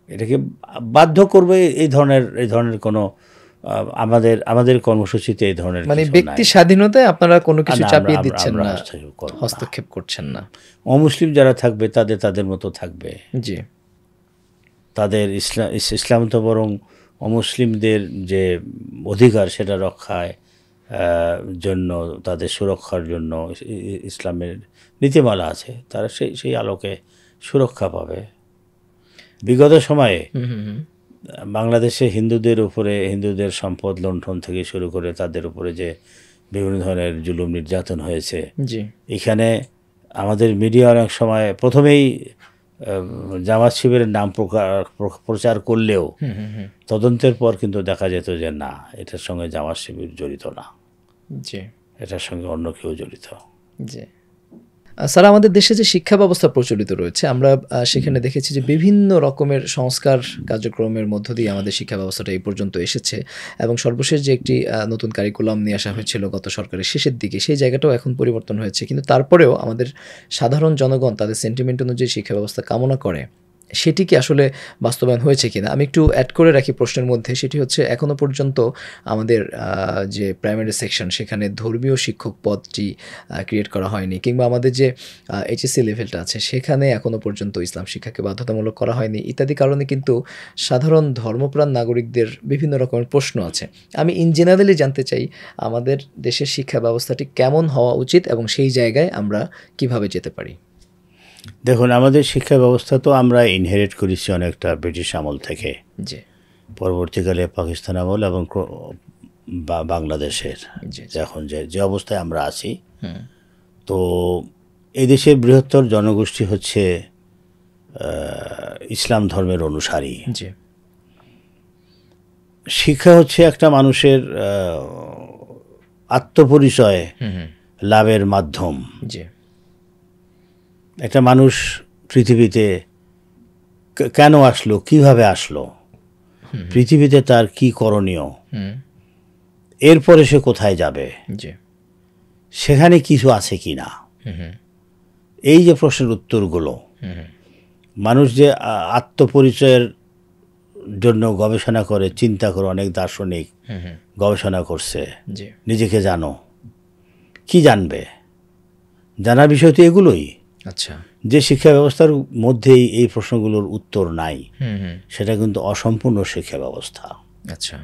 এটাকে বাধ্য করবে এই ধরনের কোনো আমাদের কর্মসূচিতে এই ধরনের মানে ব্যক্তি স্বাধীনতায় আপনারা কোনো কিছু চাপিয়ে দিচ্ছেন না, হস্তক্ষেপ করছেন না। অমুসলিম যারা থাকবে তাদের মতো থাকবে। জি, তাদের ইসলাম তো বরং অমুসলিমদের যে অধিকার সেটা রক্ষায় জন্য, তাদের সুরক্ষার জন্য ইসলামের নীতিমালা আছে, তারা সেই আলোকে সুরক্ষা পাবে। বিগত সময়ে বাংলাদেশে হিন্দুদের সম্পদ লুণ্ঠন থেকে শুরু করে তাদের উপরে যে বিভিন্ন ধরনের জুলুম নির্যাতন হয়েছে, এখানে আমাদের মিডিয়া অনেক সময় প্রথমেই জামাত শিবিরের নাম প্রচার করলেও তদন্তের পর কিন্তু দেখা যেত যে না, এটার সঙ্গে জামাত শিবির জড়িত না, এটার সঙ্গে অন্য কেউ জড়িত। স্যার, আমাদের দেশে যে শিক্ষা ব্যবস্থা প্রচলিত রয়েছে, আমরা সেখানে দেখেছি যে বিভিন্ন রকমের সংস্কার কার্যক্রমের মধ্য দিয়ে আমাদের শিক্ষা ব্যবস্থাটা এই পর্যন্ত এসেছে, এবং সর্বশেষ যে একটি নতুন কারিকুলাম নিয়ে আসা হয়েছিল গত সরকারের শেষের দিকে, সেই জায়গাটাও এখন পরিবর্তন হয়েছে। কিন্তু তারপরেও আমাদের সাধারণ জনগণ তাদের সেন্টিমেন্ট অনুযায়ী শিক্ষা ব্যবস্থা কামনা করে, সেটি কি আসলে বাস্তবায়ন হয়েছে কিনা? আমি একটু অ্যাড করে রাখি প্রশ্নের মধ্যে, সেটি হচ্ছে এখনও পর্যন্ত আমাদের যে প্রাইমারি সেকশন সেখানে ধর্মীয় শিক্ষক পদটি ক্রিয়েট করা হয়নি, কিংবা আমাদের যে এইচএসসি লেভেলটা আছে সেখানে এখনও পর্যন্ত ইসলাম শিক্ষাকে বাধ্যতামূলক করা হয়নি, ইত্যাদি কারণে কিন্তু সাধারণ ধর্মপ্রাণ নাগরিকদের বিভিন্ন রকমের প্রশ্ন আছে। আমি ইন জেনারেলি জানতে চাই আমাদের দেশের শিক্ষা ব্যবস্থাটি কেমন হওয়া উচিত এবং সেই জায়গায় আমরা কিভাবে যেতে পারি। দেখুন, আমাদের শিক্ষা ব্যবস্থা তো আমরা ইনহেরিট করেছি অনেকটা ব্রিটিশ আমল থেকে, পরবর্তীকালে পাকিস্তান আমল এবং বাংলাদেশের এখন যে অবস্থায় আমরা আছি। তো এই দেশের বৃহত্তর জনগোষ্ঠী হচ্ছে ইসলাম ধর্মের অনুসারী। শিক্ষা হচ্ছে একটা মানুষের আত্মপরিচয় লাভের মাধ্যম। একটা মানুষ পৃথিবীতে কেন আসলো, কিভাবে আসলো, পৃথিবীতে তার কি করণীয়, এরপরে সে কোথায় যাবে, সেখানে কিছু আছে কি না, এই যে প্রশ্নের উত্তরগুলো, মানুষ যে আত্মপরিচয়ের জন্য গবেষণা করে, চিন্তা করে, অনেক দার্শনিক গবেষণা করছে, নিজেকে জানো, কি জানবে, জানার বিষয় তো এগুলোই। আচ্ছা, যে শিক্ষা ব্যবস্থার মধ্যেই এই প্রশ্নগুলোর উত্তর নাই, সেটা কিন্তু অসম্পূর্ণ শিক্ষা ব্যবস্থা। আচ্ছা,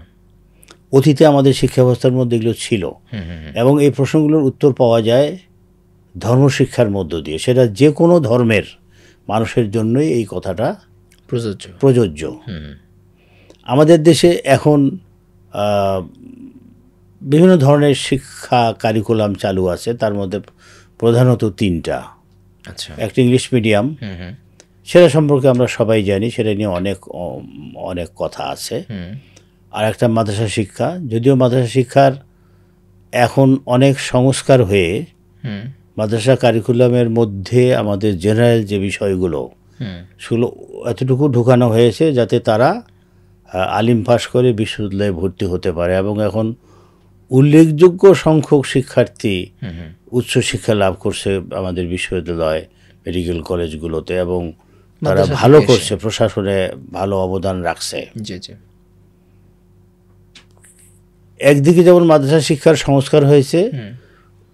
অতীতে আমাদের শিক্ষা ব্যবস্থার মধ্যে এগুলো ছিল, এবং এই প্রশ্নগুলোর উত্তর পাওয়া যায় ধর্মশিক্ষার মধ্য দিয়ে। সেটা যে কোনো ধর্মের মানুষের জন্যই এই কথাটা প্রযোজ্য। আমাদের দেশে এখন বিভিন্ন ধরনের শিক্ষা কারিকুলাম চালু আছে, তার মধ্যে প্রধানত 3টা। একটা ইংলিশ মিডিয়াম, সেটা সম্পর্কে আমরা সবাই জানি, সেটা নিয়ে অনেক কথা আছে। আর একটা মাদ্রাসা শিক্ষা, যদিও মাদ্রাসা শিক্ষার এখন অনেক সংস্কার হয়ে মাদ্রাসা কারিকুলামের মধ্যে আমাদের জেনারেল যে বিষয়গুলো, সেগুলো এতটুকু ঢুকানো হয়েছে যাতে তারা আলিম পাস করে বিশ্ববিদ্যালয়ে ভর্তি হতে পারে, এবং এখন উল্লেখযোগ্য সংখ্যক শিক্ষার্থী উচ্চশিক্ষা লাভ করছে আমাদের বিশ্ববিদ্যালয়, মেডিকেল কলেজগুলোতে, এবং তারা ভালো করছে, প্রশাসনে ভালো অবদান রাখছে। একদিকে যেমন মাদ্রাসা শিক্ষার সংস্কার হয়েছে,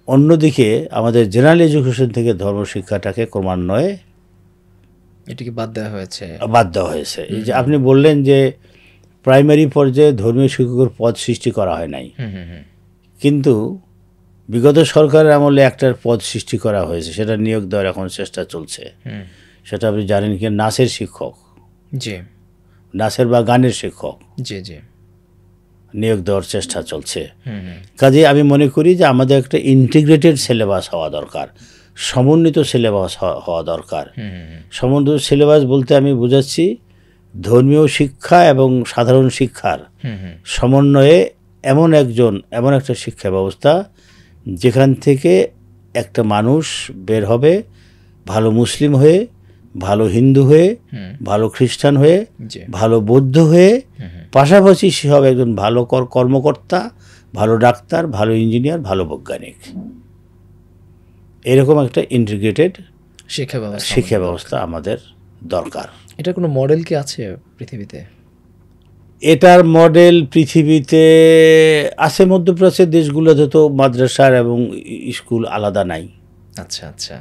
অন্যদিকে আমাদের জেনারেল এডুকেশন থেকে ধর্মশিক্ষাটাকে ক্রমান্বয়ে এটিকে বাদ দেওয়া হয়েছে। এই যে আপনি বললেন যে প্রাইমারি পর্যায়ে ধর্মীয় শিক্ষকের পদ সৃষ্টি করা হয় নাই, কিন্তু বিগত সরকারের আমলে একটা পদ সৃষ্টি করা হয়েছে, সেটা নিয়োগ দেওয়ার এখন চেষ্টা চলছে। সেটা আপনি জানেন কি, নাচের শিক্ষক, জি, নাচের বা গানের শিক্ষক জি জি, নিয়োগ দেওয়ার চেষ্টা চলছে। কাজে আমি মনে করি যে আমাদের একটা ইন্টিগ্রেটেড সিলেবাস হওয়া দরকার, সমন্বিত সিলেবাস হওয়া দরকার। সমন্বিত সিলেবাস বলতে আমি বোঝাচ্ছি ধর্মীয় শিক্ষা এবং সাধারণ শিক্ষার সমন্বয়ে এমন একটা শিক্ষা ব্যবস্থা যেখান থেকে একটা মানুষ বের হবে ভালো মুসলিম হয়ে, ভালো হিন্দু হয়ে, ভালো খ্রিস্টান হয়ে, ভালো বৌদ্ধ হয়ে, পাশাপাশি সে হবে একজন ভালো কর্মকর্তা, ভালো ডাক্তার, ভালো ইঞ্জিনিয়ার, ভালো বৈজ্ঞানিক। এরকম একটা ইন্টিগ্রেটেড শিক্ষা ব্যবস্থা আমাদের দরকার। এটা কোনো মডেল কি আছে পৃথিবীতে? এটার মডেল পৃথিবীতে আছে, মধ্যপ্রাচ্যের দেশগুলোতে তো মাদ্রাসার এবং স্কুল আলাদা নাই। আচ্ছা আচ্ছা।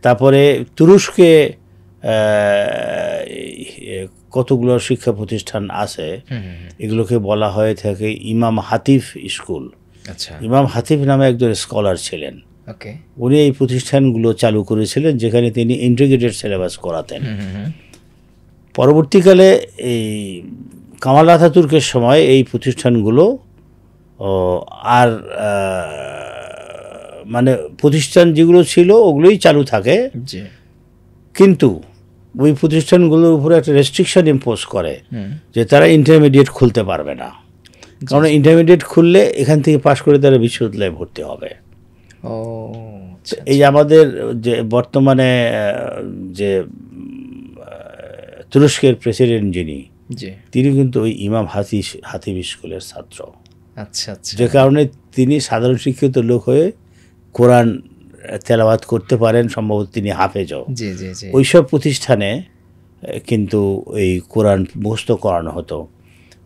তারপরে তুরস্কে কতগুলো শিক্ষা প্রতিষ্ঠান আছে, এগুলোকে বলা হয়ে থাকে ইমাম হাতিফ স্কুল। আচ্ছা। ইমাম হাতিফ নামে একজন স্কলার ছিলেন, উনি এই প্রতিষ্ঠানগুলো চালু করেছিলেন যেখানে তিনি ইন্টিগ্রেটেড সিলেবাস করাতেন। পরবর্তীকালে এই কামাল আতাতুর্কের সময় এই প্রতিষ্ঠানগুলো আর মানে প্রতিষ্ঠান যেগুলো ছিল ওগুলোই চালু থাকে, কিন্তু ওই প্রতিষ্ঠানগুলোর উপরে একটা রেস্ট্রিকশন ইম্পোজ করে যে তারা ইন্টারমিডিয়েট খুলতে পারবে না, কারণ ইন্টারমিডিয়েট খুললে এখান থেকে পাশ করে তারা বিশ্ববিদ্যালয়ে ভর্তি হবে। এই আমাদের যে বর্তমানে যে তুরস্কের প্রেসিডেন্ট যিনি, তিনি কিন্তু ওই ইমাম হাতিফ স্কুলের ছাত্র। আচ্ছা আচ্ছা। যে কারণে তিনি সাধারণ শিক্ষিত লোক হয়ে কোরআন তেলাওয়াত করতে পারেন, সম্ভবত তিনি হাফেজও। ওইসব প্রতিষ্ঠানে কিন্তু এই কোরআন মুখস্থ করানো হতো।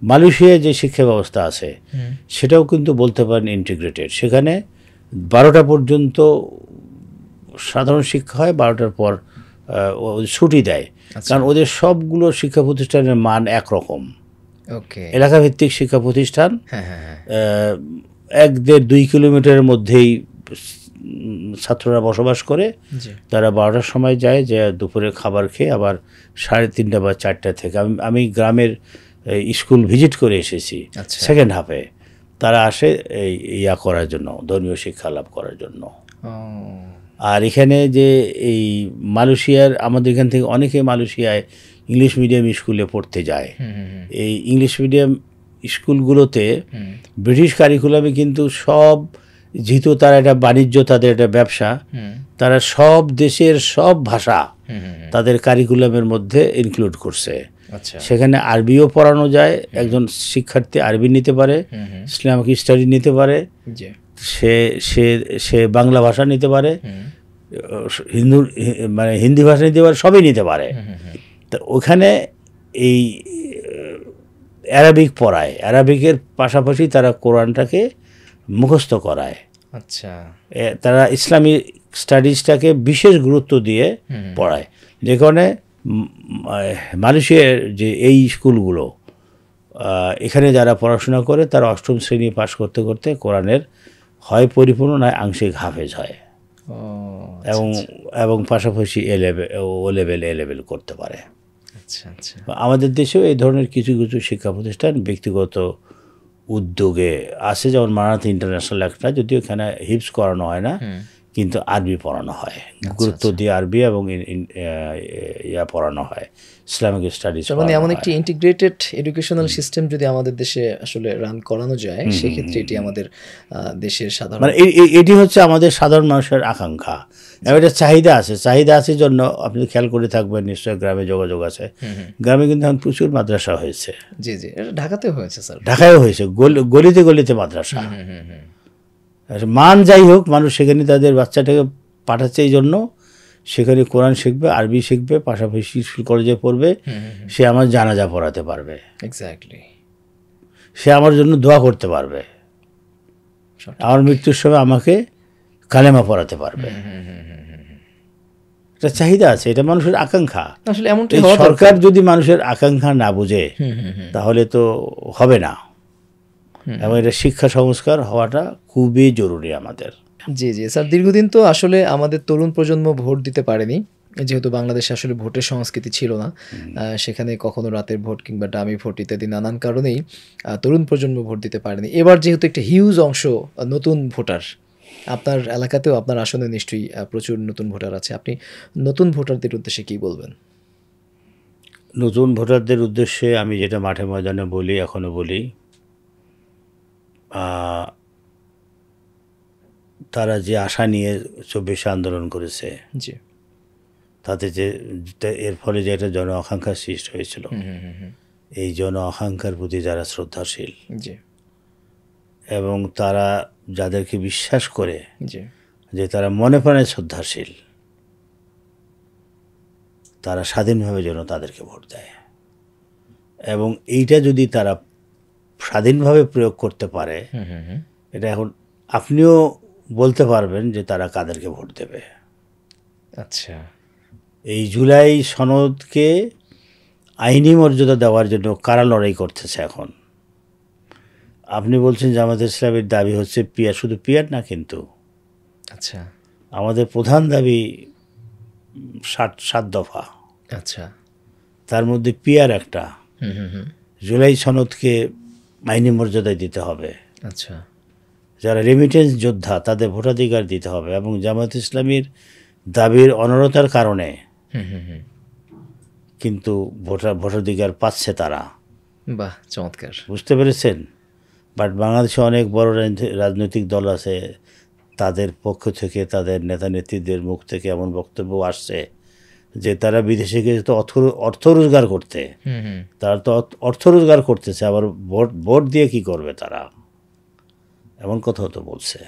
মালয়েশিয়ায় যে শিক্ষা ব্যবস্থা আছে সেটাও কিন্তু বলতে পারেন ইন্টিগ্রেটেড। সেখানে 12টা পর্যন্ত সাধারণ শিক্ষা হয়, 12টার পর ছুটি দেয়, কারণ ওদের সবগুলো শিক্ষা প্রতিষ্ঠানের মান একরকম। এলাকাভিত্তিক শিক্ষা প্রতিষ্ঠান, 1-1.5-2 কিলোমিটারের মধ্যেই ছাত্ররা বসবাস করে। তারা 12টার সময় যায়, যে দুপুরে খাবার খেয়ে আবার 3:30 বা 4টা থেকে, আমি গ্রামের স্কুল ভিজিট করে এসেছি সেকেন্ড হাফে, তারা আসে ইয়া করার জন্য, ধর্মীয় শিক্ষা লাভ করার জন্য। আর এখানে যে এই মালয়েশিয়ার, আমাদের এখান থেকে অনেকে মালয়েশিয়ায় ইংলিশ মিডিয়াম স্কুলে পড়তে যায়। এই ইংলিশ মিডিয়াম স্কুলগুলোতে ব্রিটিশ কারিকুলামে কিন্তু সব, যেহেতু তারা একটা বাণিজ্য, তাদের একটা ব্যবসা, তারা সব দেশের সব ভাষা তাদের কারিকুলামের মধ্যে ইনক্লুড করছে। সেখানে আরবিও পড়ানো যায়, একজন শিক্ষার্থী আরবি নিতে পারে, ইসলামিক স্টাডি নিতে পারে, সে সে সে বাংলা ভাষা নিতে পারে, হিন্দি ভাষা নিতে পারে, সবই নিতে পারে। তো ওখানে এই অ্যারাবিক পড়ায়, অ্যারাবিকের পাশাপাশি তারা কোরআনটাকে মুখস্থ করায়। আচ্ছা। তারা ইসলামিক স্টাডিজটাকে বিশেষ গুরুত্ব দিয়ে পড়ায়, যে কারণে মালয়েশিয়ার যে এই স্কুলগুলো, এখানে যারা পড়াশোনা করে তারা 8ম শ্রেণী পাশ করতে করতে কোরআনের হয় পরিপূর্ণ নয় আংশিক হাফেজ হয়, এবং পাশাপাশি ও লেভেল করতে পারে। আমাদের দেশেও এই ধরনের কিছু কিছু শিক্ষা প্রতিষ্ঠান ব্যক্তিগত উদ্যোগে আছে, যেমন মানাত ইন্টারন্যাশনাল একটা, যদিও এখানে হিপস করানো হয় না, কিন্তু আরবি পড়ানো হয়, গুরুত্ব দিয়ে আরবি এবং ইয়া পড়ানো হয়, ইসলামিক স্টাডিজ। মানে এমন একটি ইন্টিগ্রেটেড এডুকেশনাল সিস্টেম যদি আমাদের দেশে আসলে রান করানো যায়, সেক্ষেত্রে এটি আমাদের দেশের সাধারণ, মানে এটি হচ্ছে আমাদের সাধারণ মানুষের আকাঙ্ক্ষা, একটা চাহিদা আছে জন্য আপনি খেয়াল করে থাকবেন, নিশ্চয়ই গ্রামে যোগাযোগ আছে, গ্রামে কিন্তু এখন প্রচুর মাদ্রাসা হয়েছে। জি জি, ঢাকাতেও হয়েছে স্যার, ঢাকায়ও হয়েছে, গলিতে গলিতে মাদ্রাসা। মান যাই হোক, মানুষ সেখানে তাদের বাচ্চাটাকে পাঠাচ্ছে এই জন্য, সেখানে কোরআন শিখবে, আরবি শিখবে, পাশাপাশি স্কুল কলেজে পড়বে, সে আমার জানাজা পড়াতে পারবে, এক্স্যাক্টলি, সে আমার জন্য দোয়া করতে পারবে, আমার মৃত্যুর সময় আমাকে কালেমা পড়াতে পারবে। এটা চাহিদা আছে, এটা মানুষের আকাঙ্ক্ষা। আসলে এমনটাই, সরকার যদি মানুষের আকাঙ্ক্ষা না বুঝে তাহলে তো হবে না। এবং এটা শিক্ষা সংস্কার হওয়াটা খুবই জরুরি আমাদের। জি জি স্যার, দীর্ঘদিন তো আসলে আমাদের তরুণ প্রজন্ম ভোট দিতে পারেনি, যেহেতু বাংলাদেশে আসলে ভোটের সংস্কৃতি ছিল না। সেখানে কখনো রাতের ভোট কিংবা ডামি ভোট ইত্যাদি নানান কারণেই তরুণ প্রজন্ম ভোট দিতে পারেনি। এবার যেহেতু একটা হিউজ অংশ নতুন ভোটার, আপনার এলাকাতেও আপনার আসনে নিশ্চয়ই প্রচুর নতুন ভোটার আছে, আপনি নতুন ভোটারদের উদ্দেশ্যে কী বলবেন? নতুন ভোটারদের উদ্দেশ্যে আমি যেটা মাঠে ময়দানে বলি, এখনও বলি, তারা যে আশা নিয়ে 24 আন্দোলন করেছে, জি, তাতে যে এর ফলে যে একটা জন আকাঙ্ক্ষার সৃষ্টি হয়েছিল, এই জন আকাঙ্ক্ষার প্রতি যারা শ্রদ্ধাশীল, জি, এবং তারা যাদেরকে বিশ্বাস করে জি, যে তারা মনে প্রাণে শ্রদ্ধাশীল, তারা স্বাধীনভাবে যেন তাদেরকে ভোট দেয়। এবং এইটা যদি তারা স্বাধীনভাবে প্রয়োগ করতে পারে, এটা এখন আপনিও বলতে পারবেন যে তারা কাদেরকে ভোট দেবে। আচ্ছা, এই জুলাই সনদকে আইনি মর্যাদা দেওয়ার জন্য কারা লড়াই করতেছে এখন? আপনি বলছেন জামায়াতে ইসলামীর দাবি হচ্ছে পিয়ার, শুধু পিয়ার না কিন্তু। আচ্ছা, আমাদের প্রধান দাবি 7 দফা। আচ্ছা, তার মধ্যে পিয়ার একটা, জুলাই সনদকে আইনি মর্যাদায় দিতে হবে। আচ্ছা, যারা রেমিটেন্স যোদ্ধা তাদের ভোটাধিকার দিতে হবে, এবং জামায়াত ইসলামীর দাবির অনরতার কারণে কিন্তু ভোটাধিকার পাচ্ছে তারা। বাহ, চমৎকার। বুঝতে পেরেছেন? বাট বাংলাদেশে অনেক বড় রাজনৈতিক দল আছে, তাদের পক্ষ থেকে তাদের নেতা নেত্রীদের মুখ থেকে এমন বক্তব্য আসছে যে তারা বিদেশে গিয়ে তো অর্থ রোজগার করতে, তারা তো অর্থ রোজগার করতেছে, আবার ভোট দিয়ে কি করবে তারা, এমন কথাও তো বলছে।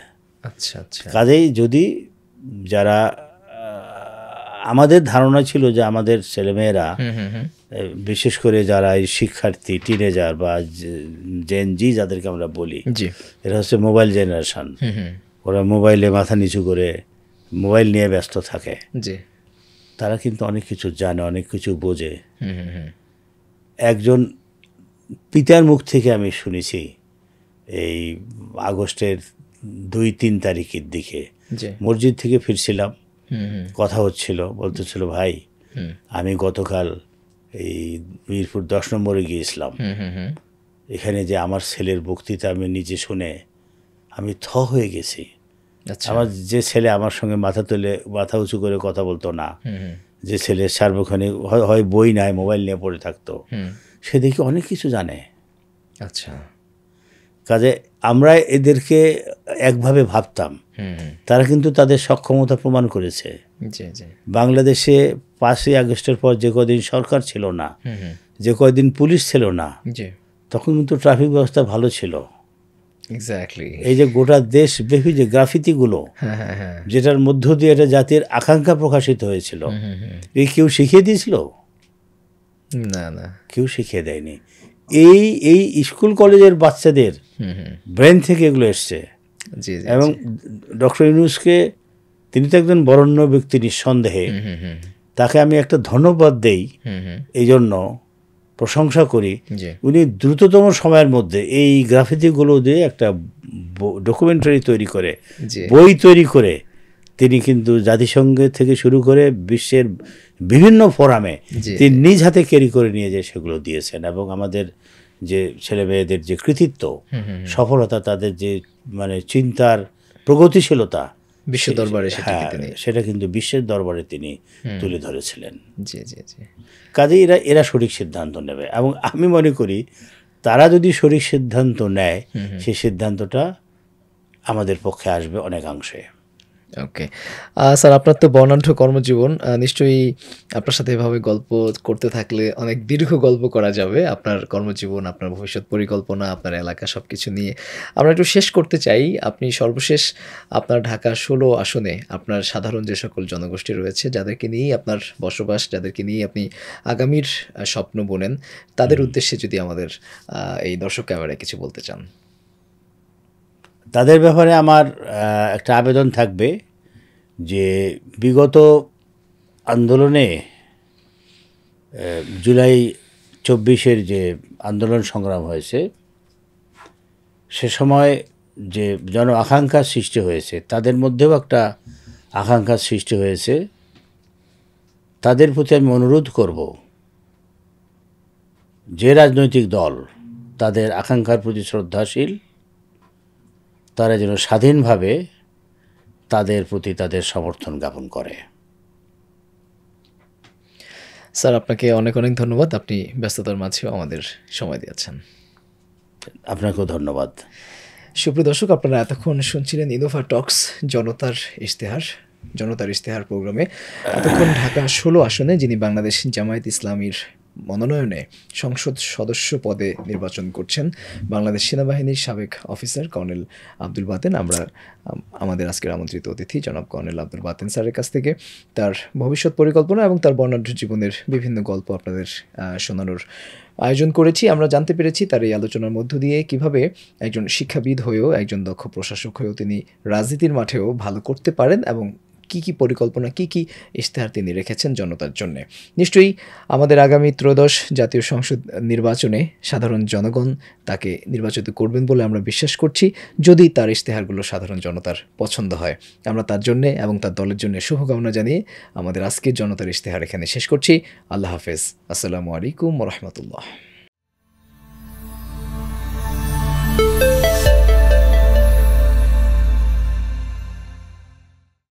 আচ্ছা, আচ্ছা, কাজেই যদি যারা আমাদের ধারণা ছিল যে আমাদের ছেলেমেয়েরা, বিশেষ করে যারা এই শিক্ষার্থী, টিনেজার বা জেন জি যাদেরকে আমরা বলি, এরা হচ্ছে মোবাইল জেনারেশন। ওরা মোবাইলে মাথা নিচু করে মোবাইল নিয়ে ব্যস্ত থাকে। তারা কিন্তু অনেক কিছু জানে, অনেক কিছু বোঝে। একজন পিতার মুখ থেকে আমি শুনেছি এই আগস্টের 2-3 তারিখের দিকে, মসজিদ থেকে ফিরছিলাম, কথা হচ্ছিল, বলতেছিল, ভাই আমি গতকাল এই মিরপুর 10 নম্বরে গিয়েছিলাম, এখানে যে আমার ছেলের বক্তৃতা আমি নিজে শুনে আমি হয়ে গেছি। আমার যে ছেলে আমার সঙ্গে মাথা উঁচু করে কথা বলতো না, যে ছেলে সার্বক্ষণিক হয় বই নাই মোবাইল নিয়ে পড়ে থাকতো, সে দেখি অনেক কিছু জানে। আচ্ছা, কাজে আমরা এদেরকে একভাবে ভাবতাম, তারা কিন্তু তাদের সক্ষমতা প্রমাণ করেছে। বাংলাদেশে 5ই আগস্টের পর যে কদিন সরকার ছিল না, যে কয়দিন পুলিশ ছিল না, তখন কিন্তু ট্রাফিক ব্যবস্থা ভালো ছিল। এই যে গোটা দেশ ব্যাপী যে গ্রাফিতিগুলো, যেটার মধ্য দিয়ে একটা জাতির আকাঙ্ক্ষা প্রকাশিত হয়েছিল, এই কেউ শিখিয়ে দিয়েছিল? না, কেউ শিখিয়ে দেয়নি। এই স্কুল কলেজের বাচ্চাদের ব্রেন থেকে এগুলো এসছে। এবং ডক্টর ইউনূসকে, তিনি তো একজন বরেণ্য ব্যক্তি নিঃসন্দেহে, তাকে আমি একটা ধন্যবাদ দেই, এই জন্য প্রশংসা করি। উনি দ্রুততম সময়ের মধ্যে এই গ্রাফিতিগুলো দিয়ে একটা ডকুমেন্টারি তৈরি করে, বই তৈরি করে, তিনি কিন্তু জাতিসংঘ থেকে শুরু করে বিশ্বের বিভিন্ন ফোরামে তিনি নিজ হাতে ক্যারি করে নিয়ে যেয়ে সেগুলো দিয়েছেন। এবং আমাদের যে ছেলে মেয়েদের যে কৃতিত্ব, সফলতা, তাদের যে মানে চিন্তার প্রগতিশীলতা, বিশ্ব দরবারে সেটা কিন্তু বিশ্বের দরবারে তিনি তুলে ধরেছিলেন। কাজে এরা সঠিক সিদ্ধান্ত নেবে, এবং আমি মনে করি তারা যদি সঠিক সিদ্ধান্ত নেয়, সেই সিদ্ধান্তটা আমাদের পক্ষে আসবে অনেকাংশে। ওকে স্যার, আপনার তো বর্ণাঢ্য কর্মজীবন, নিশ্চয়ই আপনার সাথে এভাবে গল্প করতে থাকলে অনেক দীর্ঘ গল্প করা যাবে। আপনার কর্মজীবন, আপনার ভবিষ্যৎ পরিকল্পনা, আপনার এলাকা সব কিছু নিয়ে আমরা একটু শেষ করতে চাই। আপনি সর্বশেষ আপনার ঢাকা 16 আসনে আপনার সাধারণ যে সকল জনগোষ্ঠী রয়েছে, যাদেরকে নিয়েই আপনার বসবাস, যাদেরকে নিয়ে আপনি আগামীর স্বপ্ন বোনেন, তাদের উদ্দেশ্যে যদি আমাদের এই দর্শক ক্যামেরায় কিছু বলতে চান। তাদের ব্যাপারে আমার একটা আবেদন থাকবে যে বিগত আন্দোলনে, জুলাই 24-এর যে আন্দোলন সংগ্রাম হয়েছে, সে সময় যে জন আকাঙ্ক্ষার সৃষ্টি হয়েছে, তাদের মধ্যেও একটা আকাঙ্ক্ষার সৃষ্টি হয়েছে। তাদের প্রতি আমি অনুরোধ করব, যে রাজনৈতিক দল তাদের আকাঙ্ক্ষার প্রতি শ্রদ্ধাশীল, তারা যেন স্বাধীনভাবে তাদের প্রতি তাদের সমর্থন জ্ঞাপন করে। স্যার, আপনাকে অনেক অনেক ধন্যবাদ। আপনি ব্যস্ততার মাঝেও আমাদের সময় দিয়েছেন। আপনাকেও ধন্যবাদ। সুপ্রিয় দর্শক, আপনারা এতক্ষণ শুনছিলেন ইনোভা টক্স জনতার ইশতেহার প্রোগ্রামে। এতক্ষণ ঢাকা 16 আসনে যিনি বাংলাদেশ জামায়াত ইসলামীর মনোনয়নে সংসদ সদস্য পদে নির্বাচন করছেন, বাংলাদেশ সেনাবাহিনীর সাবেক অফিসার কর্নেল আব্দুল বাতেন, আমরা আমাদের আজকের আমন্ত্রিত অতিথি জনাব কর্নেল আব্দুল বাতেন স্যারের কাছ থেকে তার ভবিষ্যৎ পরিকল্পনা এবং তার বর্ণাঢ্য জীবনের বিভিন্ন গল্প আপনাদের শোনানোর আয়োজন করেছি। আমরা জানতে পেরেছি তার এই আলোচনার মধ্য দিয়ে কিভাবে একজন শিক্ষাবিদ হয়েও, একজন দক্ষ প্রশাসক হয়েও তিনি রাজনীতির মাঠেও ভালো করতে পারেন এবং কি পরিকল্পনা, কি ইশতেহার তিনি রেখেছেন জনতার জন্য। নিশ্চয়ই আমাদের আগামী ত্রয়োদশ জাতীয় সংসদ নির্বাচনে সাধারণ জনগণ তাকে নির্বাচিত করবেন বলে আমরা বিশ্বাস করছি, যদি তার ইশতেহারগুলো সাধারণ জনতার পছন্দ হয়। আমরা তার জন্যে এবং তার দলের জন্য শুভকামনা জানিয়ে আমাদের আজকের জনতার ইশতেহার এখানে শেষ করছি। আল্লাহ হাফেজ। আসসালামু আলাইকুম ওয়া রাহমাতুল্লাহ।